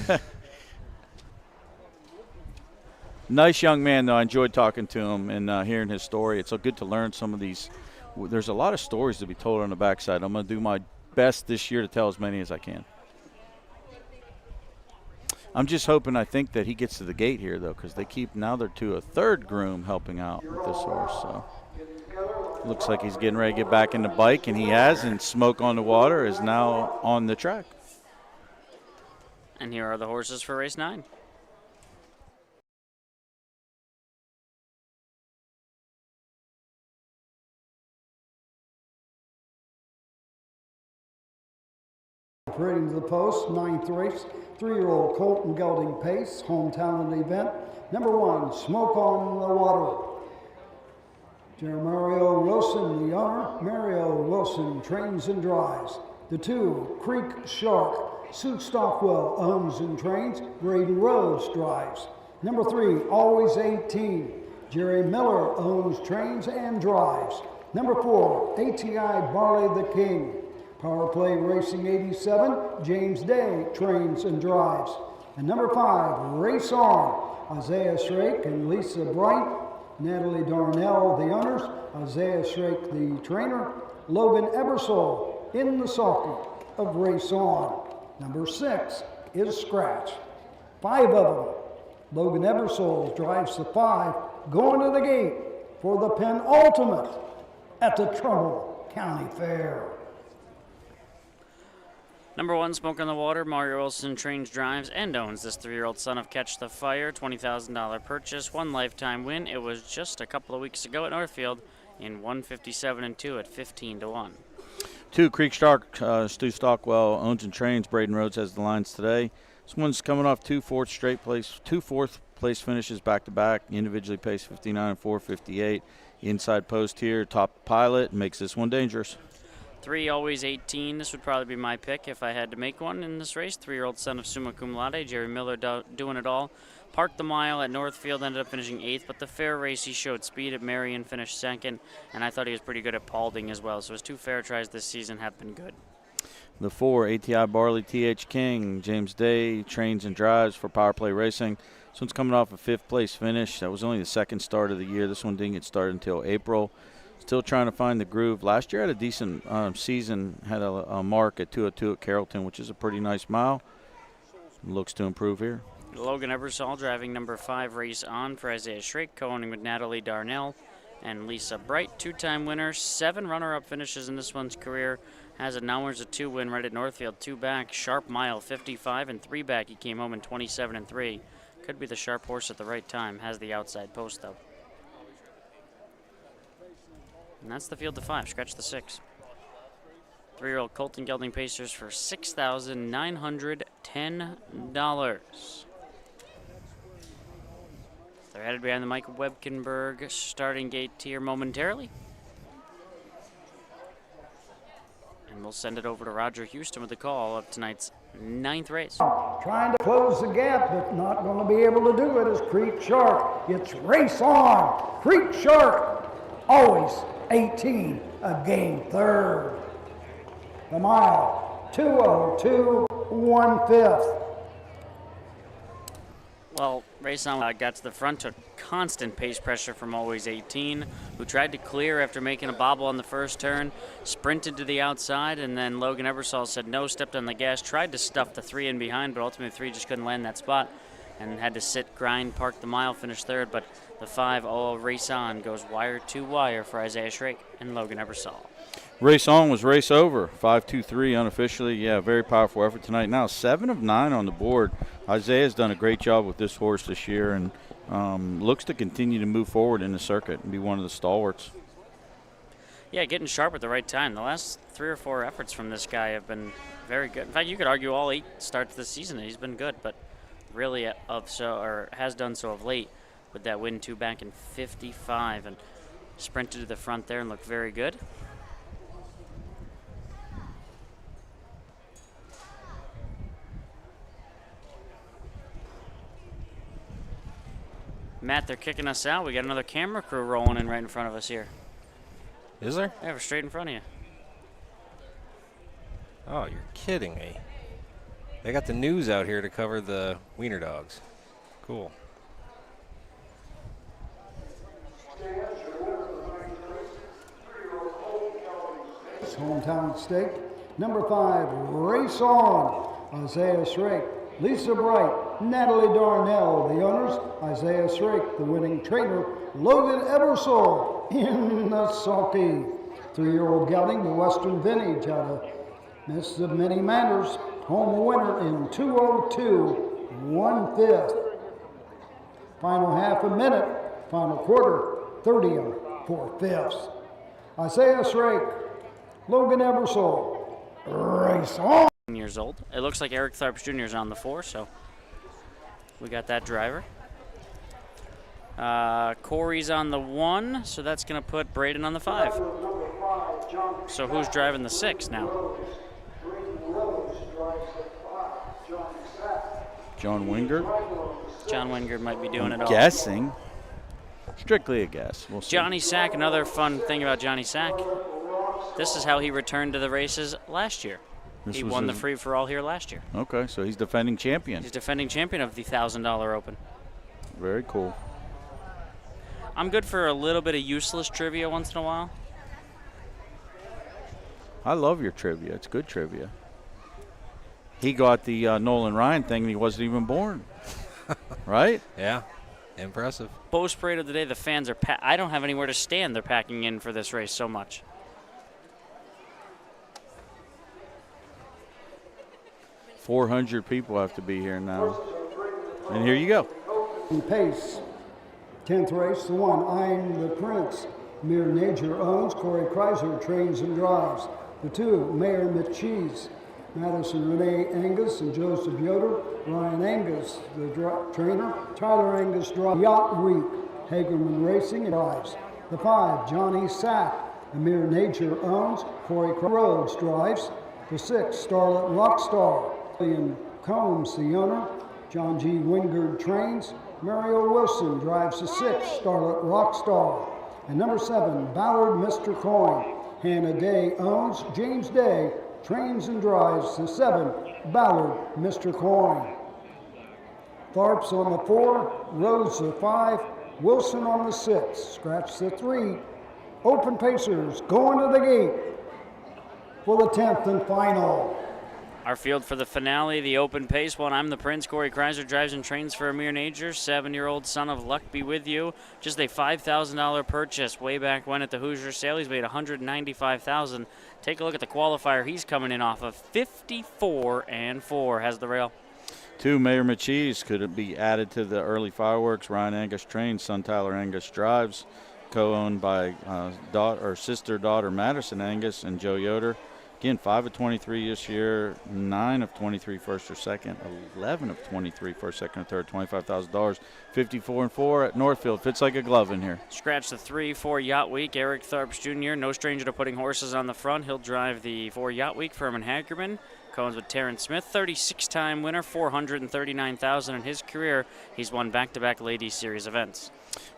S2: Northfield.
S1: Nice young man, though. I enjoyed talking to him and hearing his story. It's so good to learn some of these. There's a lot of stories to be told on the backside. I'm going to do my best this year to tell as many as I can. I'm just hoping, I think, that he gets to the gate here, though, because they're to a third groom helping out with this horse. So looks like he's getting ready to get back in the bike, and he has, and Smoke on the Water is now on the track.
S2: And here are the horses for race 9.
S4: Parading to the post, 9th race, 3-year-old Colton Gelding Pace, hometown event. Number 1, Smoke on the Water. Mario Wilson, the owner. Mario Wilson trains and drives. The 2, Creek Shark. Sue Stockwell owns and trains. Braden Rhodes drives. Number 3, Always 18. Jerry Miller owns, trains, and drives. Number 4, ATI Barley the King. Power Play Racing 87, James Day trains and drives. And number 5, Race On, Isaiah Shrake and Lisa Bright. Natalie Darnell, the owners. Isaiah Shrake, the trainer. Logan Ebersole in the sulky of Race On. Number 6 is Scratch. 5 of them. Logan Ebersole drives the 5, going to the gate for the penultimate at the Trumbull County Fair.
S2: Number 1, Smoke on the Water. Mario Wilson trains, drives, and owns this 3-year-old son of Catch the Fire. $20,000 purchase, 1 lifetime win. It was just a couple of weeks ago at Northfield in 157-2 at 15-1.
S1: 2, Creek Shark. Stu Stockwell owns and trains. Braden Rhodes has the lines today. This one's coming off 2 fourth place finishes back-to-back. Individually paced 59 and 458. Inside post here, top pilot, makes this one dangerous.
S2: 3, Always 18. This would probably be my pick if I had to make one in this race. 3-year-old son of Summa Cum Laude. Jerry Miller doing it all. Parked the mile at Northfield, ended up finishing 8th, but the fair race he showed speed at Marion, finished 2nd, and I thought he was pretty good at Paulding as well. So his 2 fair tries this season have been good.
S1: The 4, ATI Barley TH King. James Day trains and drives for Power Play Racing. This one's coming off a 5th place finish. That was only the 2nd start of the year. This one didn't get started until April. Still trying to find the groove. Last year had a decent season, had a mark at 202 at Carrollton, which is a pretty nice mile. Looks to improve here.
S2: Logan Ebersole driving number 5, Race On for Isaiah Shrake, co-owning with Natalie Darnell and Lisa Bright. 2-time winner, 7 runner-up finishes in this one's career. Has a now-winners a 2 win right at Northfield, 2 back, sharp mile 55 and 3 back. He came home in 27 and 3. Could be the sharp horse at the right time. Has the outside post though. And that's the field to 5. Scratch the 6. 3-year-old Colton Gelding Pacers for $6,910. They're headed behind the Michael Webkenberg starting gate here momentarily. And we'll send it over to Roger Houston with the call of tonight's 9th race.
S4: Trying to close the gap, but not going to be able to do it is Creek Shark. It's Race On. Creek Shark, always 18, a game 3rd. The mile, 2:02 1/5.
S2: Well, Race On got to the front, took constant pace pressure from Always 18, who tried to clear after making a bobble on the first turn, sprinted to the outside, and then Logan Ebersol said no, stepped on the gas, tried to stuff the 3 in behind, but ultimately the 3 just couldn't land that spot and had to sit, grind, park the mile, finish third. But the 5, Race On, goes wire to wire for Isaiah Shrake and Logan Ebersol.
S1: Race On was race over, 5-2-3 unofficially. Yeah, very powerful effort tonight. Now 7 of 9 on the board. Isaiah's done a great job with this horse this year and looks to continue to move forward in the circuit and be one of the stalwarts.
S2: Yeah, getting sharp at the right time. The last 3 or 4 efforts from this guy have been very good. In fact, you could argue all 8 starts this season he's been good, but really has done so of late with that win 2 back in 55 and sprinted to the front there and looked very good. Matt, they're kicking us out. We got another camera crew rolling in right in front of us here.
S3: Is there?
S2: Yeah, we're straight in front of you.
S3: Oh, you're kidding me. They got the news out here to cover the wiener dogs. Cool.
S4: Hometown stake. Number 5, Race On. Isaiah Shrake, Lisa Bright, Natalie Darnell, the owners. Isaiah Shrake, the winning trainer. Logan Ebersol in the sulky. 3-year-old gelding, the Western Vintage out of Miss of Many Manners. Home winner in 2:02, 1/5. Final half a minute, final quarter, 30 4/5. Isaiah Shrake, Logan Ebersol, Race On.
S2: Years old. It looks like Eric Tharps Jr. is on the 4, so we got that driver. Corey's on the 1, so that's going to put Braden on the 5. So who's driving the 6 now?
S1: John Wingard.
S2: John Wingard might be doing it all.
S1: Guessing. Strictly a guess. We'll see.
S2: Johnny Sack, another fun thing about Johnny Sack. This is how he returned to the races last year. He won the free-for-all here last year.
S1: Okay, so he's defending champion.
S2: He's defending champion of the $1,000 Open.
S1: Very cool.
S2: I'm good for a little bit of useless trivia once in a while.
S1: I love your trivia. It's good trivia. He got the Nolan Ryan thing and he wasn't even born. Right?
S3: Yeah. Impressive.
S2: Post parade of the day, the fans are I don't have anywhere to stand. They're packing in for this race so much.
S1: $400 people have to be here now. And here you go.
S4: Pace. 10th race, the 1, I'm the Prince. Mere Nature owns. Corey Kreiser trains and drives. The 2, Mayor McCheese. Madison Renee Angus and Joseph Yoder. Ryan Angus, the trainer. Tyler Angus drives. Yacht Week. Hagerman Racing and drives. The 5, Johnny Sack. Mere Nature owns. Corey Rhodes drives. The 6, Starlet Rockstar. William Combs, the owner. John G. Wingard trains. Mario Wilson drives the 6, Starlet Rockstar. And number 7, Ballard Mr. Coin. Hannah Day owns. James Day trains and drives the 7, Ballard Mr. Coin. Tharps on the 4, Rhodes the 5, Wilson on the 6, scratch the 3. Open Pacers going to the gate for the 10th and final.
S2: Our field for the finale, the Open Pace one. I'm the Prince. Corey Kreiser drives and trains for Amir Nature. 7-year-old son of luck be with you. Just a $5,000 purchase way back when at the Hoosier sale. He's made $195,000. Take a look at the qualifier he's coming in off of. 54-4 has the rail.
S1: 2, Mayor McCheese could be added to the early fireworks. Ryan Angus trains. Son Tyler Angus drives. Co-owned by sister-daughter Madison Angus and Joe Yoder. Again, 5 of 23 this year, 9 of 23 first or second, 11 of 23 first, second, or third, $25,000, 54-4 at Northfield. Fits like a glove in here.
S2: Scratch the 3 for Yacht Week. Eric Tharps Jr., no stranger to putting horses on the front. He'll drive the 4 Yacht Week. Furman Hagerman comes with Terrence Smith, 36-time winner, $439,000 in his career. He's won back-to-back Ladies Series events.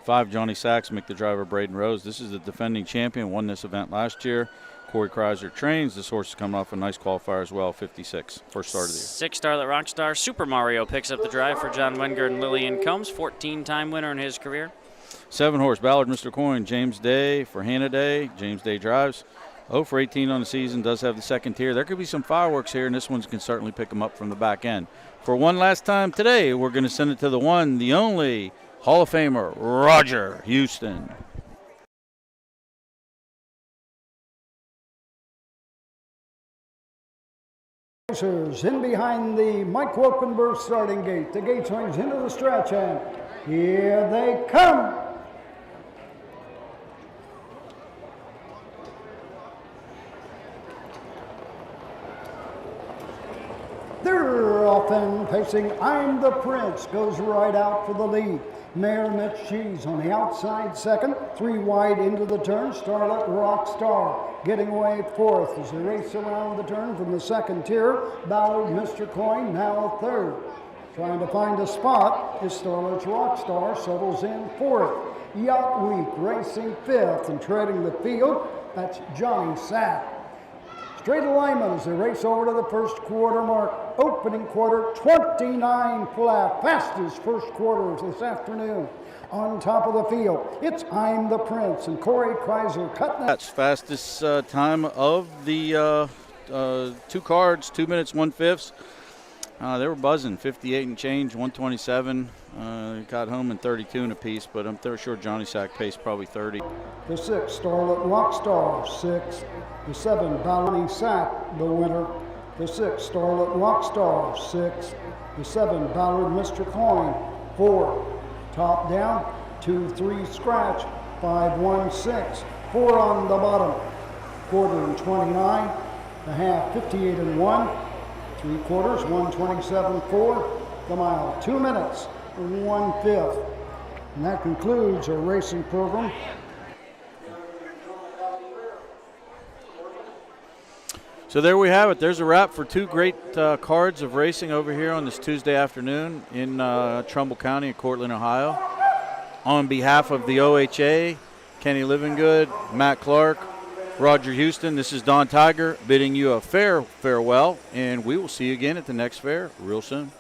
S1: 5, Johnny Sachs, make the driver Braden Rose. This is the defending champion, won this event last year. Corey Kreiser trains. This horse is coming off a nice qualifier as well, 56, first start of the year.
S2: 6, Starlet Rockstar. Super Mario picks up the drive for John Wenger and Lillian Combs, 14-time winner in his career.
S1: 7 horse, Ballard Mr. Coin, James Day for Hannah Day. James Day drives. 0 for 18 on the season, does have the second tier. There could be some fireworks here, and this one can certainly pick them up from the back end. For one last time today, we're going to send it to the one, the only Hall of Famer, Roger Houston.
S4: In behind the Mike Wolkenberg starting gate. The gate swings into the stretch, and here they come. They're off and pacing. I'm the Prince goes right out for the lead. Mayor Mitch Cheese on the outside second. 3 wide into the turn. Starlet Rockstar getting away fourth as they race around the turn from the second tier. Ballard Mr. Coin now third. Trying to find a spot is Starlet's Rockstar, settles in fourth. Yacht Week racing fifth and treading the field. That's Johnny Sack. Straight alignment as they race over to the first quarter mark. Opening quarter, 29 flat. Fastest first quarter this afternoon. On top of the field, it's I'm the Prince and Corey Kreiser cutting it.
S1: That's fastest time of the 2 cards, 2 minutes, 1/5. They were buzzing, 58 and change, 127. Got home in 32 and a piece, but I'm sure Johnny Sack paced probably 30.
S4: The 6, Starlet Rockstar, 6. The 7, Johnny Sack, the winner. The 6, Starlet Rockstar, 6. The 7, Ballard Mr. Coin, 4. Top down, 2-3 scratch, 5-1-6. 4 on the bottom. Quarter and 29. The half, 58 and 1. 3 quarters, 127.4. The mile, 2 minutes, 1/5. And that concludes our racing program.
S1: So there we have it. There's a wrap for 2 great cards of racing over here on this Tuesday afternoon in Trumbull County in Cortland, Ohio. On behalf of the OHA, Kenny Livingood, Matt Clark, Roger Houston, this is Don Tiger bidding you a farewell, and we will see you again at the next fair real soon.